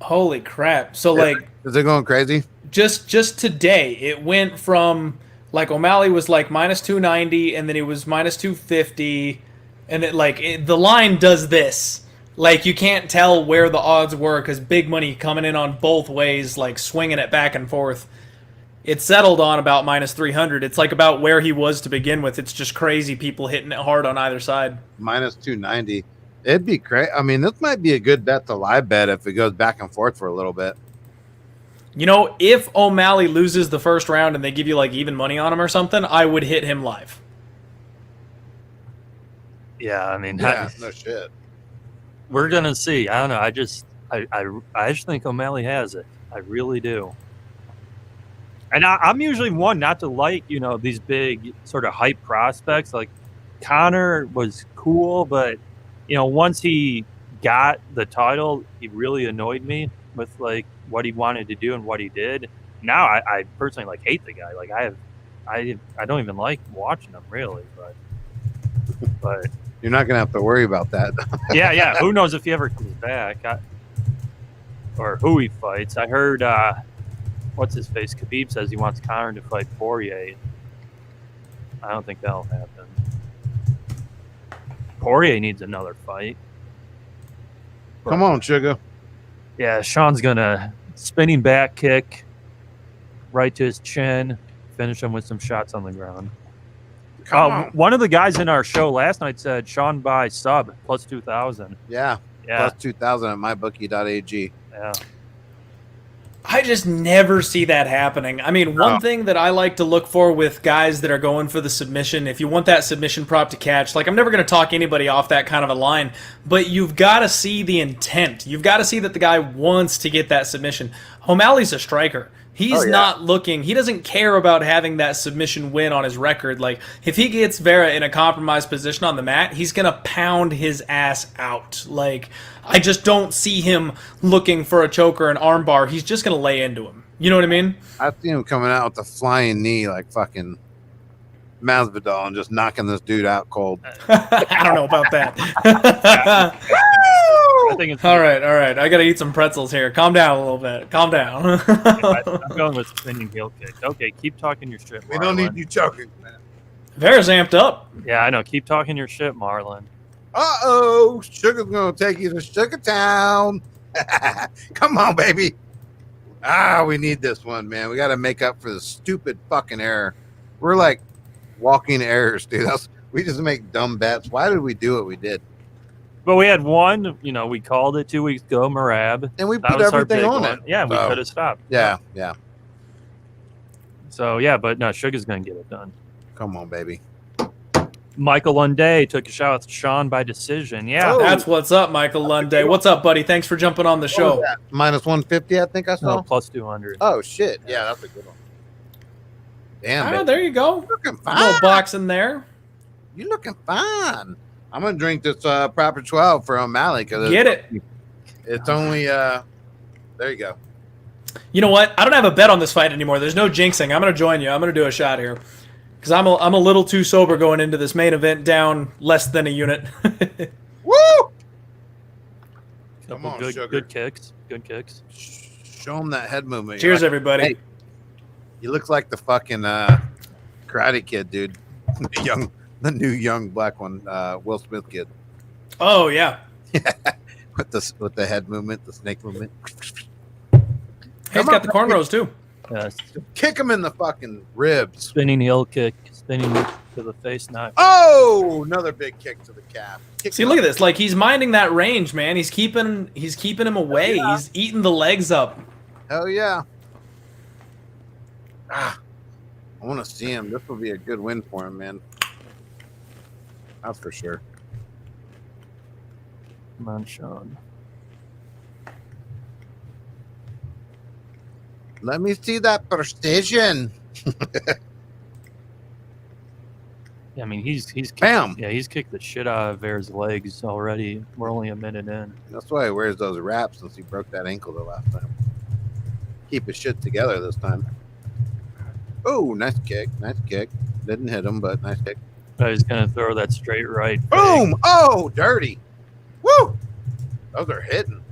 Holy crap. So, like,
Is it going crazy?
just today, it went from, like, O'Malley was, like, minus 290, and then it was minus 250, and the line does this. Like, you can't tell where the odds were because big money coming in on both ways, like, swinging it back and forth. It settled on about minus 300. It's like about where he was to begin with. It's just crazy people hitting it hard on either side.
Minus 290. It'd be great. I mean, this might be a good bet to live bet if it goes back and forth for a little bit.
If O'Malley loses the first round and they give you like even money on him or something, I would hit him live.
yeah, I mean,
Yeah, no shit.
we're gonna see. I don't know. I just think O'Malley has it. I really do. And I'm usually one not to like, these big sort of hype prospects. Like Connor was cool, but, once he got the title, he really annoyed me with like what he wanted to do and what he did. Now I personally like hate the guy. Like I don't even like watching him really, but
You're not going to have to worry about that.
yeah. Who knows if he ever comes back or who he fights. I heard, what's his face? Khabib says he wants Conor to fight Poirier. I don't think that'll happen. Poirier needs another fight.
Come on, Sugar.
Yeah, Sean's gonna spinning back kick right to his chin, finish him with some shots on the ground.
Come on.
One of the guys in our show last night said Sean by sub plus 2,000.
Yeah. Plus 2,000 at mybookie.ag.
Yeah.
I just never see that happening. I mean, one thing that I like to look for with guys that are going for the submission, if you want that submission prop to catch, like I'm never going to talk anybody off that kind of a line, but you've got to see the intent. You've got to see that the guy wants to get that submission. O'Malley's a striker. He's not looking, he doesn't care about having that submission win on his record. Like, if he gets Vera in a compromised position on the mat, he's going to pound his ass out. Like, I just don't see him looking for a choke or an armbar. He's just going to lay into him. You know what I mean?
I see him coming out with a flying knee like fucking Masvidal and just knocking this dude out cold.
I don't know about that.
I think it's
All right. I gotta eat some pretzels here. Calm down a little bit. Calm down.
I'm going with spinning heel kick. Okay, keep talking your shit, Marlon.
We don't need you choking, man.
Vera's amped up.
Yeah, I know. Keep talking your shit, Marlon.
Uh-oh. Sugar's going to take you to Sugar Town. Come on, baby. We need this one, man. We got to make up for the stupid fucking error. We're like walking errors, dude. We just make dumb bets. Why did we do what we did?
But we had one, we called it 2 weeks ago, Marab.
And we
That
put
was our
everything
big
on
one.
it.
Yeah, we
So,
could have stopped.
Yeah.
So, yeah, but no, Sugar's going to get it done.
Come on, baby.
Michael Lunday took a shot with Sean by decision. Yeah.
Oh.
That's what's up, Michael Lunday. What's up, buddy? Thanks for jumping on the show.
Minus 150, I think I saw.
No, plus 200.
Oh, shit. Yeah, that's a good one. Damn, baby.
There you go.
Looking
A little
fine.
box in there.
You're looking fine. I'm going to drink this Proper 12 for O'Malley.
Get it.
It's only, there you go.
You know what? I don't have a bet on this fight anymore. There's no jinxing. I'm going to join you. I'm going to do a shot here. Because I'm a little too sober going into this main event down less than a unit.
Woo! Come
Couple
on,
good,
Sugar.
good kicks. Good kicks.
Show him that head movement.
Cheers,
You're like,
everybody.
Hey, you look like the fucking Karate Kid, dude. The new young black one, Will Smith kid.
Oh, yeah.
with the head movement, the snake movement.
He's got the cornrows, too.
Yes.
Kick him in the fucking ribs.
Spinning heel kick. Spinning to the face. Not.
Oh, another big kick to the calf.
See, look at this. Like, he's minding that range, man. He's keeping him away.
Yeah.
He's eating the legs up.
Hell yeah. I want to see him. This will be a good win for him, man. That's for sure.
Come on, Sean.
Let me see that precision.
Yeah, I mean, he's
Bam.
Yeah, he's kicked the shit out of Vera's legs already. We're only a minute in.
That's why he wears those wraps since he broke that ankle the last time. Keep his shit together this time. Oh, nice kick. Nice kick. Didn't hit him, but nice kick.
He's gonna throw that straight right.
Boom! Oh, dirty. Woo! Those are hitting.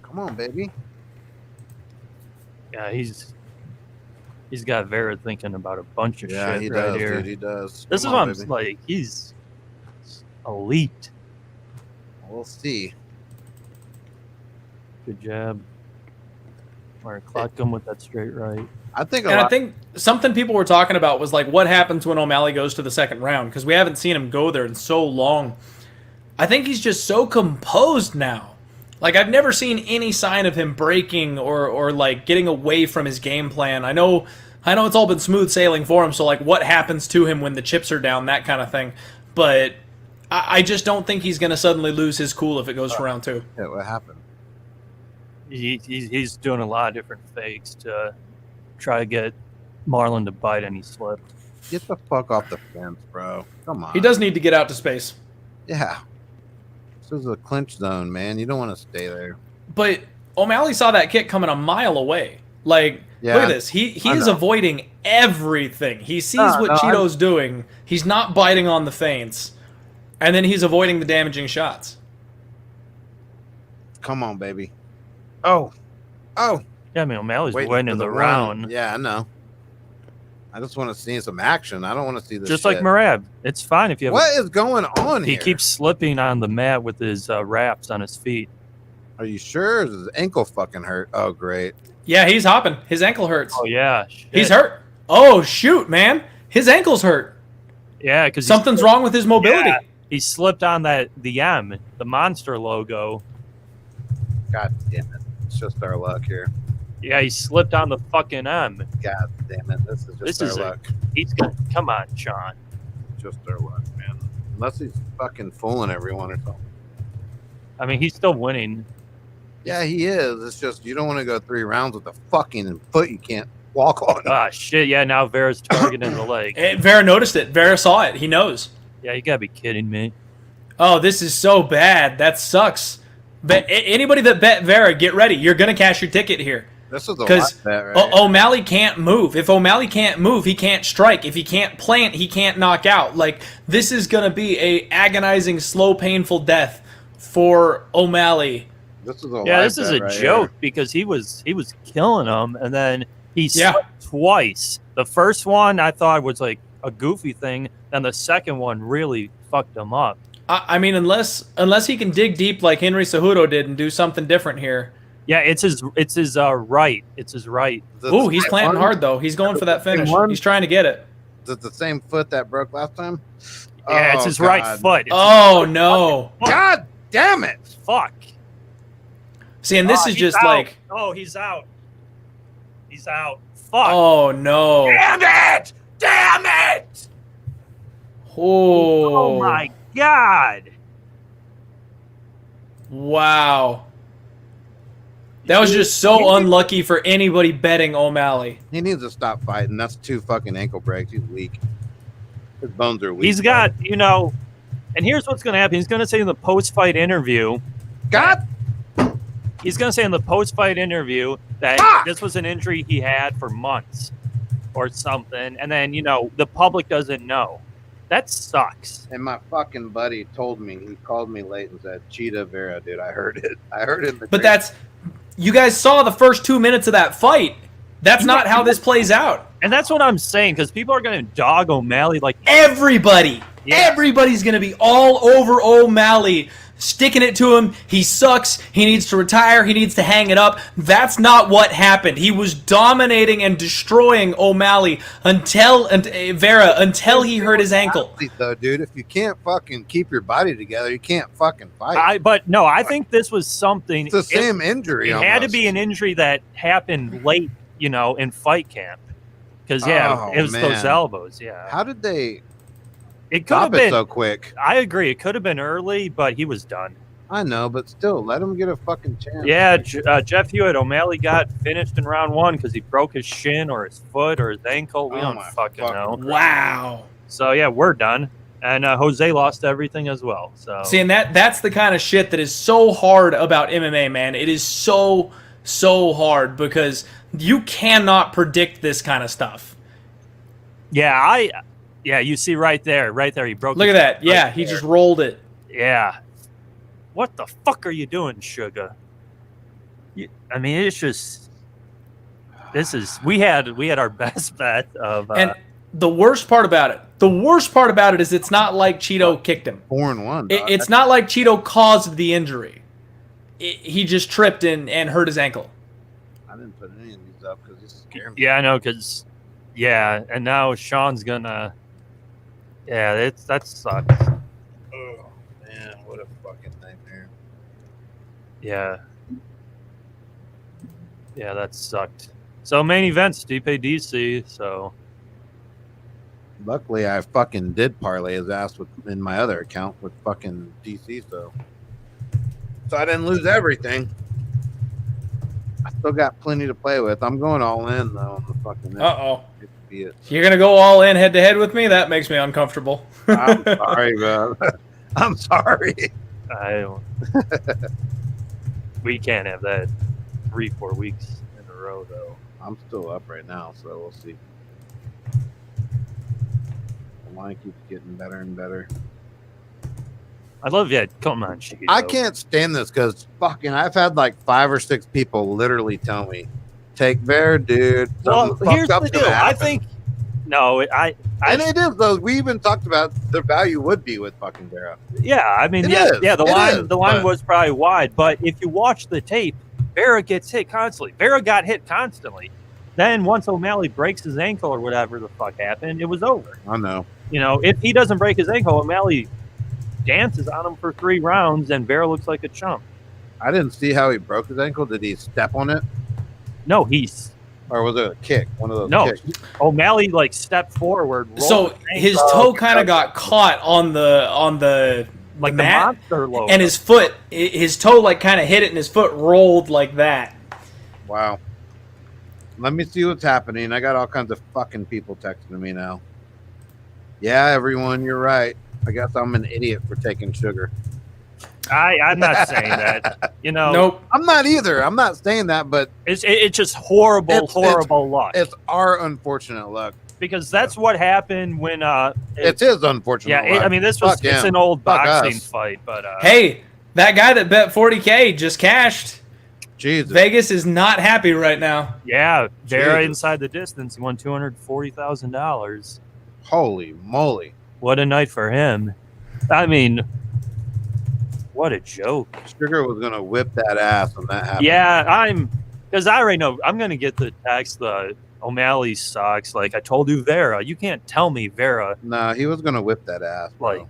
Come on, baby.
Yeah, he's got Vera thinking about a bunch of
Yeah,
shit
he
right
does,
here.
dude. He does.
This
Come
is what
on,
I'm
baby.
like. He's elite.
We'll see.
Good jab. Or clock him with that straight right.
I think
And I think something people were talking about was like, what happens when O'Malley goes to the second round? Because we haven't seen him go there in so long. I think he's just so composed now. Like, I've never seen any sign of him breaking or like getting away from his game plan. I know it's all been smooth sailing for him. So like, what happens to him when the chips are down, that kind of thing. But I just don't think he's going to suddenly lose his cool if it goes for round two.
Yeah, what happened?
He's doing a lot of different fakes to try to get Marlon to bite, and he slipped.
Get the fuck off the fence, bro. Come on.
He does need to get out to space.
Yeah. This is a clinch zone, man. You don't want to stay there.
But O'Malley saw that kick coming a mile away. Like,
Yeah,
look at this. He is
know.
avoiding everything. He sees what
no,
Cheeto's doing. He's not biting on the feints. And then he's avoiding the damaging shots.
Come on, baby. Oh.
Yeah, I mean, O'Malley's
Waiting
winning
for
the
run.
round.
Yeah, I know. I just want to see some action. I don't want to see this
Just
shit.
like Marab. It's fine if you have
What is going on
He
here?
keeps slipping on the mat with his wraps on his feet.
Are you sure? Is his ankle fucking hurt? Oh, great.
Yeah, he's hopping. His ankle hurts.
Oh, yeah. Shit.
He's hurt. Oh, shoot, man. His ankle's hurt.
Yeah, because
Something's wrong with his mobility.
Yeah, he slipped on the M, the monster logo.
God damn it. It's just our luck here.
Yeah, he slipped on the fucking M.
God damn it. This is just
This
our
is
luck.
He's gonna come on, Sean.
Just our luck, man. Unless he's fucking fooling everyone or something.
I mean, he's still winning.
Yeah, he is. It's just you don't want to go 3 rounds with a fucking foot you can't walk on.
Ah, shit. Yeah, now Vera's targeting the leg.
Vera noticed it. Vera saw it. He knows.
Yeah, you gotta be kidding me.
Oh, this is so bad. That sucks. But anybody that bet Vera, get ready. You're going to cash your ticket here.
This is a
Because
lot bet, right?
O'Malley can't move. If O'Malley can't move, he can't strike. If he can't plant, he can't knock out. Like, this is going to be a agonizing, slow, painful death for O'Malley.
This is a
this is a
right
joke
here.
because he was killing him, and then he
Yeah.
slipped twice. The first one I thought was like a goofy thing, and the second one really fucked him up.
I mean, unless he can dig deep like Henry Cejudo did and do something different here.
Yeah, it's his right. It's his right.
Ooh, he's planting hard though. He's going for that finish. He's trying to get it.
Is it the same foot that broke last time?
Yeah, it's his right foot. It's
Oh no!
God damn it!
fuck.
See, and this is
He's
just
out.
like,
Oh, he's out. He's out. Fuck.
oh no!
Damn it! Damn it!
Oh,
Oh my god.
wow! That was just so unlucky for anybody betting O'Malley.
He needs to stop fighting. That's 2 fucking ankle breaks. He's weak. His bones are weak.
He's got, and here's what's going to happen. He's going to say in the post-fight interview,
God.
he's going to say in the post-fight interview that this was an injury he had for months or something, and then, the public doesn't know. That sucks.
And my fucking buddy told me, he called me late and said, Cheetah Vera, dude. I heard it. I heard it in the
But you guys saw the first 2 minutes of that fight. That's not how this plays out.
And that's what I'm saying, because people are going to dog O'Malley like
Everybody,
Yeah.
everybody's going to be all over O'Malley, sticking it to him. He sucks. He needs to retire. He needs to hang it up. That's not what happened. He was dominating and destroying O'Malley until he hurt his ankle.
Though, dude, if you can't fucking keep your body together, you can't fucking fight.
I think this was something.
It's the same injury.
It had to be an injury that happened late, in fight camp. Because it was those elbows. Yeah.
How did they
It could have
stop it
been
so quick?
I agree. It could have been early, but he was done.
I know, but still, let him get a fucking chance.
Yeah, Jeff Hewitt, O'Malley got finished in round 1 because he broke his shin or his foot or his ankle. We
Oh
don't
my
fucking know.
Wow.
So yeah, we're done. And Jose lost everything as well. So
See, and that's the kind of shit that is so hard about MMA, man. It is so hard because you cannot predict this kind of stuff.
yeah, you see right there, he broke.
Look
his
at that.
right
Yeah,
there.
he just rolled it.
Yeah. What the fuck are you doing, Sugar? It's just. We had our best bet of.
And the worst part about it is it's not like Cheeto kicked him.
4-1.
It's not like Cheeto caused the injury. He just tripped and hurt his ankle.
I didn't put any of these up because this is scaring me.
Yeah, I know, because. Yeah, and now Sean's gonna. Yeah, that sucks.
Oh man, what a fucking nightmare.
Yeah. Yeah, that sucked. So main event, Stipe DC. So
Luckily, I fucking did parlay his ass in my other account with fucking DC, so I didn't lose everything. I still got plenty to play with. I'm going all in though on the fucking.
Uh-oh.
Be it.
You're going to go all in head-to-head with me? That makes me uncomfortable.
I'm sorry, bro. I'm sorry.
I don't. We can't have that 3-4 weeks in a row, though.
I'm still up right now, so we'll see. The line keeps getting better and better.
I love you. Come on, Chiquito.
I can't stand this because fucking I've had like 5 or 6 people literally tell me, take Bear, dude.
Well,
Something
here's
fucked
the
up's
deal.
gonna
I
happen."
think no.
And it is though. We even talked about the value would be with fucking Vera.
Yeah, I mean,
It
yeah,
is.
yeah. The
It
line,
is,
the line
but-
was probably wide, but if you watch the tape, Vera gets hit constantly. Vera got hit constantly. Then once O'Malley breaks his ankle or whatever the fuck happened, it was over.
I know.
If he doesn't break his ankle, O'Malley dances on him for 3 rounds, and Vera looks like a chump.
I didn't see how he broke his ankle. Did he step on it,
No, he's
or was it a kick? One of those
no.
kicks.
O'Malley like stepped forward. rolled
So his
ankle,
toe kind of got caught on the
like the
mat,
monster logo.
and his toe like kind of hit it, and his foot rolled like that.
Wow. Let me see what's happening. I got all kinds of fucking people texting me now. Yeah, everyone, you're right. I guess I'm an idiot for taking sugar.
I'm not saying that.
Nope.
I'm not either. I'm not saying that, but
It's just horrible luck.
it's our unfortunate luck.
Because that's what happened when
It's his unfortunate luck.
this was
Fuck
it's
him.
an old
Fuck
boxing
us.
fight, but
Hey, that guy that bet 40K just cashed.
Jesus.
Vegas is not happy right now.
Yeah, Vera
Jesus.
inside the distance. He won $240,000.
Holy moly.
What a night for him. I mean, what a joke.
Sugar was going to whip that ass when that happened.
Yeah, because I already know I'm going to get the text, O'Malley sucks. Like, I told you, Vera. You can't tell me Vera.
No, he was going to whip that ass. Bro.
Like,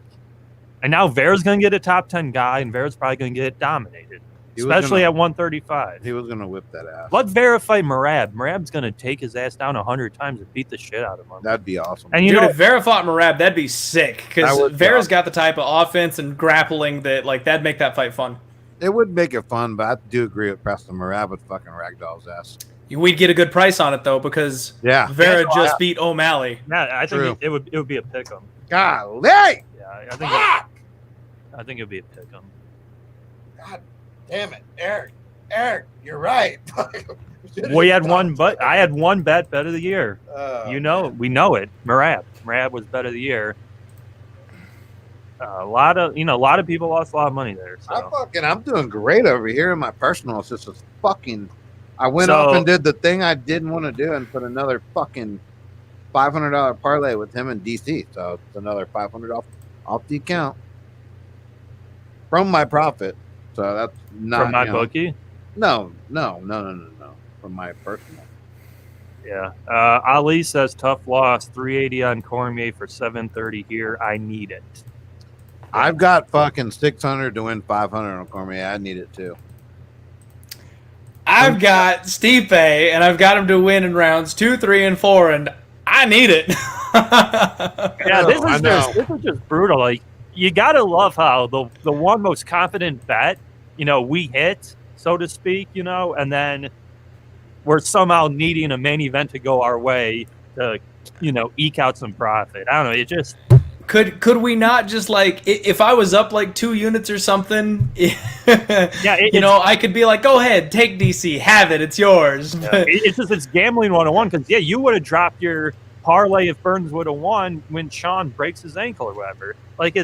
and now Vera's going to get a top 10 guy, and Vera's probably going to get dominated, especially at 135.
He was going to whip that ass.
Let Vera fight Merab. Merab's going to take his ass down 100 times and beat the shit out of him.
That'd be awesome.
And
Dude, if Vera fought Merab, that'd be sick. Because Vera's
awesome.
got the type of offense and grappling that, like, that'd make that fight fun.
It would make it fun, but I do agree with Preston Merab would fucking ragdoll's ass.
We'd get a good price on it, though, because Vera just beat O'Malley.
Yeah, I think it would be a pick 'em.
Golly!
Yeah, I think it would be a pick 'em.
God damn it, Eric, you're right.
We had one, but I had one bet of the year. We know it. Merab was bet of the year. A lot of people lost a lot of money there. So.
I'm doing great over here in my personal. It's just a fucking. I went off and did the thing I didn't want to do and put another fucking $500 parlay with him in DC. So it's another $500 off the account from my profit. So that's not
from my bookie.
No. From my personal.
Yeah. Ali says tough loss. 380 on Cormier for 730 here. I need it.
I've got fucking 600 to win 500 on Cormier. I need it too.
I've got Stipe, and I've got him to win in rounds 2, 3, and 4, and I need it.
Yeah, this is just brutal. Like, you gotta love how the one most confident bet, we hit, so to speak, and then we're somehow needing a main event to go our way to, eke out some profit. I don't know. It just.
Could we not just, like, if I was up like 2 units or something, I could be like, go ahead, take DC, have it, it's yours.
Yeah, it's gambling 101 because you would have dropped your parlay if Burns would have won when Sean breaks his ankle or whatever. Like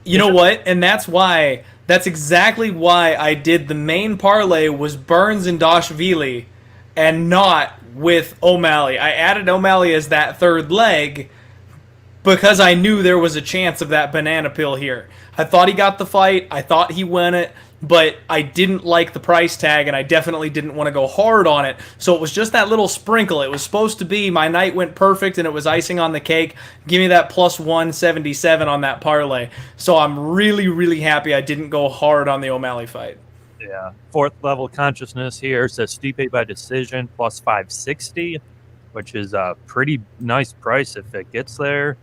what? And that's exactly why I did the main parlay was Burns and Dashvili and not with O'Malley. I added O'Malley as that third leg because I knew there was a chance of that banana peel here. I thought he got the fight. I thought he won it, but I didn't like the price tag, and I definitely didn't want to go hard on it. So it was just that little sprinkle. It was supposed to be my night went perfect, and it was icing on the cake. Give me that plus 177 on that parlay. So I'm really, really happy I didn't go hard on the O'Malley fight.
Yeah. Fourth level consciousness here says Stipe by decision plus 560, which is a pretty nice price if it gets there.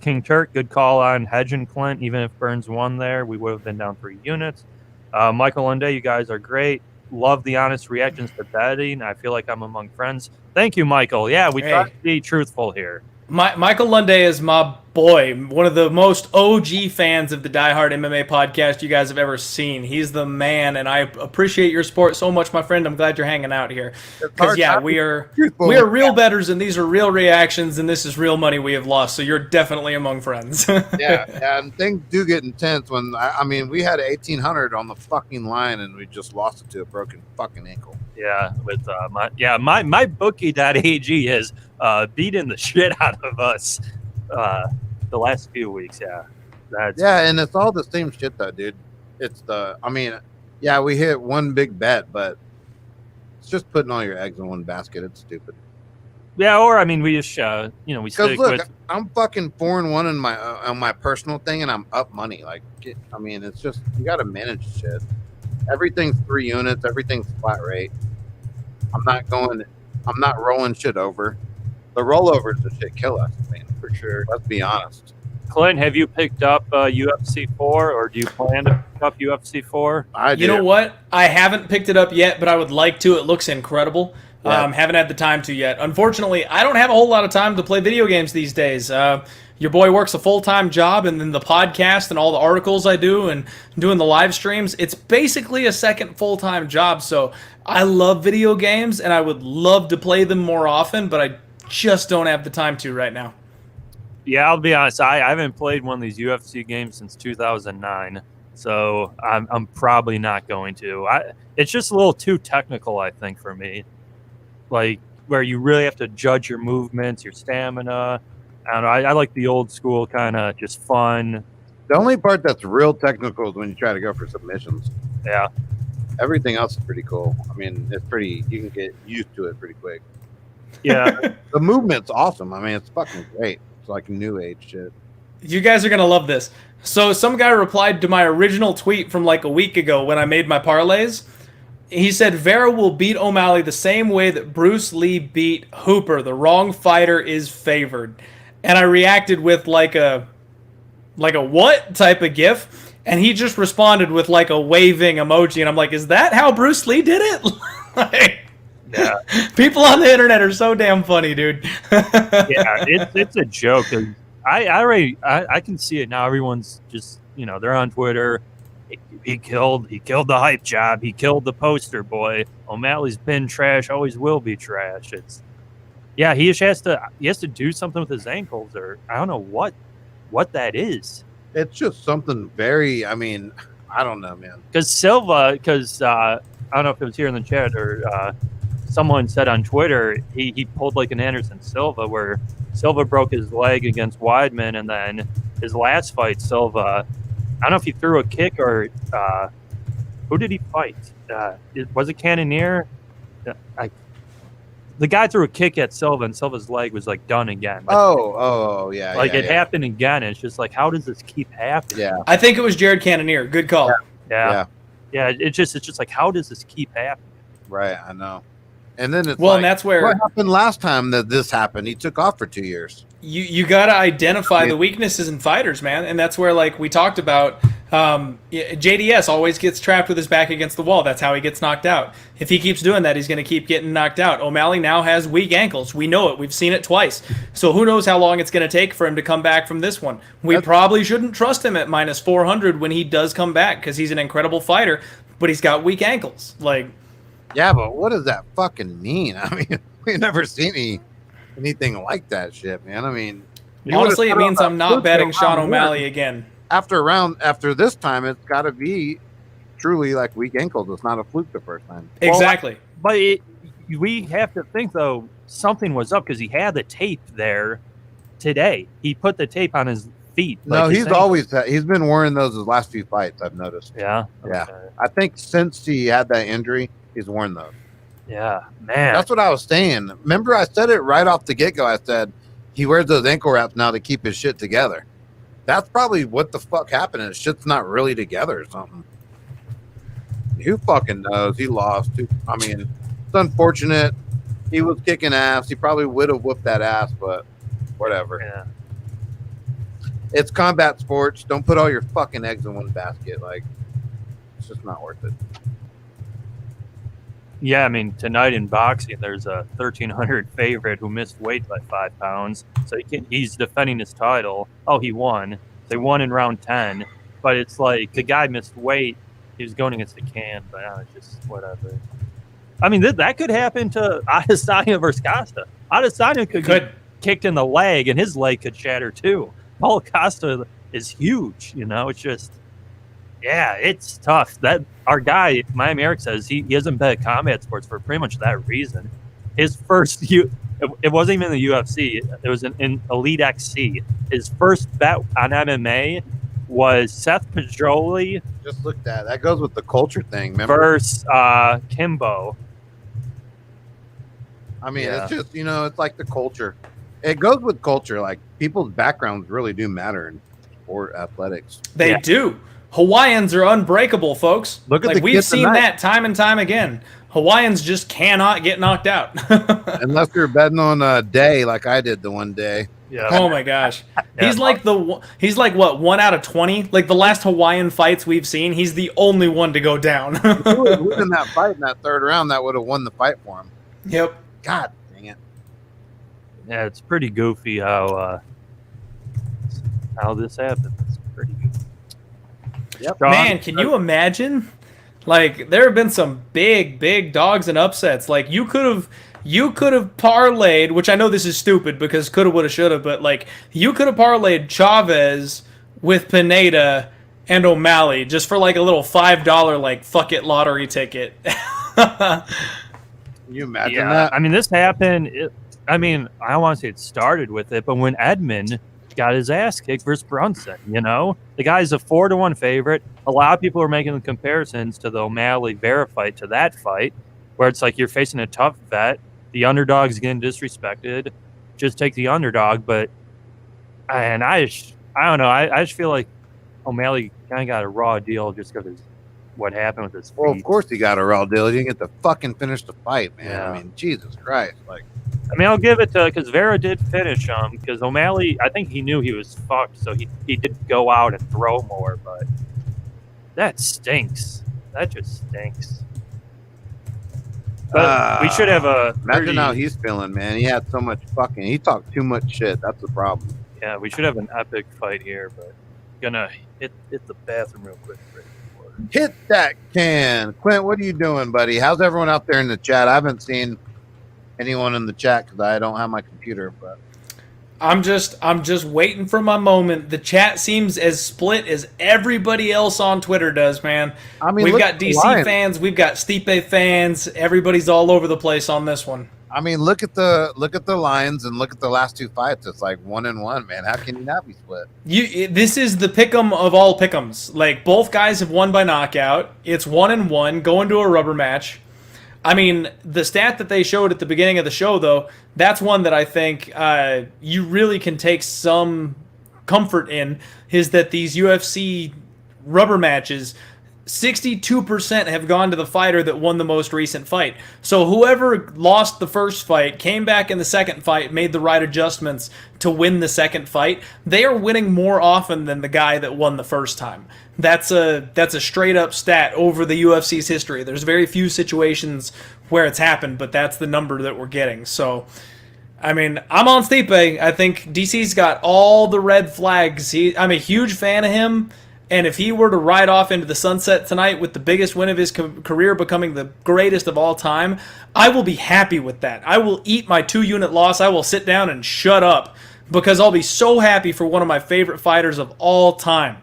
King Turk, good call on Hedge and Clint. Even if Burns won there, we would have been down 3 units. Michael Lunde, you guys are great. Love the honest reactions to betting. I feel like I'm among friends. Thank you, Michael. Yeah, we try to be truthful here.
Michael Lunde is my boy, one of the most OG fans of the Die Hard MMA podcast you guys have ever seen. He's the man, and I appreciate your support so much, my friend. I'm glad you're hanging out here. Because, we are real bettors, and these are real reactions, and this is real money we have lost, so you're definitely among friends.
Yeah, and things do get intense when, we had 1,800 on the fucking line, and we just lost it to a broken fucking ankle.
Yeah, with my bookie.ag has beaten the shit out of us the last few weeks. And
it's all the same shit though, dude. It's we hit one big bet, but it's just putting all your eggs in one basket. It's stupid.
Yeah, or we just we stick with.
I'm fucking 4-1 in my on my personal thing, and I'm up money. Like, it's just you got to manage shit. Everything's 3 units. Everything's flat rate. I'm not rolling shit over. The rollovers the shit kill us. For sure. Let's be honest.
Clint, have you picked up UFC 4, or do you plan to pick up UFC 4?
I do.
You know what? I haven't picked it up yet, but I would like to. It looks incredible. Yeah. Haven't had the time to yet. Unfortunately, I don't have a whole lot of time to play video games these days. Your boy works a full-time job, and then the podcast and all the articles I do and doing the live streams, it's basically a second full-time job. So I love video games, and I would love to play them more often, but I just don't have the time to right now.
Yeah, I'll be honest. I haven't played one of these UFC games since 2009. So I'm probably not going to. It's just a little too technical, I think, for me. Like where you really have to judge your movements, your stamina. I don't know. I like the old school kind of just fun.
The only part that's real technical is when you try to go for submissions.
Yeah.
Everything else is pretty cool. I mean, it's pretty. You can get used to it pretty quick.
Yeah.
The movement's awesome. I mean, it's fucking great. It's like new age shit.
You guys are going to love this. So some guy replied to my original tweet from like a week ago when I made my parlays. He said, Vera will beat O'Malley the same way that Bruce Lee beat Hooper. The wrong fighter is favored. And I reacted with like a what type of gif? And he just responded with like a waving emoji. And I'm like, is that how Bruce Lee did it? Like,
Yeah.
people on the internet are so damn funny, dude.
Yeah, it's a joke. I can see it now. Everyone's just, they're on Twitter. He killed the hype job. He killed the poster boy. O'Malley's been trash, always will be trash. He has to do something with his ankles, or I don't know what that is.
It's just something very. I mean, I don't know, man.
Because Silva, I don't know if it was here in the chat or someone said on Twitter, he pulled like an Anderson Silva, where Silva broke his leg against Weidman, and then his last fight, Silva, I don't know if he threw a kick or who did he fight? Was it Cannonier? The guy threw a kick at Silva, and Silva's leg was like done again. Like,
yeah.
It happened again. And it's just like, how does this keep happening?
Yeah.
I think it was Jared Cannonier. Good call.
Yeah. It's just like, how does this keep happening?
Right. I know. And then it's
and that's where
what happened last time that this happened. He took off for 2 years.
You got to identify the weaknesses in fighters, man. And that's where, like we talked about, JDS always gets trapped with his back against the wall. That's how he gets knocked out. If he keeps doing that, he's going to keep getting knocked out. O'Malley now has weak ankles. We know it. We've seen it twice. So who knows how long it's going to take for him to come back from this one. We probably shouldn't trust him at minus 400 when he does come back, because he's an incredible fighter, but he's got weak ankles. Like,
yeah, but what does that fucking mean? I mean, we've never seen anything like that shit, man. I mean,
honestly, it means I'm not betting Sean O'Malley again.
After this time, it's got to be truly like weak ankles. It's not a fluke the first time.
Exactly.
But we have to think, though, something was up, because he had the tape there today. He put the tape on his feet.
No, he's been wearing those his last few fights, I've noticed.
Yeah?
Yeah.
Okay.
I think since he had that injury, he's worn those.
Yeah, man.
That's what I was saying. Remember, I said it right off the get-go. I said he wears those ankle wraps now to keep his shit together. That's probably what the fuck happened. His shit's not really together or something. Who fucking knows? He lost. I mean, it's unfortunate. He was kicking ass. He probably would have whooped that ass, but whatever.
Yeah.
It's combat sports. Don't put all your fucking eggs in one basket. Like, it's just not worth it.
Yeah, I mean, tonight in boxing, there's a 1,300 favorite who missed weight by 5 pounds. So he's defending his title. Oh, he won. They won in round 10. But it's like the guy missed weight. He was going against the can, but it's just whatever. I mean, that could happen to Adesanya versus Costa. Adesanya could get kicked in the leg, and his leg could shatter too. Paulo Costa is huge. It's just... Yeah, it's tough. That our guy, Miami Eric, says he hasn't bet combat sports for pretty much that reason. His first, it wasn't even the UFC. It was in Elite XC. His first bet on MMA was Seth Pajoli.
Just look at that. That goes with the culture thing. Remember?
Versus Kimbo.
I mean, it's just, it's like the culture. It goes with culture. Like, people's backgrounds really do matter in sport athletics.
They do. Hawaiians are unbreakable, folks.
Look at
we've seen that time and time again. Hawaiians just cannot get knocked out.
Unless you're betting on a day like I did the one day.
Yeah.
Oh my gosh. He's like what, 1 out of 20? Like the last Hawaiian fights we've seen, he's the only one to go down.
If he was winning that fight in that third round, that would have won the fight for him.
Yep.
God dang it.
Yeah, it's pretty goofy how this happened. It's pretty goofy.
Yep.
Man, can you imagine? Like, there have been some big dogs and upsets. Like, you could have parlayed, which I know this is stupid because coulda, woulda, shoulda, but like, you could have parlayed Chavez with Pineda and O'Malley just for like a little $5 like fuck it lottery ticket.
Can you imagine that?
I mean, this happened. I don't want to say it started with it, but when Edmund got his ass kicked versus Brunson, the guy's a 4-1 favorite. A lot of people are making the comparisons to the O'Malley Vera fight to that fight, where it's like you're facing a tough vet, the underdog's getting disrespected. Just take the underdog, but I don't know. I just feel like O'Malley kind of got a raw deal just because of what happened with his feet.
Well, of course he got a raw deal. He didn't get to fucking finish the fight, man.
Yeah.
I mean, Jesus Christ.
I'll give it to, because Vera did finish him, because O'Malley, I think he knew he was fucked, so he did go out and throw more, but that stinks. That just stinks. But we should have a...
Imagine how he's feeling, man. He had so much he talked too much shit. That's the problem.
Yeah, we should have an epic fight here, but gonna hit the bathroom real quick.
Hit that can. Clint, what are you doing, buddy? How's everyone out there in the chat? I haven't seen anyone in the chat because I don't have my computer, but
I'm just waiting for my moment. The chat seems as split as everybody else on Twitter does, man.
I mean,
we've got DC fans, we've got Stipe fans. Everybody's all over the place on this one.
I mean, look at the lines and look at the last two fights. It's like 1-1, man. How can you not be split?
This is the pick'em of all pick'ems. Like, both guys have won by knockout. It's 1-1 going to a rubber match. I mean, the stat that they showed at the beginning of the show, though, that's one that I think you really can take some comfort in, is that these UFC rubber matches, 62% have gone to the fighter that won the most recent fight. So whoever lost the first fight, came back in the second fight, made the right adjustments to win the second fight, they are winning more often than the guy that won the first time. That's a straight up stat over the UFC's history. There's very few situations where it's happened, but that's the number that we're getting. So, I mean, I'm on Stipe. I think DC's got all the red flags. I'm a huge fan of him, and if he were to ride off into the sunset tonight with the biggest win of his career, becoming the greatest of all time, I will be happy with that. I will eat my 2-unit loss. I will sit down and shut up, because I'll be so happy for one of my favorite fighters of all time.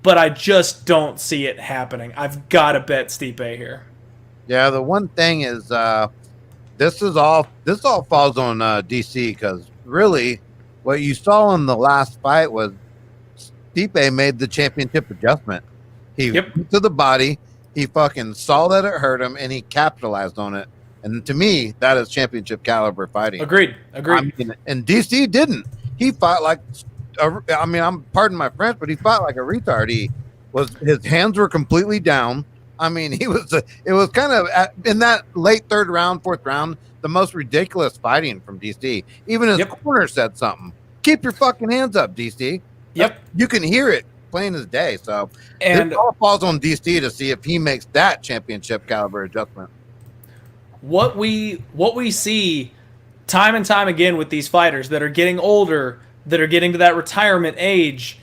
But I just don't see it happening. I've got to bet Stipe here.
Yeah, the one thing is this all falls on DC, because really what you saw in the last fight was Stipe made the championship adjustment. He went to the body, he fucking saw that it hurt him, and he capitalized on it. And to me, that is championship caliber fighting.
Agreed.
I mean, and DC didn't. He fought like, I'm pardon my French, but he fought like a retard. His hands were completely down. I mean, it was kind of in that late third round, fourth round, the most ridiculous fighting from DC. Even his corner said something. Keep your fucking hands up, DC.
Yep.
You can hear it plain as day. So, and it all falls on DC to see if he makes that championship caliber adjustment.
What we see time and time again with these fighters that are getting older, that are getting to that retirement age,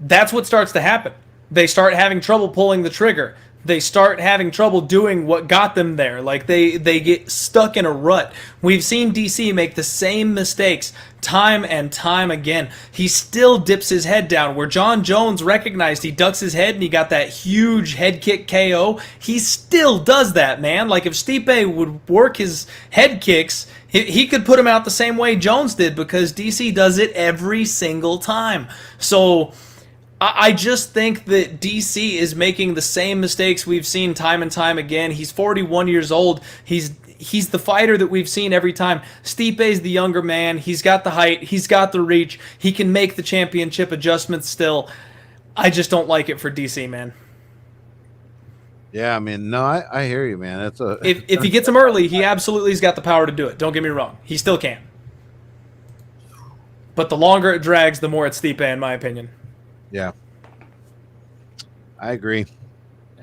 that's what starts to happen. They start having trouble pulling the trigger. They start having trouble doing what got them there. Like they get stuck in a rut. We've seen DC make the same mistakes time and time again. He still dips his head down. Where John Jones recognized he ducks his head and he got that huge head kick KO, he still does that, man. Like if Stipe would work his head kicks, he could put him out the same way Jones did, because DC does it every single time. So I just think that DC is making the same mistakes we've seen time and time again. He's 41 years old. He's the fighter that we've seen every time. Stipe's the younger man. He's got the height. He's got the reach. He can make the championship adjustments still. I just don't like it for DC, man.
Yeah, I mean, no, I hear you, man.
If he gets him early, he absolutely has got the power to do it. Don't get me wrong. He still can. But the longer it drags, the more it's Stipe, in my opinion.
Yeah, I agree.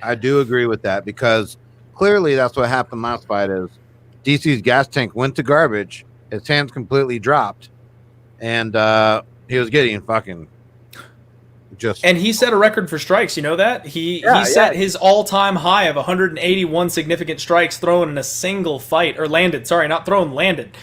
I do agree with that, because clearly that's what happened last fight. Is DC's gas tank went to garbage, his hands completely dropped, and he was getting fucking just.
And he set a record for strikes. You know that he set his all-time high of 181 significant strikes thrown in a single fight, or landed. Sorry, not thrown, landed.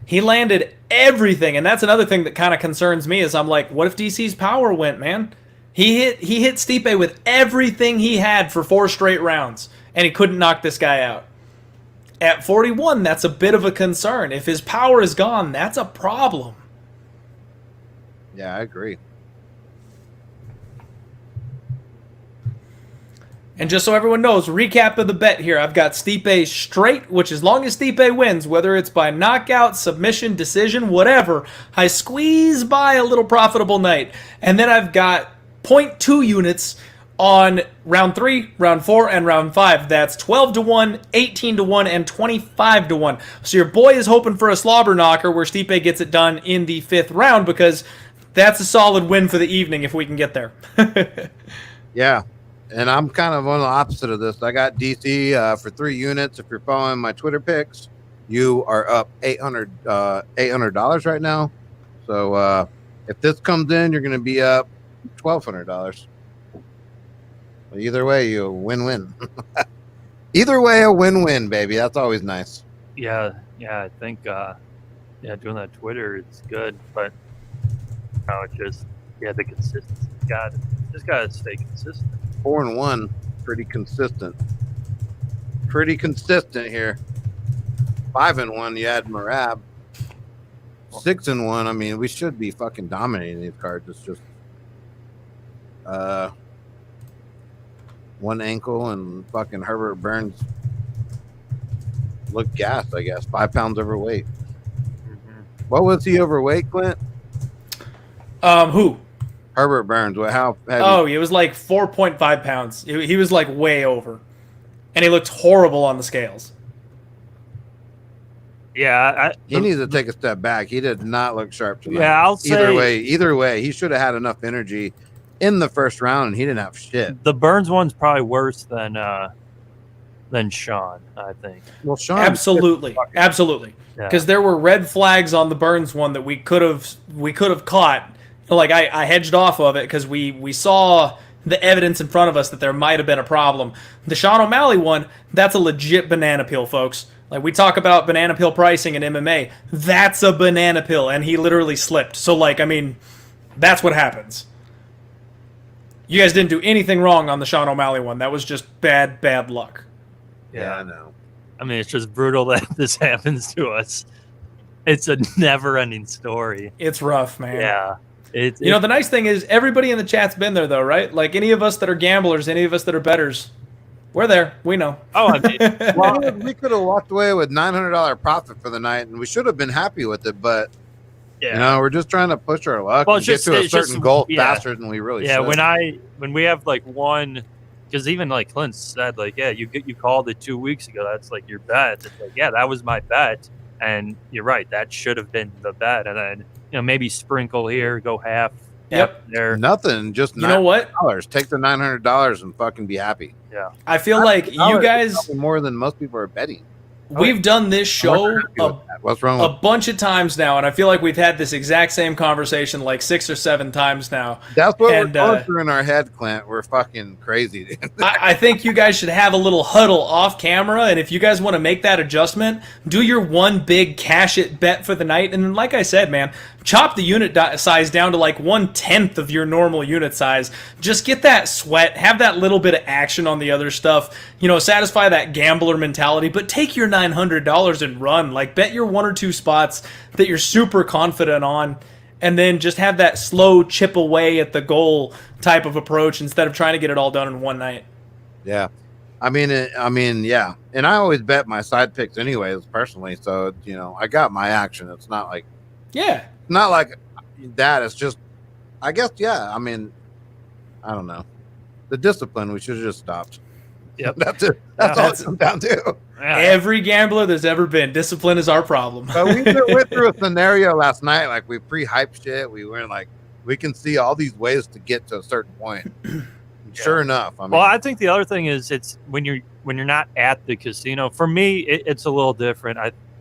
He landed everything, and that's another thing that kind of concerns me. Is I'm like, what if DC's power went, man? He hit Stipe with everything he had for 4 straight rounds, and he couldn't knock this guy out. At 41, that's a bit of a concern. If his power is gone, that's a problem.
Yeah, I agree.
And just so everyone knows, recap of the bet here. I've got Stipe straight, which as long as Stipe wins, whether it's by knockout, submission, decision, whatever, I squeeze by a little profitable night. And then I've got 0.2 units on round 3, round 4, and round 5. That's 12-1, 18-1, and 25-1. So your boy is hoping for a slobber knocker where Stipe gets it done in the 5th round, because that's a solid win for the evening if we can get there.
Yeah. And I'm kind of on the opposite of this. I got DC for 3 units. If you're following my Twitter picks, you are up $800 right now. So if this comes in, you're going to be up $1,200. Either way, you win-win. Either way, a win-win, baby. That's always nice.
Yeah, I think doing that Twitter is good, but the consistency. Just gotta stay consistent.
4-1, pretty consistent. Pretty consistent here. 5-1, you add Marab. 6-1. I mean, we should be fucking dominating these cards. It's just one ankle and fucking Herbert Burns looked gassed, I guess. 5 pounds overweight. Mm-hmm. What was he overweight, Clint?
Who?
Herbert Burns. How heavy?
Oh, he was like 4.5 pounds. He was like way over. And he looked horrible on the scales.
Yeah.
He needs to take a step back. He did not look sharp tonight.
Yeah, I'll say.
Either way, he should have had enough energy in the first round, and he didn't have shit.
The Burns one's probably worse than Sean, I think.
Well, Sean.
Absolutely. Because there were red flags on the Burns one that we could have caught. Like I hedged off of it because we saw the evidence in front of us that there might have been a problem. The Sean O'Malley one, that's a legit banana peel, folks. Like we talk about banana peel pricing in MMA, that's a banana peel, and he literally slipped. So like, I mean, that's what happens. You guys didn't do anything wrong on the Sean O'Malley one. That was just bad luck.
Yeah, I know.
I mean, it's just brutal that this happens to us. It's a never-ending story.
It's rough, man.
Yeah.
The nice thing is everybody in the chat's been there, though, right? Like any of us that are gamblers, any of us that are bettors, we're there. We know.
Oh, I mean,
well, we could have walked away with $900 profit for the night, and we should have been happy with it. But we're just trying to push our luck and get to a certain goal faster than we really should.
When we have like one, because even like Clint said, like, yeah, you called it 2 weeks ago. That's like your bet. It's like, yeah, that was my bet, and you're right. That should have been the bet, and then. Maybe sprinkle here, go half there.
Nothing, just $900.
You know what?
Take the $900 and fucking be happy.
Yeah.
I feel like you guys
more than most people are betting.
We've done this show
What's wrong with
a bunch of times now, and I feel like we've had this exact same conversation like 6 or 7 times now.
That's what we're going through in our head, Clint. We're fucking crazy.
I think you guys should have a little huddle off camera, and if you guys want to make that adjustment, do your one big cash it bet for the night, and then like I said, man, chop the unit size down to like 1/10 of your normal unit size. Just get that sweat, have that little bit of action on the other stuff, satisfy that gambler mentality, but take your $900 and run. Like, bet your 1 or 2 spots that you're super confident on, and then just have that slow chip away at the goal type of approach instead of trying to get it all done in one night.
Yeah. I mean, yeah. And I always bet my side picks anyways, personally. So, I got my action. It's not like, not like that. It's just, I guess, yeah. I mean, I don't know. The discipline, we should have just stopped.
Yep.
That's it. That's all it comes down to.
Yeah.
Every gambler there's ever been, discipline is our problem.
But we went through a scenario last night, like we pre-hyped shit. We were like, we can see all these ways to get to a certain point. Sure enough.
I think the other thing is it's when you're not at the casino. For me, it's a little different.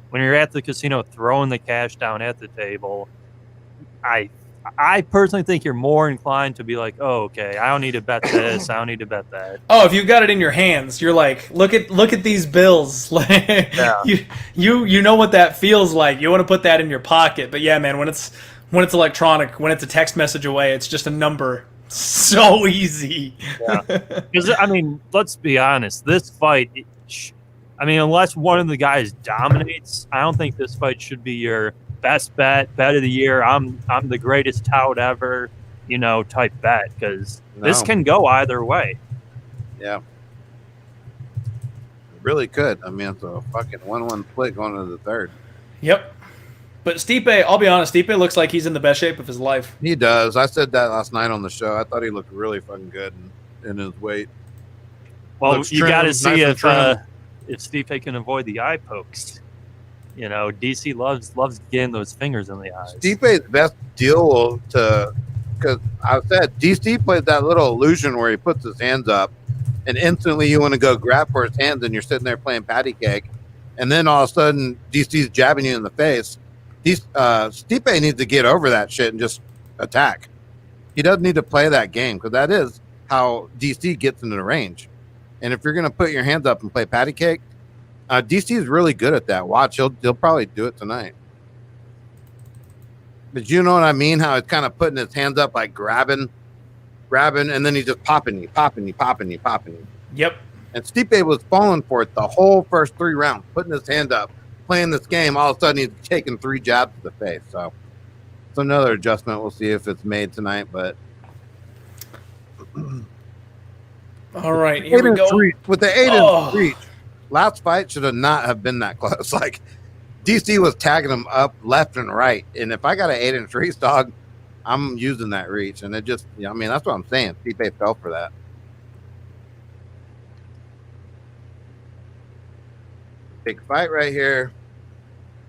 When you're at the casino throwing the cash down at the table, I personally think you're more inclined to be like, oh, okay, I don't need to bet this, I don't need to bet that.
Oh, if you've got it in your hands, you're like, look at these bills.
Yeah.
You know what that feels like. You want to put that in your pocket. But yeah, man, when it's electronic, when it's a text message away, it's just a number. So easy.
Yeah. Because, I mean, let's be honest. This fight, unless one of the guys dominates, I don't think this fight should be your best bet of the year. I'm the greatest tout ever, type bet, because this can go either way.
Yeah. It really could. I mean, it's a fucking 1-1 split going to the third.
Yep. But Stipe, I'll be honest, Stipe looks like he's in the best shape of his life.
He does. I said that last night on the show. I thought he looked really fucking good in his weight.
Well, you got to see if Stipe can avoid the eye pokes. DC loves getting those fingers in the eyes.
Stipe's best deal because I said DC plays that little illusion where he puts his hands up, and instantly you want to go grab for his hands, and you're sitting there playing patty cake, and then all of a sudden DC's jabbing you in the face. Stipe needs to get over that shit and just attack. He doesn't need to play that game, because that is how DC gets into the range. And if you're going to put your hands up and play patty cake, DC is really good at that. Watch, he'll probably do it tonight. But you know what I mean? How it's kind of putting his hands up, like grabbing, and then he's just popping you.
Yep.
And Stipe was falling for it the whole first 3 rounds, putting his hand up, playing this game. All of a sudden, he's taking 3 jabs to the face. So it's another adjustment. We'll see if it's made tonight. But
all right, here we go.
With the 8-inch reach, last fight should not have been that close. Like, DC was tagging him up left and right. And if I got an 8-inch reach, dog, I'm using that reach. And it just, that's what I'm saying. Stipe fell for that. Big fight right here.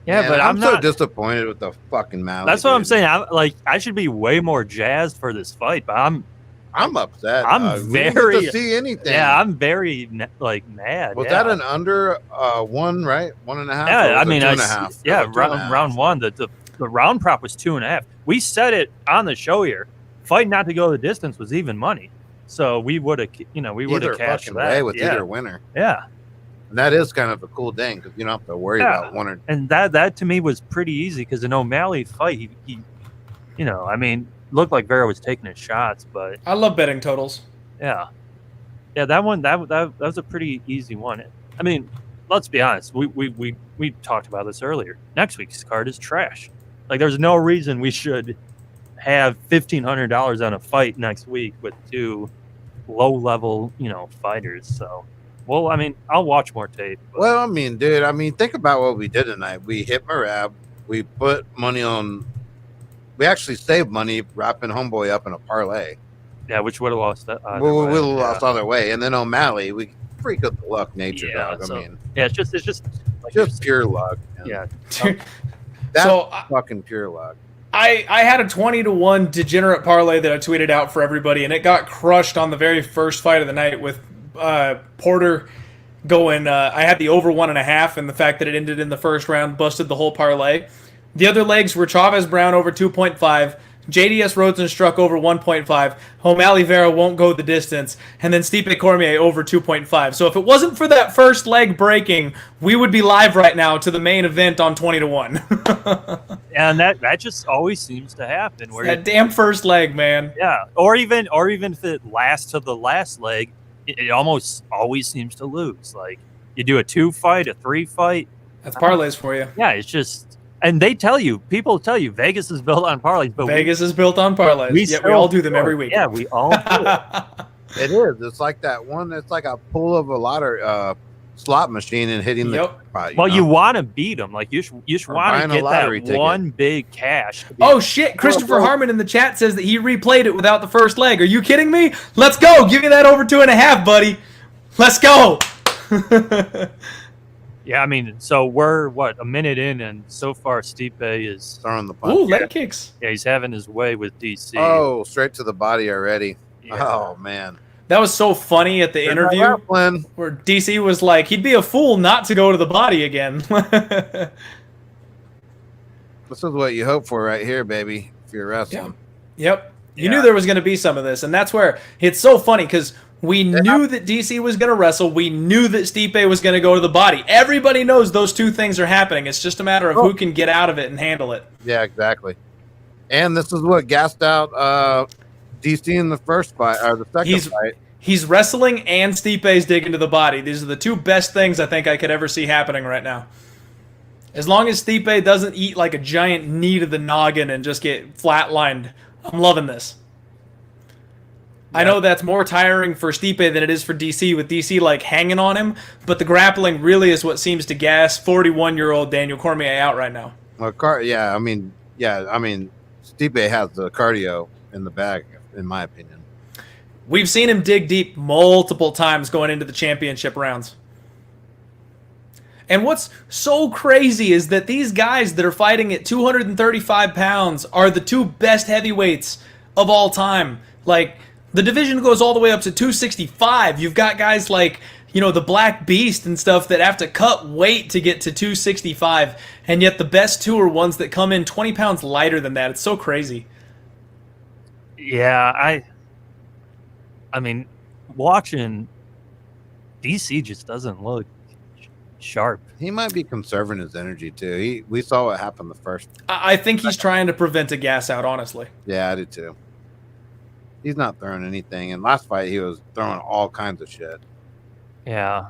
Yeah,
man,
but
I'm so disappointed with the fucking Malley.
That's what I'm saying. I should be way more jazzed for this fight, but I'm
upset.
I'm very
we didn't get to see anything.
Yeah, I'm very mad.
Was that an under 1, right? 1.5.
Yeah,
2.5.
Yeah, round 1. The round prop was 2.5. We said it on the show here. Fight not to go the distance was even money, so we would have cashed that
away with either winner.
Yeah.
And that is kind of a cool thing, because you don't have to worry about one or.
And that to me was pretty easy, because in O'Malley fight, he looked like Vera was taking his shots, but
I love betting totals.
Yeah, that one that was a pretty easy one. I mean, let's be honest. We talked about this earlier. Next week's card is trash. Like, there's no reason we should have $1,500 on a fight next week with 2 low-level fighters. So. Well, I'll watch more tape. But.
Well, dude, think about what we did tonight. We hit Marab. We put money on. We actually saved money wrapping Homeboy up in a parlay.
Yeah, which would have lost that.
We would have lost either way. And then O'Malley, we freak of the luck nature, dog.
It's just
pure luck. Man.
Yeah,
that's fucking pure luck.
I had a 20-1 degenerate parlay that I tweeted out for everybody, and it got crushed on the very first fight of the night with Porter going. I had the over 1.5, and the fact that it ended in the first round busted the whole parlay. The other legs were Chavez Brown over 2.5, JDS Rosenstruck over 1.5, O'Malley Vera won't go the distance, and then Stipe Cormier over 2.5. So if it wasn't for that first leg breaking, we would be live right now to the main event on 20-1.
And that just always seems to happen. Where
that damn first leg, man.
Yeah, or even if it lasts to the last leg, it almost always seems to lose. Like, you do a 2-fight, a 3-fight.
That's parlays for you.
Yeah, it's just. And people tell you, Vegas is built on parlays, but
Vegas is built on parlays. We all do them every week.
Yeah, we all do it.
It is. It's like that one. It's like a pull of a lottery slot machine and hitting the pot.
You want to beat them. Like, you just want to get that one big cash.
Oh, shit. Christopher Harmon in the chat says that he replayed it without the first leg. Are you kidding me? Let's go. Give me that over 2.5, buddy. Let's go.
Yeah, so we're, a minute in, and so far Stipe is
throwing the punch.
Ooh, leg kicks.
Yeah, he's having his way with DC.
Oh, straight to the body already.
Yeah.
Oh, man.
That was so funny at the interview where DC was like, he'd be a fool not to go to the body again.
This is what you hope for right here, baby, if you're wrestling.
Yep. You knew there was going to be some of this, and that's where it's so funny, because we knew that DC was going to wrestle. We knew that Stipe was going to go to the body. Everybody knows those two things are happening. It's just a matter of who can get out of it and handle it.
Yeah, exactly. And this is what gassed out DC in the first fight or the second fight.
He's wrestling and Stipe's digging to the body. These are the two best things I think I could ever see happening right now. As long as Stipe doesn't eat like a giant knee to the noggin and just get flatlined, I'm loving this. Yeah. I know that's more tiring for Stipe than it is for DC, with DC like hanging on him, but the grappling really is what seems to gas 41-year-old Daniel Cormier out right now.
Well, I mean, Stipe has the cardio in the bag, in my opinion.
We've seen him dig deep multiple times going into the championship rounds. And what's so crazy is that these guys that are fighting at 235 pounds are the two best heavyweights of all time. Like, the division goes all the way up to 265. You've got guys like, the Black Beast and stuff that have to cut weight to get to 265. And yet the best two are ones that come in 20 pounds lighter than that. It's so crazy.
Yeah, I mean, watching DC just doesn't look sharp.
He might be conserving his energy too. We saw what happened the first.
I think he's trying to prevent a gas out, honestly.
Yeah, I do too. He's not throwing anything. In last fight, he was throwing all kinds of shit.
Yeah.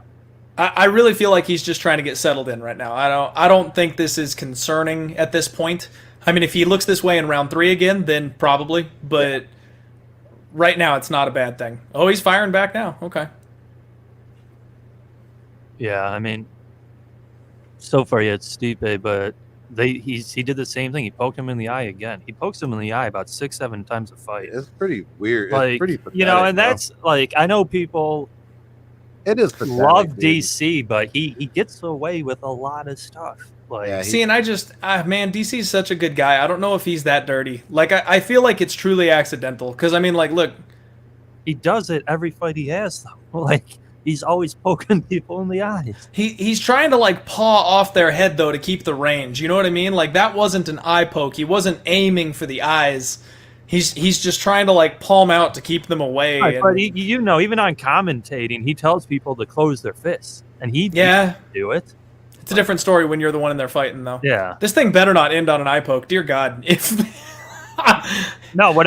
I really feel like he's just trying to get settled in right now. I don't think this is concerning at this point. I mean, if he looks this way in round 3 again, then probably. But right now, it's not a bad thing. Oh, he's firing back now. Okay.
Yeah, I mean, so far it's Stipe, but he did the same thing. He poked him in the eye again. He pokes him in the eye about 6-7 times a fight.
It's pretty weird.
Like,
it's pretty pathetic,
and that's like, I know people love DC, but he gets away with a lot of stuff. Like,
and DC is such a good guy. I don't know if he's that dirty. Like, I feel like it's truly accidental. Because, I mean, like, look.
He does it every fight he has, though. Like, he's always poking people in the eyes.
He's trying to, like, paw off their head, though, to keep the range. You know what I mean? Like, that wasn't an eye poke. He wasn't aiming for the eyes. He's just trying to, like, palm out to keep them away.
Right, but even on commentating, he tells people to close their fists. And he do it.
It's a different story when you're the one in there fighting, though.
Yeah.
This thing better not end on an eye poke. Dear God.
I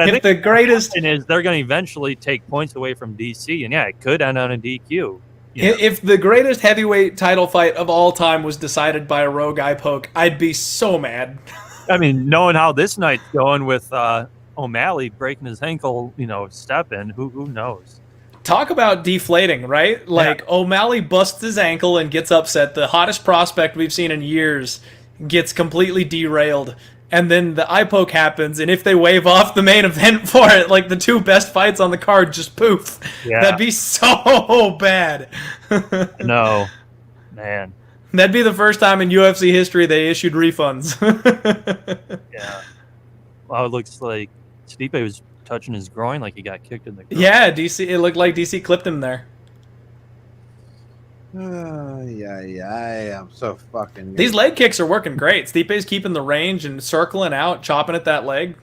think the greatest is they're going to eventually take points away from DC, and it could end on a DQ.
If the greatest heavyweight title fight of all time was decided by a rogue eye poke, I'd be so mad.
I mean, knowing how this night's going with O'Malley breaking his ankle, stepping, who knows?
Talk about deflating, right? Like, O'Malley busts his ankle and gets upset. The hottest prospect we've seen in years gets completely derailed. And then the eye poke happens, and if they wave off the main event for it, like, the two best fights on the card just poof. Yeah. That'd be so bad.
No, man.
That'd be the first time in UFC history they issued refunds.
Yeah. Well, it looks like Stipe was touching his groin like he got kicked in the groin.
Yeah, it looked like DC clipped him there.
I'm so fucking.
These leg kicks are working great. Stipe's keeping the range and circling out, chopping at that leg.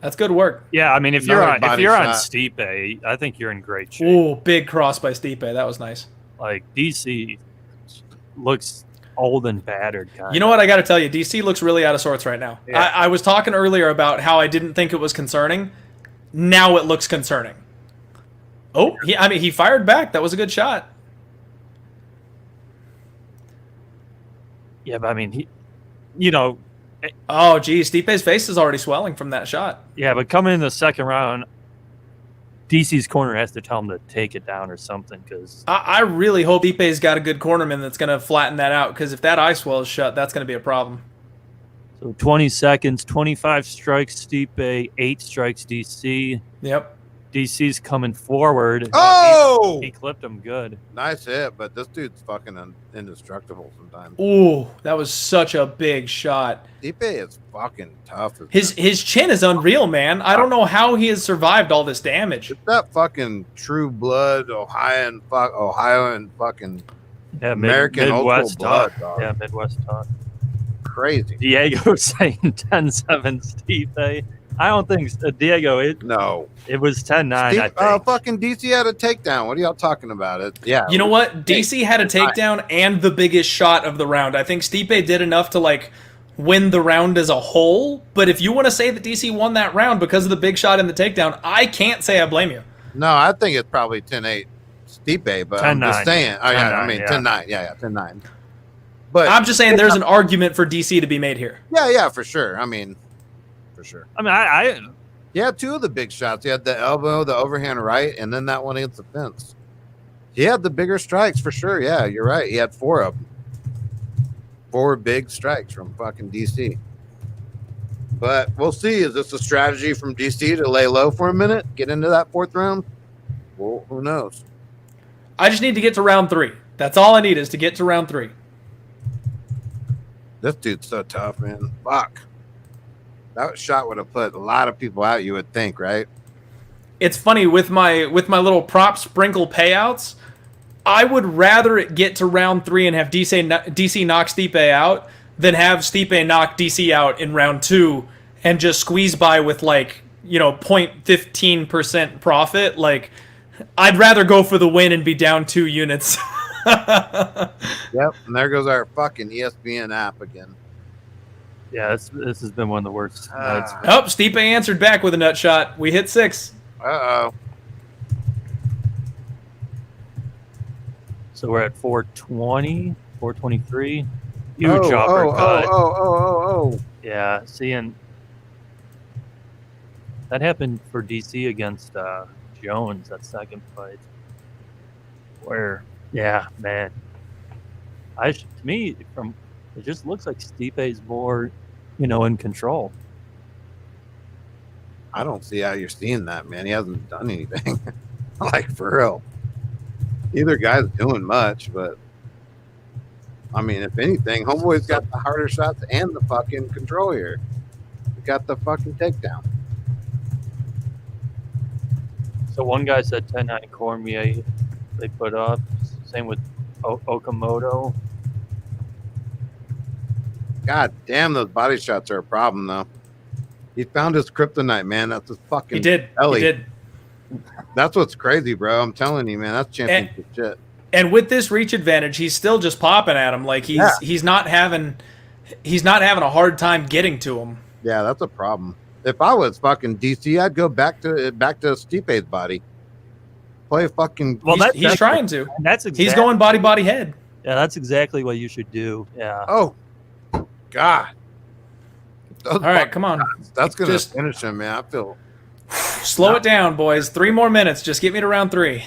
That's good work.
Yeah, I mean, if you're on Stipe, I think you're in great shape.
Ooh, big cross by Stipe. That was nice.
Like, DC looks old and battered.
You know what? I got to tell you, DC looks really out of sorts right now. Yeah. I was talking earlier about how I didn't think it was concerning. Now it looks concerning. Oh, he fired back. That was a good shot.
Yeah, but I mean,
oh, geez, Stipe's face is already swelling from that shot.
Yeah, but coming in the second round, DC's corner has to tell him to take it down or something. Because
I really hope Stipe's got a good cornerman that's going to flatten that out. Because if that eye swells shut, that's going to be a problem.
So 20 seconds, 25 strikes Stipe, 8 strikes DC.
Yep.
DC's coming forward.
Oh!
He clipped him good.
Nice hit, but this dude's fucking indestructible sometimes.
Ooh, that was such a big shot.
Stipe is fucking tough.
His chin is unreal, man. I don't know how he has survived all this damage.
It's that fucking true blood Ohio and fucking American
Midwest
blood,
talk.
dog.
Yeah, Midwest talk.
Crazy.
Diego saying 10-7 Stipe. I don't think Diego. It was 10-9. I think.
Fucking DC had a takedown. What are y'all talking about? Yeah.
You know what? DC had a takedown and the biggest shot of the round. I think Stipe did enough to, like, win the round as a whole. But if you want to say that DC won that round because of the big shot and the takedown, I can't say I blame you.
No, I think it's probably 10-8 Stipe, but I'm just saying. Oh, yeah, I mean, 10-9. Yeah, 10-9. But
I'm just saying there's an argument for DC to be made here.
Yeah, for sure. I mean, for sure.
I mean,
He had two of the big shots. He had the elbow, the overhand right, and then that one against the fence. He had the bigger strikes for sure. Yeah, you're right. He had 4 of them. 4 big strikes from fucking DC. But we'll see. Is this a strategy from DC to lay low for a minute? Get into that 4th round? Well, who knows?
I just need to get to round 3. That's all I need is to get to round 3.
This dude's so tough, man. Fuck. That shot would have put a lot of people out, you would think, right?
It's funny with my little prop sprinkle payouts. I would rather it get to round 3 and have DC knock Stipe out than have Stipe knock DC out in round 2 and just squeeze by with 0.15% profit. Like, I'd rather go for the win and be down 2 units.
Yep, and there goes our fucking ESPN app again.
yeah, this has been one of the worst nights.
Oh, Stipe answered back with a nut shot. We hit 6.
Uh-oh.
So we're at 420, 423. Huge uppercut.
Oh.
Yeah, seeing that happened for DC against Jones, that second fight. Where, yeah, man. To me, it just looks like Stipe's more, in control.
I don't see how you're seeing that, man. He hasn't done anything. Like, for real. Neither guy's doing much, but I mean, if anything, Homeboy's got the harder shots and the fucking control here. He got the fucking takedown.
So one guy said 10-9 Cormier they put up. Same with Okamoto.
God damn, those body shots are a problem, though. He found his kryptonite, man. That's his fucking belly.
He did.
That's what's crazy, bro. I'm telling you, man. That's championship shit.
And with this reach advantage, he's still just popping at him. Like he's not having a hard time getting to him.
Yeah, that's a problem. If I was fucking DC, I'd go back to Stipe's body. Play fucking.
Well, he's trying to. He's going body head.
Yeah, that's exactly what you should do. Yeah.
Oh, God.
All right, come on.
That's gonna finish him, man. I feel.
Slow it down, boys. 3 more minutes. Just get me to round 3.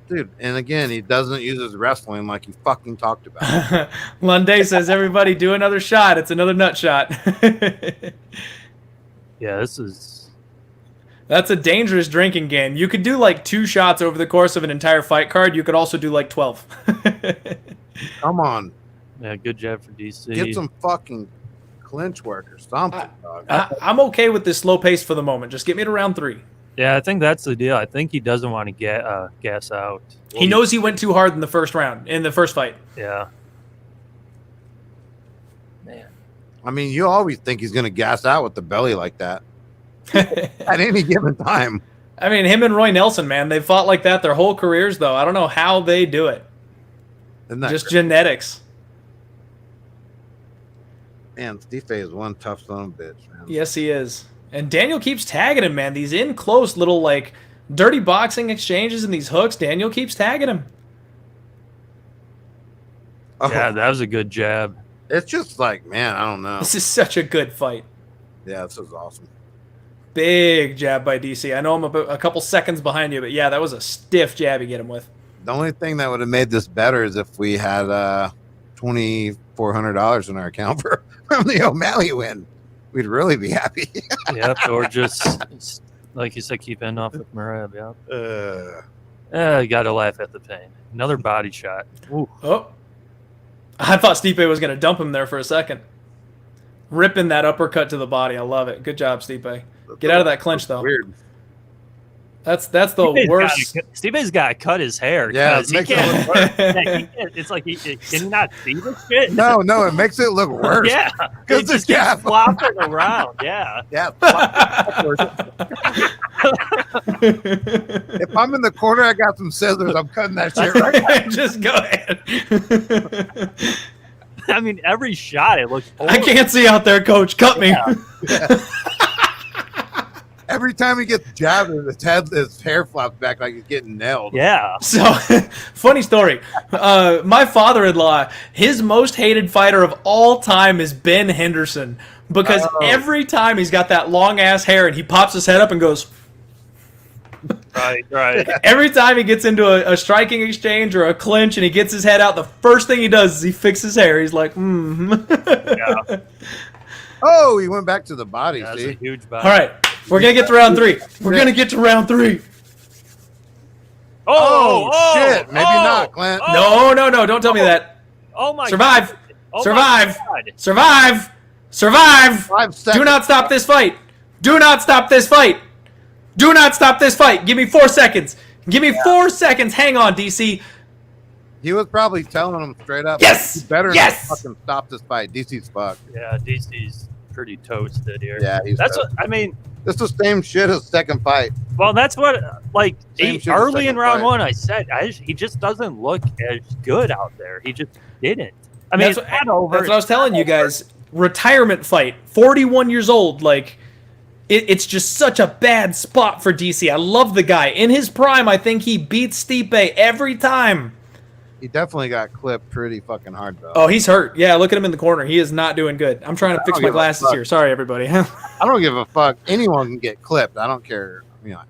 Dude, and again, he doesn't use his wrestling like he fucking talked about.
Lunday says, everybody do another shot. It's another nut shot.
Yeah,
That's a dangerous drinking game. You could do like 2 shots over the course of an entire fight card. You could also do like 12.
Come on.
Yeah, good job for DC.
Get some fucking clinch work or something, dog.
I'm okay with this slow pace for the moment. Just get me to round 3.
Yeah, I think that's the deal. I think he doesn't want to get gas out.
He knows he went too hard in the first fight.
Yeah. Man.
I mean, you always think he's going to gas out with the belly like that at any given time.
I mean, him and Roy Nelson, man, they've fought like that their whole careers, though. I don't know how they do it. Just crazy? Genetics.
Man, Stipe is one tough son of a bitch, man.
Yes, he is. And Daniel keeps tagging him, man. These in close little like dirty boxing exchanges and these hooks. Daniel keeps tagging him.
Oh,
yeah, that was a good jab.
It's just like, man, I don't know.
This is such a good fight.
Yeah, this is awesome.
Big jab by DC. I know I'm about a couple seconds behind you, but yeah, that was a stiff jab you get him with.
The only thing that would have made this better is if we had $2,400 in our account from the O'Malley win. We'd really be happy.
Yep, or just like you said, keep ending off with Murab. Yeah. You got to laugh at the pain. Another body shot. Ooh.
Oh, I thought Stipe was going to dump him there for a second. Ripping that uppercut to the body. I love it. Good job, Stipe. Get out of that clinch, though.
Weird.
That's the worst.
Stipe's got to cut his hair.
Yeah,
he can't. It's like, can you not see this shit?
No, it makes it look worse.
Yeah,
because
just keeps flopping around. Yeah.
If I'm in the corner, I got some scissors. I'm cutting that shit right now.
Just go ahead.
I mean, every shot it looks.
I can't see out there, Coach. Cut me.
Every time he gets jabbed, his hair flops back like he's getting nailed.
Yeah.
So, funny story. My father-in-law, his most hated fighter of all time is Ben Henderson, because every time he's got that long ass hair and he pops his head up and goes.
Right.
Every time he gets into a striking exchange or a clinch and he gets his head out, the first thing he does is he fixes his hair. He's like,
Yeah.
Oh, he went back to the body.
That's
See,
a huge body.
All right, we're gonna get to round 3. We're gonna get to round 3.
Oh, shit! Maybe not, Clint.
No, don't tell me that.
Oh my.
Survive.
God. Oh
Survive.
my God.
Survive.
5 seconds.
Do not stop this fight. Do not stop this fight. Do not stop this fight. Give me 4 seconds. Give me 4 seconds. Hang on, DC.
He was probably telling him straight up.
Yes!
You better
Yes!
not fucking stop this fight. DC's fucked.
Yeah, DC's pretty toasted here.
Yeah,
that's
toasted.
what I mean.
This is the same shit as second fight.
Well, that's what
Same shit as
early in
second
round
fight.
1 I said he just doesn't look as good out there. He just didn't. I mean,
That's
it's not over.
That's what I was telling you guys. Retirement fight. 41 years old. Like, it's just such a bad spot for DC. I love the guy. In his prime, I think he beats Stipe every time.
He definitely got clipped pretty fucking hard, though.
Oh, he's hurt. Yeah, look at him in the corner. He is not doing good. I'm trying to fix my glasses here. Sorry, everybody.
I don't give a fuck. Anyone can get clipped. I don't care,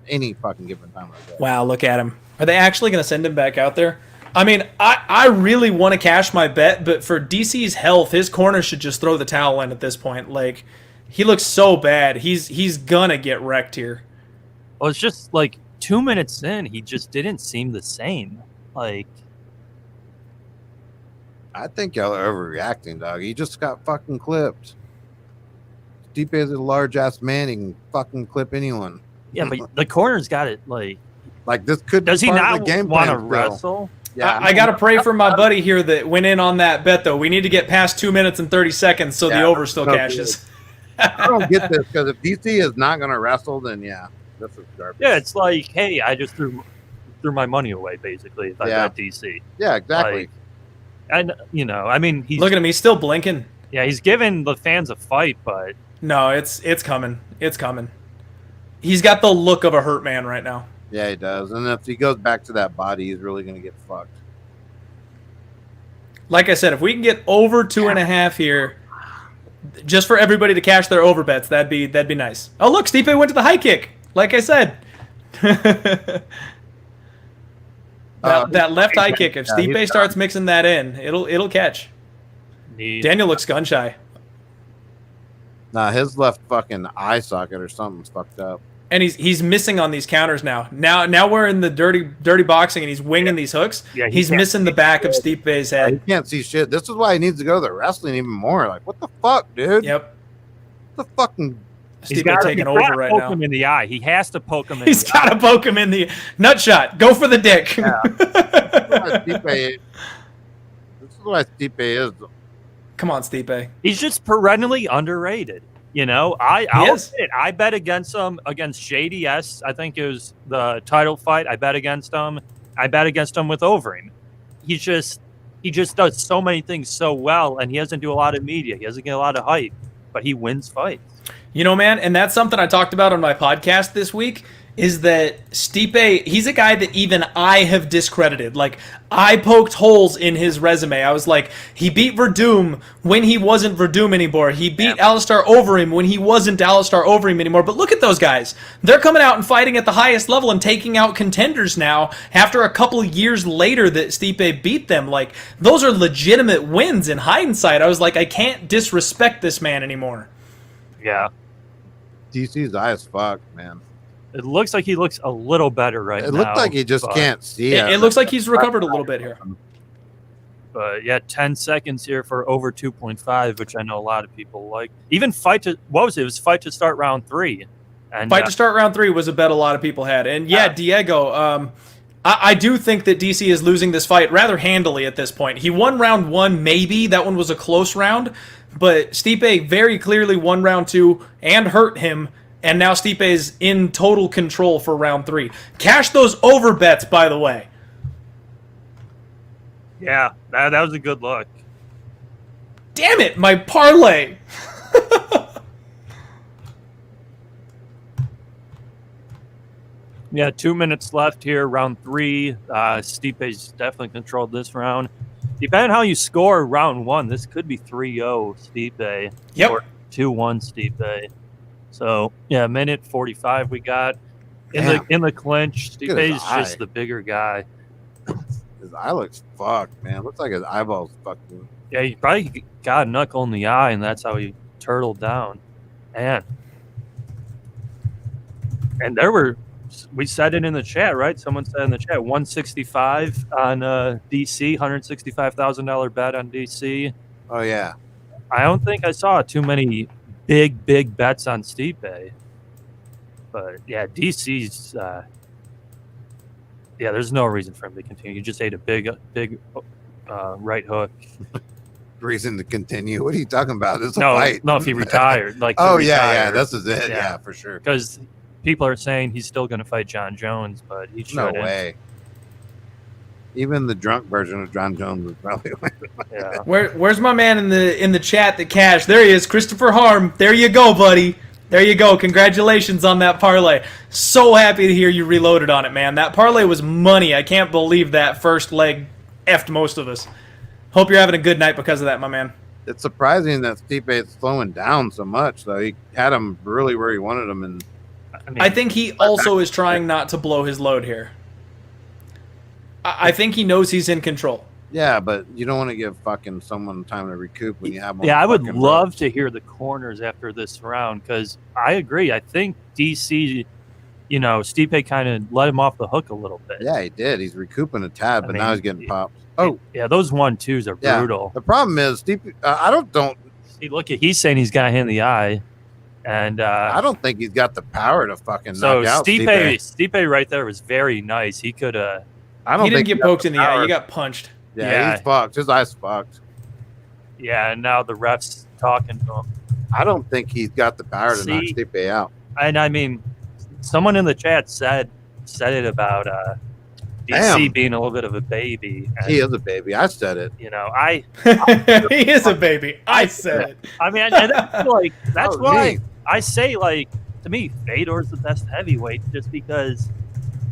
any fucking given time like that.
Wow, look at him. Are they actually going to send him back out there? I mean, I really want to cash my bet, but for DC's health, his corner should just throw the towel in at this point. Like, he looks so bad. He's going to get wrecked here.
Well, it's just like 2 minutes in, he just didn't seem the same. Like,
I think y'all are overreacting, dog. He just got fucking clipped. Stipe is a large ass man. He can fucking clip anyone.
yeah, but the corner's got it. Like,
This could be
does he
part of
not
the game
want to
plan still.
wrestle?
Yeah,
I got to pray for my buddy here that went in on that bet, though. We need to get past 2 minutes and 30 seconds so the over still cashes.
I don't get this, because if DC is not going to wrestle, then this is garbage.
Yeah, it's like, hey, I just threw my money away, basically, if I bet DC.
Yeah, exactly.
Like, and, I mean,
Look at him. He's still blinking.
Yeah, he's giving the fans a fight, but...
No, it's coming. It's coming. He's got the look of a hurt man right now.
Yeah, he does. And if he goes back to that body, he's really going to get fucked.
Like I said, if we can get over 2.5 here, just for everybody to cash their over bets, that'd be nice. Oh, look, Stipe went to the high kick. Like I said. that left high kick, if Stipe starts mixing that in, it'll catch. Daniel looks gun shy.
Nah, his left fucking eye socket or something's fucked up.
And he's missing on these counters now. Now we're in the dirty boxing, and he's winging these hooks.
Yeah,
he's missing the back of Stipe's
He
head.
can't see shit. This is why he needs to go to the wrestling even more. Like, what the fuck, dude?
Yep.
What the fucking...
Stipe taking over right now.
Poke him in the eye. He has to poke him in
He's
the
got to poke him in the nut shot. Go for the dick.
Yeah. This is why Stipe is.
Come on, Stipe.
He's just perennially underrated. I'll admit, I bet against him against JDS. I think it was the title fight. I bet against him. I bet against him with Overeem. He just does so many things so well, and he doesn't do a lot of media. He doesn't get a lot of hype, but he wins fights.
Man, and that's something I talked about on my podcast this week, is that Stipe, he's a guy that even I have discredited. Like, I poked holes in his resume. I was like, he beat Verdum when he wasn't Verdum anymore. He beat Alistair Overeem when he wasn't Alistair Overeem anymore. But look at those guys. They're coming out and fighting at the highest level and taking out contenders now after a couple of years later that Stipe beat them. Like, those are legitimate wins in hindsight. I was like, I can't disrespect this man anymore.
Yeah.
DC's eye is fucked, man.
It looks like he looks a little better right now.
It looks like he just can't see it.
It looks like he's recovered a little bit here.
But yeah, 10 seconds here for over 2.5, which I know a lot of people like. Even fight to fight to start round 3. And
Fight to start round 3 was a bet a lot of people had. And Diego, I do think that DC is losing this fight rather handily at this point. He won round 1, maybe. That one was a close round. But Stipe very clearly won round 2 and hurt him. And now Stipe is in total control for round 3. Cash those over bets, by the way.
Yeah, that was a good look.
Damn it, my parlay.
Yeah, 2 minutes left here, round 3. Stipe's definitely controlled this round. Depending on how you score round 1, this could be 3-0 Stipe.
Yep.
Or 2-1 Stipe. So, yeah, minute 45 we got. In the clinch,
Look at his
Stipe's just the bigger guy.
His eye looks fucked, man. Looks like his eyeball's fucking.
Yeah, he probably got a knuckle in the eye, and that's how he turtled down. And we said it in the chat, right? Someone said in the chat, 165 on DC, $165,000 bet on DC.
Oh, yeah.
I don't think I saw too many big bets on Stipe. But, yeah, DC's there's no reason for him to continue. He just ate a big right hook.
Reason to continue? What are you talking about? It's a
No,
fight.
if he retired.
Yeah, this is it. Yeah, for sure.
Because people are saying he's still going to fight John Jones, but he shouldn't.
No way. Even the drunk version of John Jones was probably.
Yeah.
Where's my man in the chat that cashed? There he is, Christopher Harm. There you go, buddy. There you go. Congratulations on that parlay. So happy to hear you reloaded on it, man. That parlay was money. I can't believe that first leg effed most of us. Hope you're having a good night because of that, my man.
It's surprising that Stipe is slowing down so much, though. He had him really where he wanted him, and
I think he also is trying not to blow his load here. I think he knows he's in control.
yeah, but you don't want to give fucking someone time to recoup when you have.
Yeah, I would love to hear the corners after this round because I agree. I think DC, Stipe kind of let him off the hook a little bit.
Yeah, he did. He's recouping a tad, but now he's getting popped.
Oh, yeah, those 1-2s are brutal.
The problem is Stipe. I don't.
See, he's saying he's got him in the eye, and
I don't think he's got the power to fucking knock out Stipe.
Stipe right there was very nice. He could.
I don't.
He didn't
think
get poked in the eye. He got punched.
Yeah, he's fucked. His eye's fucked.
Yeah, and now the ref's talking to him.
I don't think he's got the power to knock Stipe out.
And I mean, someone in the chat said it about DC being a little bit of a baby. And,
he is a baby. I said it.
He is a baby. I said it.
I mean, that's why I say, to me, Fedor's the best heavyweight just because,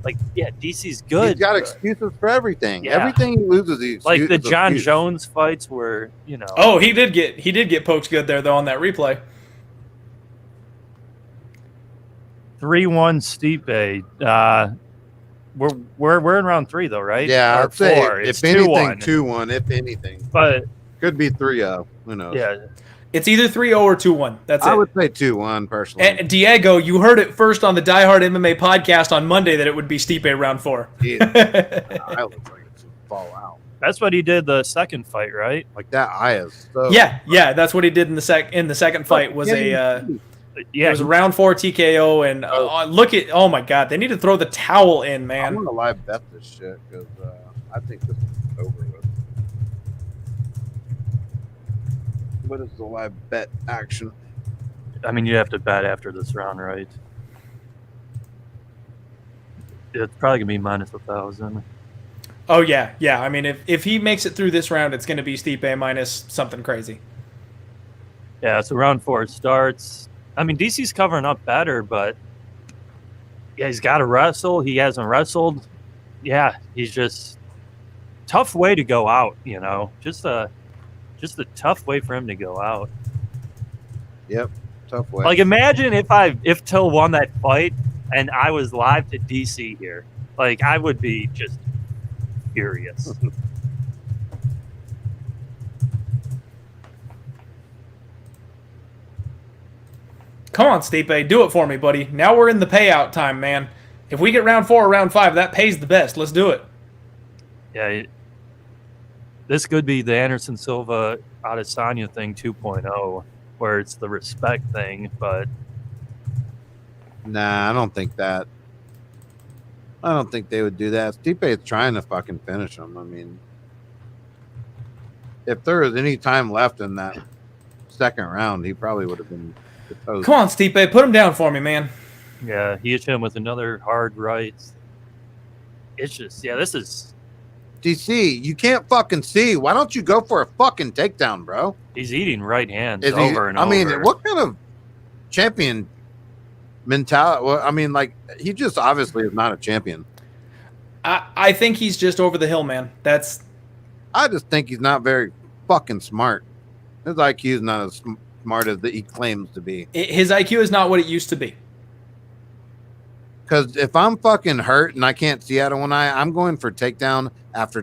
DC's good.
He's got excuses for everything.
Yeah.
Everything he loses, he excuses.
The John Jones fights were,
Oh, he did get poked good there, though, on that replay.
3-1 Stipe. We're in round 3 though, right?
Yeah,
or
I'd say
4.
if anything, 2-1. If anything,
but
could be 3-0. Who knows?
Yeah, it's either 3-0 or 2-1. That's it.
I would say 2-1 personally.
And Diego, you heard it first on the Die Hard MMA podcast on Monday that it would be Stipe round 4.
Yeah. I look like it's gonna fall out.
That's what he did the second fight, right?
Like that eye is so.
Yeah, that's what he did in the second fight. Was it was a round 4 TKO, and oh my god, they need to throw the towel in, man.
I want to live bet this shit because I think this is over with. What is the live bet action?
I mean, you have to bet after this round, right? It's probably gonna be minus 1,000.
Oh yeah. I mean, if he makes it through this round, it's gonna be Stipe minus something crazy.
Yeah, so round 4 starts. I mean, DC's covering up better, but yeah, he's got to wrestle. He hasn't wrestled. Yeah, he's just tough way to go out. Just a tough way for him to go out.
Yep, tough way.
Imagine if Till won that fight and I was live to DC here. I would be just furious.
Come on, Stipe, do it for me, buddy. Now we're in the payout time, man. If we get round 4 or round 5, that pays the best. Let's do it.
Yeah, this could be the Anderson Silva Adesanya thing 2.0, where it's the respect thing, but
nah, I don't think that. I don't think they would do that. Stipe is trying to fucking finish him. I mean, if there was any time left in that second round, he probably would have been deposed.
Come on, Stipe, put him down for me, man.
yeah, he hit him with another hard right. It's just, this is
DC, you can't fucking see. Why don't you go for a fucking takedown, bro?
He's eating right hands
Is
over and over.
I mean, what kind of champion mentality? Well, I mean, like, he just obviously is not a champion.
I think he's just over the hill, man.
I just think he's not very fucking smart. His IQ is not as smart as he claims to be.
His IQ is not what it used to be.
Because if I'm fucking hurt and I can't see out of one eye, I'm going for takedown after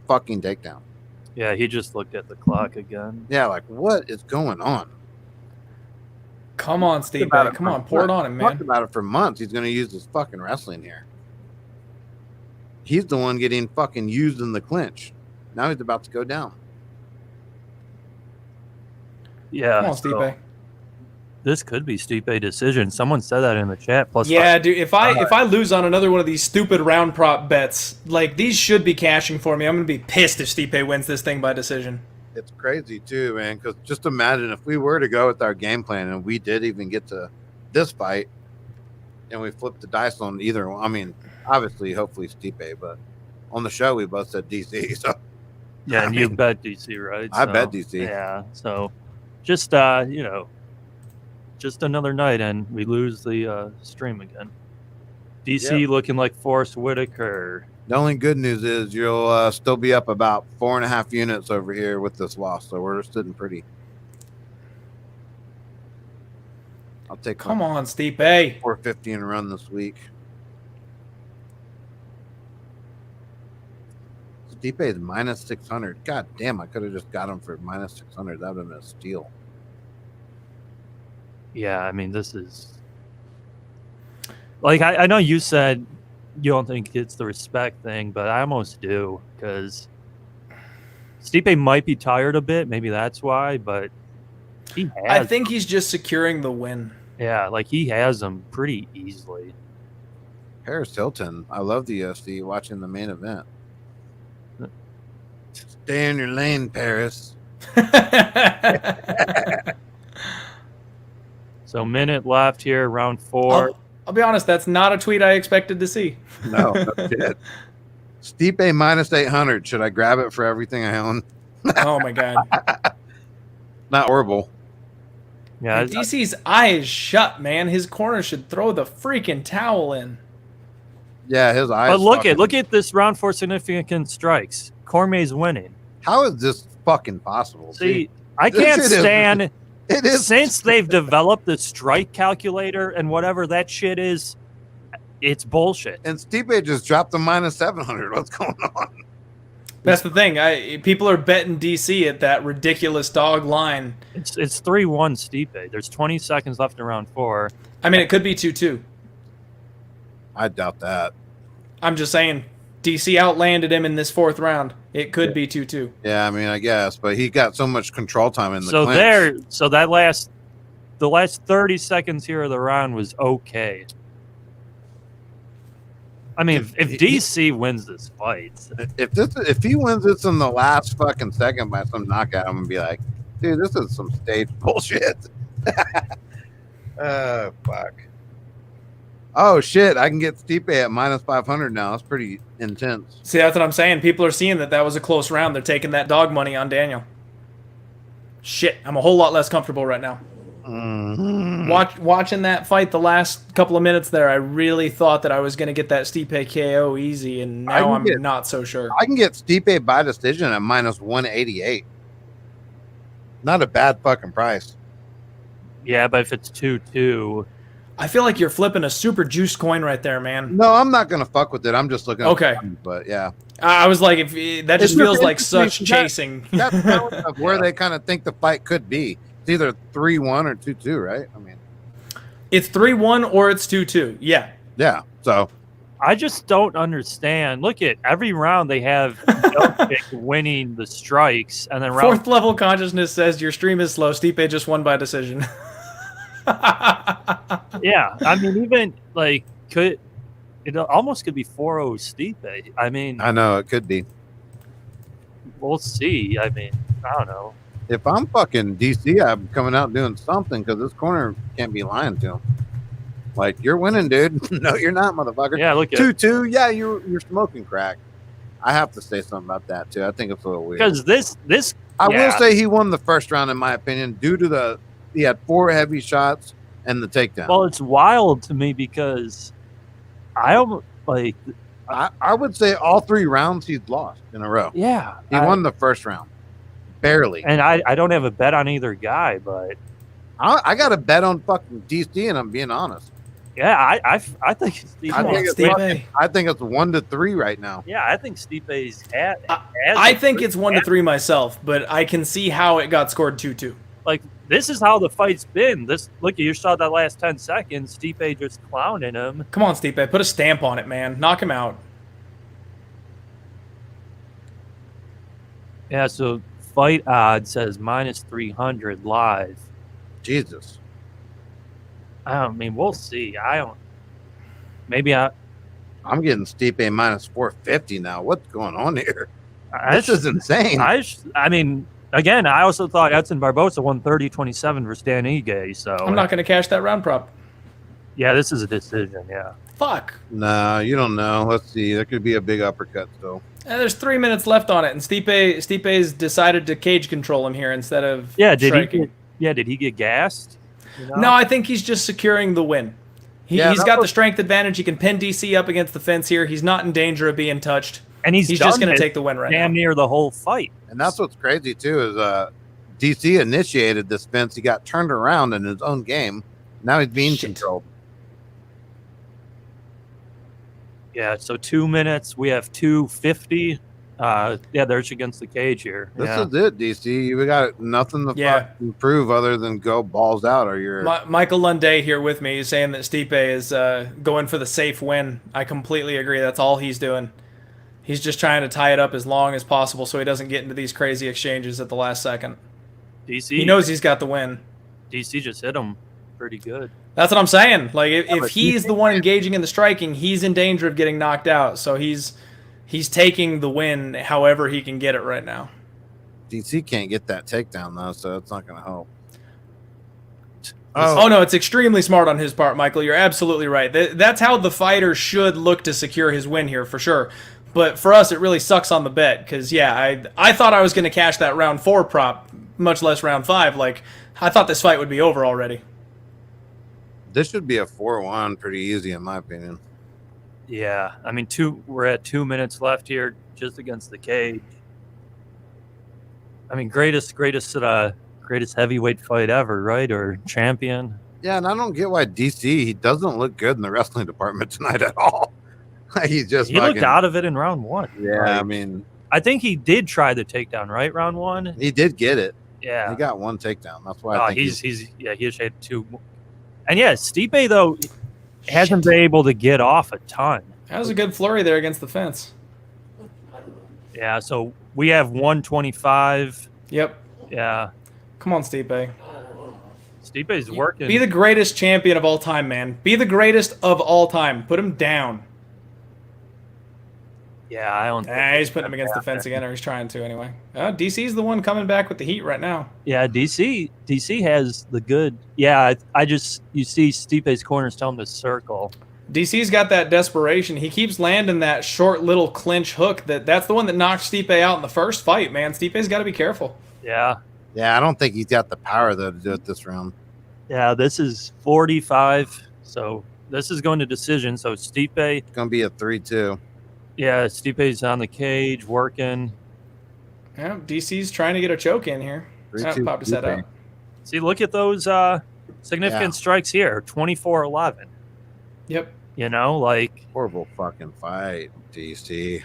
fucking takedown.
Yeah, he just looked at the clock again.
Yeah, like, what is going on?
Come on, Steve. Come on, pour it on him, man.
Talked about it for months. He's going to use his fucking wrestling here. He's the one getting fucking used in the clinch. Now he's about to go down.
Yeah.
Come on, Stipe.
This could be Stipe decision. Someone said that in the chat. Plus,
yeah, dude. If I lose on another one of these stupid round prop bets, like these should be cashing for me. I'm gonna be pissed if Stipe wins this thing by decision.
It's crazy too, man. Because just imagine if we were to go with our game plan and we did even get to this fight, and we flipped the dice on either one. I mean, obviously, hopefully Stipe, but on the show we both said DC. So
yeah, and you bet DC, right?
I bet DC.
Yeah, so just just another night, and we lose the stream again. DC looking like Forrest Whitaker.
The only good news is you'll still be up about 4.5 units over here with this loss, so we're sitting pretty. I'll take.
Come on, Stipe.
450 and run this week. Stipe is minus 600. God damn, I could have just got him for minus 600. That would have been a steal.
Yeah, I mean, this is like I know you said you don't think it's the respect thing, but I almost do, because Stipe might be tired a bit. Maybe that's why, but
I think he's just securing the win.
Yeah, like he has them pretty easily.
Paris Hilton, I love the UFC. Watching the main event. Stay in your lane, Paris.
So minute left here, round 4.
I'll be honest, that's not a tweet I expected to see.
No shit. Stipe minus 800. Should I grab it for everything I own?
Oh my god.
Not horrible.
Yeah,
DC's eye is shut, man. His corner should throw the freaking towel in.
Yeah, his eyes.
But look at this round 4 significant strikes. Cormier's winning.
How is this fucking possible?
See, I can't stand.
It is
since they've developed the strike calculator and whatever that shit is, it's bullshit.
And Stipe just dropped the minus 700. What's going on?
That's the thing. People are betting DC at that ridiculous dog line.
It's 3-1 Stipe. There's 20 seconds left in round 4.
I mean, it could be 2-2.
I doubt that.
I'm just saying, DC outlanded him in this 4th round. It could be 2-2.
Yeah, I mean, I guess, but he got so much control time in the
clinch. So the last 30 seconds here of the round was okay. I mean, if DC wins this fight,
if he wins this in the last fucking second by some knockout, I'm gonna be like, dude, this is some stage bullshit. Oh fuck. Oh shit! I can get Stipe at minus 500 now. That's pretty intense.
See, that's what I'm saying. People are seeing that was a close round. They're taking that dog money on Daniel. Shit, I'm a whole lot less comfortable right now.
Mm-hmm.
Watching that fight the last couple of minutes there, I really thought that I was going to get that Stipe KO easy, and now I'm not so sure.
I can get Stipe by decision at minus 188. Not a bad fucking price.
Yeah, but if it's 2-2...
I feel like you're flipping a super juiced coin right there, man.
No, I'm not going to fuck with it. I'm just looking at
okay.
But yeah.
I was like, that just feels like such chasing.
That's kind of where they kind of think the fight could be. It's either 3-1 or 2-2, right? I mean,
it's 3-1 or it's 2-2. Yeah.
Yeah. So
I just don't understand. Look at every round they have Miocic winning the strikes, and then
fourth level consciousness says your stream is slow. Stipe just won by decision.
Yeah, I mean, even like it almost could be 4-0 Stipe. I mean,
I know it could be.
We'll see. I mean, I don't know.
If I'm fucking DC, I'm coming out doing something because this corner can't be lying to him. Like, you're winning, dude. No, you're not, motherfucker.
Yeah, look at
2-2. Yeah, you're smoking crack. I have to say something about that too. I think it's a little weird.
Because this
I
yeah.
will say he won the first round in my opinion due to he had 4 heavy shots and the takedown.
Well, it's wild to me because I almost like
I would say all 3 rounds he's lost in a row.
yeah.
He won the first round. Barely.
And I don't have a bet on either guy, but
I got a bet on fucking DC, and I'm being honest.
yeah, I think Stipe.
I think it's 1-3 right now.
Yeah, I think Stipe's at.
I think it's 1-3 myself, but I can see how it got scored 2-2.
Like this is how the fight's been. Look, you saw that last 10 seconds. Stipe just clowning him.
Come on, Stipe, put a stamp on it, man. Knock him out.
Yeah, so fight odds says -300 live.
Jesus.
I mean, we'll see. I'm
getting Stipe -450 now. What's going on here? This is insane.
I mean, again, I also thought Edson Barbosa won 30-27 versus Dan Ige. So
I'm not going to cash that round prop.
Yeah, this is a decision. Yeah.
Fuck.
No, you don't know. Let's see. There could be a big uppercut still.
There's 3 minutes left on it, and Stipe's decided to cage control him here instead of striking.
Did he get gassed? You know?
No, I think he's just securing the win. He's got the strength advantage. He can pin DC up against the fence here. He's not in danger of being touched.
And he's
just going to take the win right now.
Damn near the whole fight.
And that's what's crazy, too, is DC initiated this fence. He got turned around in his own game. Now he's being controlled.
Yeah, so 2 minutes. We have 2:50. There's against the cage here.
This is it, DC. We got nothing to prove other than go balls out. Or you're
Michael Lunday here with me. He's saying that Stipe is going for the safe win. I completely agree. That's all he's doing. He's just trying to tie it up as long as possible so he doesn't get into these crazy exchanges at the last second.
DC.
He knows he's got the win.
DC just hit him pretty good.
That's what I'm saying. Like if he's the one engaging in the striking, he's in danger of getting knocked out. So he's taking the win however he can get it right now.
DC can't get that takedown though, so it's not going to help.
Oh no, it's extremely smart on his part, Michael. You're absolutely right. That's how the fighter should look to secure his win here for sure. But for us, it really sucks on the bet because I thought I was going to cash that round 4 prop, much less round 5. Like I thought this fight would be over already.
This should be a 4-1 pretty easy in my opinion.
Yeah, I mean, we're at 2 minutes left here just against the cage. I mean, greatest heavyweight fight ever, right? Or champion.
Yeah, and I don't get why DC, he doesn't look good in the wrestling department tonight at all. He looked
out of it in round 1.
Yeah, I mean,
I think he did try the takedown, right? Round 1.
He did get it.
Yeah,
he got 1 takedown. That's why I think
he just had 2. And yeah, Stipe though hasn't been able to get off a ton.
That was a good flurry there against the fence.
Yeah, so we have 125.
Yep.
Yeah.
Come on, Stipe.
Stipe's working.
Be the greatest champion of all time, man. Be the greatest of all time. Put him down.
Yeah, I don't.
He's putting him against the fence again, or he's trying to anyway. DC's the one coming back with the heat right now.
Yeah, DC has the good. Yeah, you see Stipe's corners tell him to circle.
DC's got that desperation. He keeps landing that short little clinch hook. That's the one that knocked Stipe out in the first fight, man. Stipe's got to be careful.
Yeah.
Yeah, I don't think he's got the power though to do it this round.
Yeah, this is 45. So this is going to decision. So Stipe.
It's going to be a 3-2.
Yeah, Stipe's on the cage working.
Yeah, DC's trying to get a choke in here. Popped his head out.
See, look at those significant strikes here. 24-11.
Yep.
You know, like
horrible fucking fight, DC.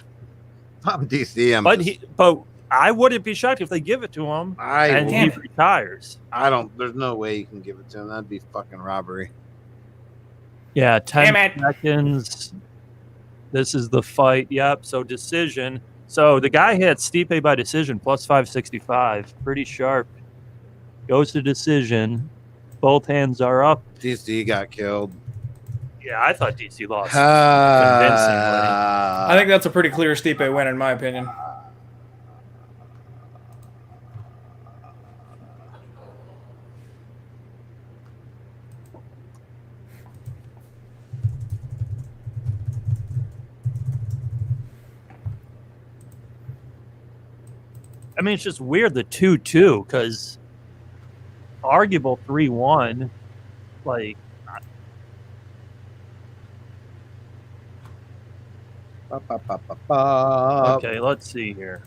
I'm DC.
But I wouldn't be shocked if they give it to him and he retires.
There's no way you can give it to him. That'd be fucking robbery.
Yeah, 10 seconds. This is the fight. Yep. So decision. So the guy hit Stipe by decision plus 565. Pretty sharp. Goes to decision. Both hands are up.
DC got killed.
Yeah, I thought DC lost convincingly.
I think that's a pretty clear Stipe win, in my opinion.
I mean, it's just weird the 2-2 because arguable 3-1, like. Okay, let's see here.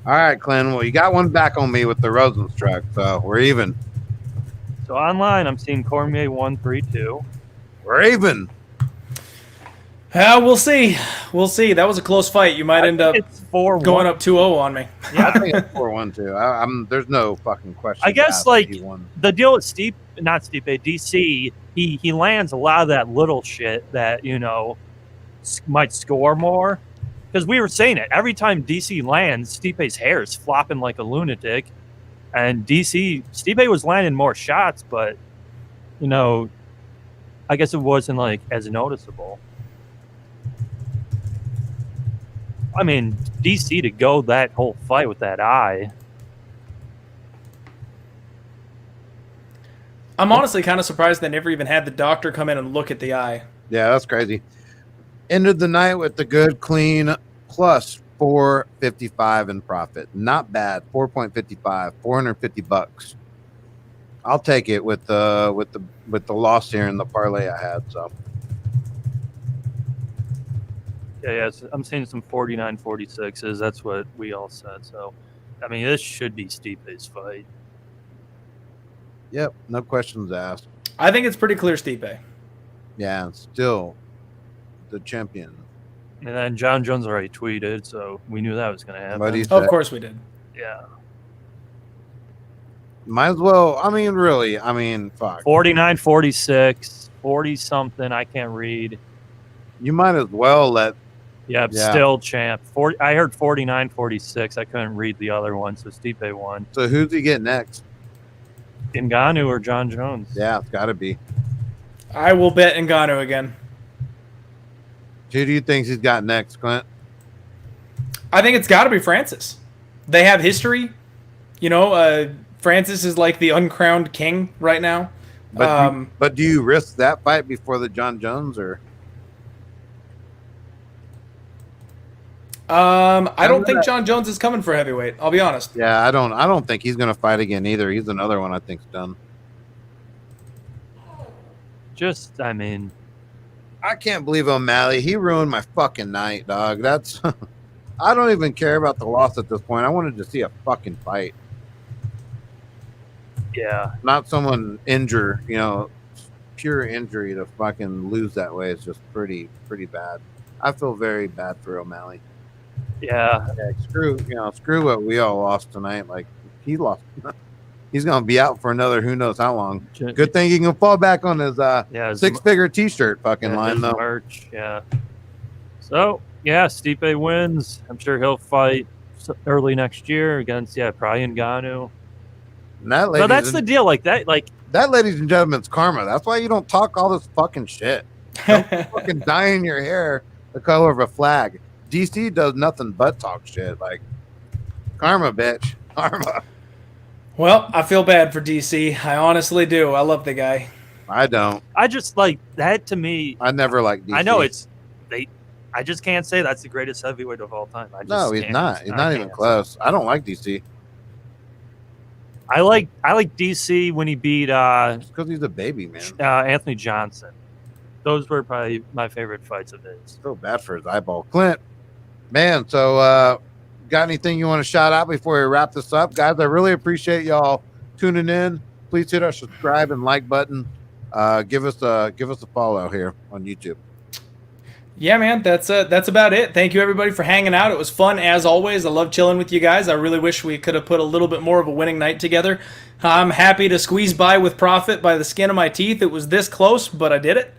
All right, Clint. Well, you got one back on me with the Rosenstruck, so we're even.
So online, I'm seeing Cormier 1-3-2.
We're even.
We'll see. We'll see. That was a close fight. You might end up
It's 4-1.
going up 2-0 on me.
Yeah, I think it's 4-1 too. I'm there's no fucking question.
I guess like the deal with DC, he lands a lot of that little shit that might score more. Because we were saying it every time DC lands, Stipe's hair is flopping like a lunatic, and Stipe was landing more shots, but I guess it wasn't like as noticeable. I mean, DC to go that whole fight with that eye.
I'm honestly kind of surprised they never even had the doctor come in and look at the eye.
Yeah, that's crazy. Ended the night with the good, clean plus 455 in profit. Not bad. 4.55, $450. I'll take it with the loss here in the parlay I had. So.
Yeah, I'm seeing some 49-46s. That's what we all said. So, I mean, this should be Stipe's fight.
Yep, no questions asked.
I think it's pretty clear Stipe.
Yeah, still the champion.
And then John Jones already tweeted, so we knew that was going to happen.
Of course we did.
Yeah.
Might as well. I mean, really. I mean, fuck.
49-46, 40-something. I can't read.
You might as well let.
Yeah, still champ. I heard 49-46. I couldn't read the other one, so Stipe won.
So who's he get next?
Ngannou or John Jones?
Yeah, it's got to be.
I will bet Ngannou again.
Who do you think he's got next, Clint?
I think it's got to be Francis. They have history. Francis is like the uncrowned king right now.
But do you risk that fight before the John Jones or?
I don't think John Jones is coming for heavyweight. I'll be honest.
Yeah, I don't think he's gonna fight again either. He's another one I think's done. I can't believe O'Malley. He ruined my fucking night, dog. That's. I don't even care about the loss at this point. I wanted to see a fucking fight.
Yeah.
Not someone injure. Pure injury to fucking lose that way is just pretty bad. I feel very bad for O'Malley.
Yeah.
Screw what we all lost tonight. Like he lost. He's gonna be out for another who knows how long. Good thing he can fall back on his six-figure T-shirt fucking line though.
Merch, yeah. So Stipe wins. I'm sure he'll fight early next year against probably Ngannou. So that's the deal. Like that,
ladies and gentlemen, it's karma. That's why you don't talk all this fucking shit. Don't fucking dyeing your hair the color of a flag. DC does nothing but talk shit. Like karma, bitch. Karma.
Well, I feel bad for DC. I honestly do. I love the guy.
I don't.
I just like that to me.
I never liked DC.
I know I just can't say that's the greatest heavyweight of all time.
No, he's not. He's not even close. I don't like DC.
I like DC when he beat
because he's a baby, man.
Anthony Johnson. Those were probably my favorite fights of his.
So bad for his eyeball. Clint, man, so got anything you want to shout out before we wrap this up? Guys, I really appreciate y'all tuning in. Please hit our subscribe and like button. Give us a follow here on YouTube.
Yeah, man, that's about it. Thank you, everybody, for hanging out. It was fun, as always. I love chilling with you guys. I really wish we could have put a little bit more of a winning night together. I'm happy to squeeze by with profit by the skin of my teeth. It was this close, but I did it.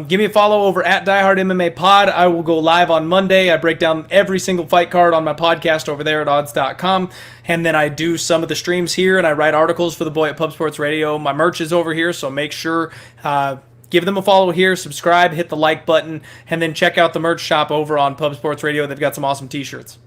Give me a follow over at Die Hard MMA Pod. I will go live on Monday. I break down every single fight card on my podcast over there at odds.com. And then I do some of the streams here, and I write articles for the boy at Pub Sports Radio. My merch is over here, so make sure... give them a follow here, subscribe, hit the like button, and then check out the merch shop over on Pub Sports Radio. They've got some awesome t-shirts.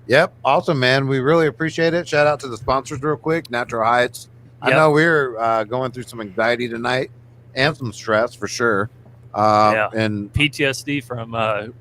Yep. Awesome, man. We really appreciate it. Shout out to the sponsors real quick. Natural Heights. Yep. I know we're going through some anxiety tonight and some stress for sure. And
PTSD from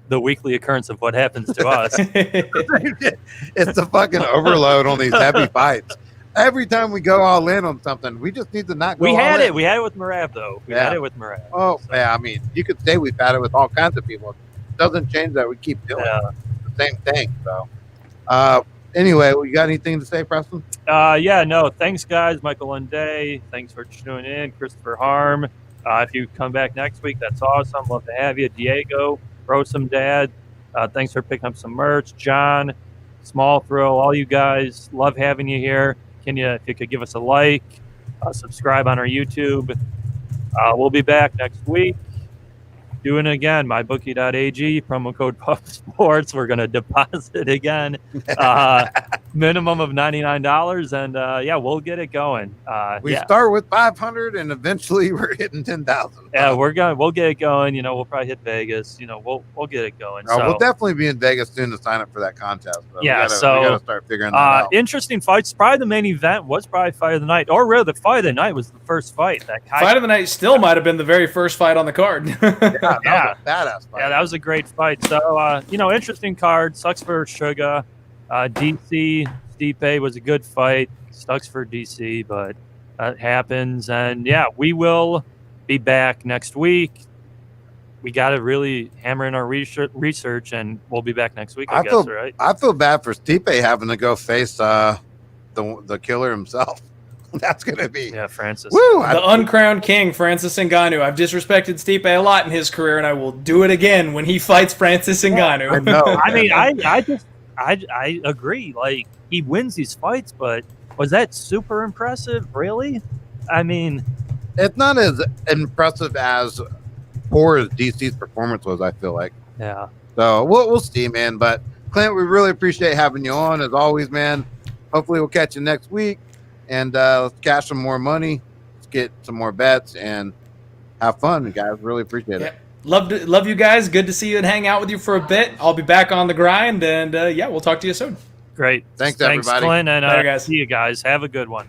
the weekly occurrence of what happens to us.
it's the fucking overload on these heavy fights. Every time we go all in on something, we just need to not go
We had
all
it.
in.
We had it with Marav, though. We had it with Marav.
Oh, yeah. I mean, you could say we've had it with all kinds of people. It doesn't change that we keep doing the same thing. So, anyway, you got anything to say, Preston?
Thanks, guys. Michael Lunday. Thanks for tuning in. Christopher Harm. If you come back next week, that's awesome. Love to have you. Diego, Brosome Dad. Thanks for picking up some merch. John, Small Thrill, all you guys. Love having you here. If you could give us a like, subscribe on our YouTube. We'll be back next week. Doing it again, mybookie.ag, promo code PUFSports. We're going to deposit again. Minimum of $99, and we'll get it going.
We start with 500, and eventually we're hitting 10,000.
Yeah, we'll get it going. We'll probably hit Vegas. We'll get it going. So,
we'll definitely be in Vegas soon to sign up for that contest.
So
we gotta start figuring that out.
Interesting fights. Probably the main event was probably Fight of the Night, or really the Fight of the Night was the first fight. That
Fight of the Night still might have been the very first fight on the card.
That was a badass fight.
Yeah, that was a great fight. So, interesting card. Sucks for Sugar. DC, Stipe was a good fight. Sucks for DC, but that happens. And, we will be back next week. We got to really hammer in our research, and we'll be back next week, I guess, right?
I feel bad for Stipe having to go face the killer himself. That's going to be.
Yeah, Francis.
Woo! The uncrowned king, Francis Ngannou. I've disrespected Stipe a lot in his career, and I will do it again when he fights Francis Ngannou.
I know.
I mean, I agree. Like, he wins these fights, but was that super impressive? Really? I mean,
it's not as impressive as poor as DC's performance was, I feel like.
Yeah.
So we'll see, man. But Clint, we really appreciate having you on as always, man. Hopefully we'll catch you next week. And let's cash some more money. Let's get some more bets and have fun, guys. Really appreciate it.
Love you guys. Good to see you and hang out with you for a bit. I'll be back on the grind, and we'll talk to you soon.
Great.
Thanks everybody.
Clint, and
Later, guys.
see you guys. Have a good one.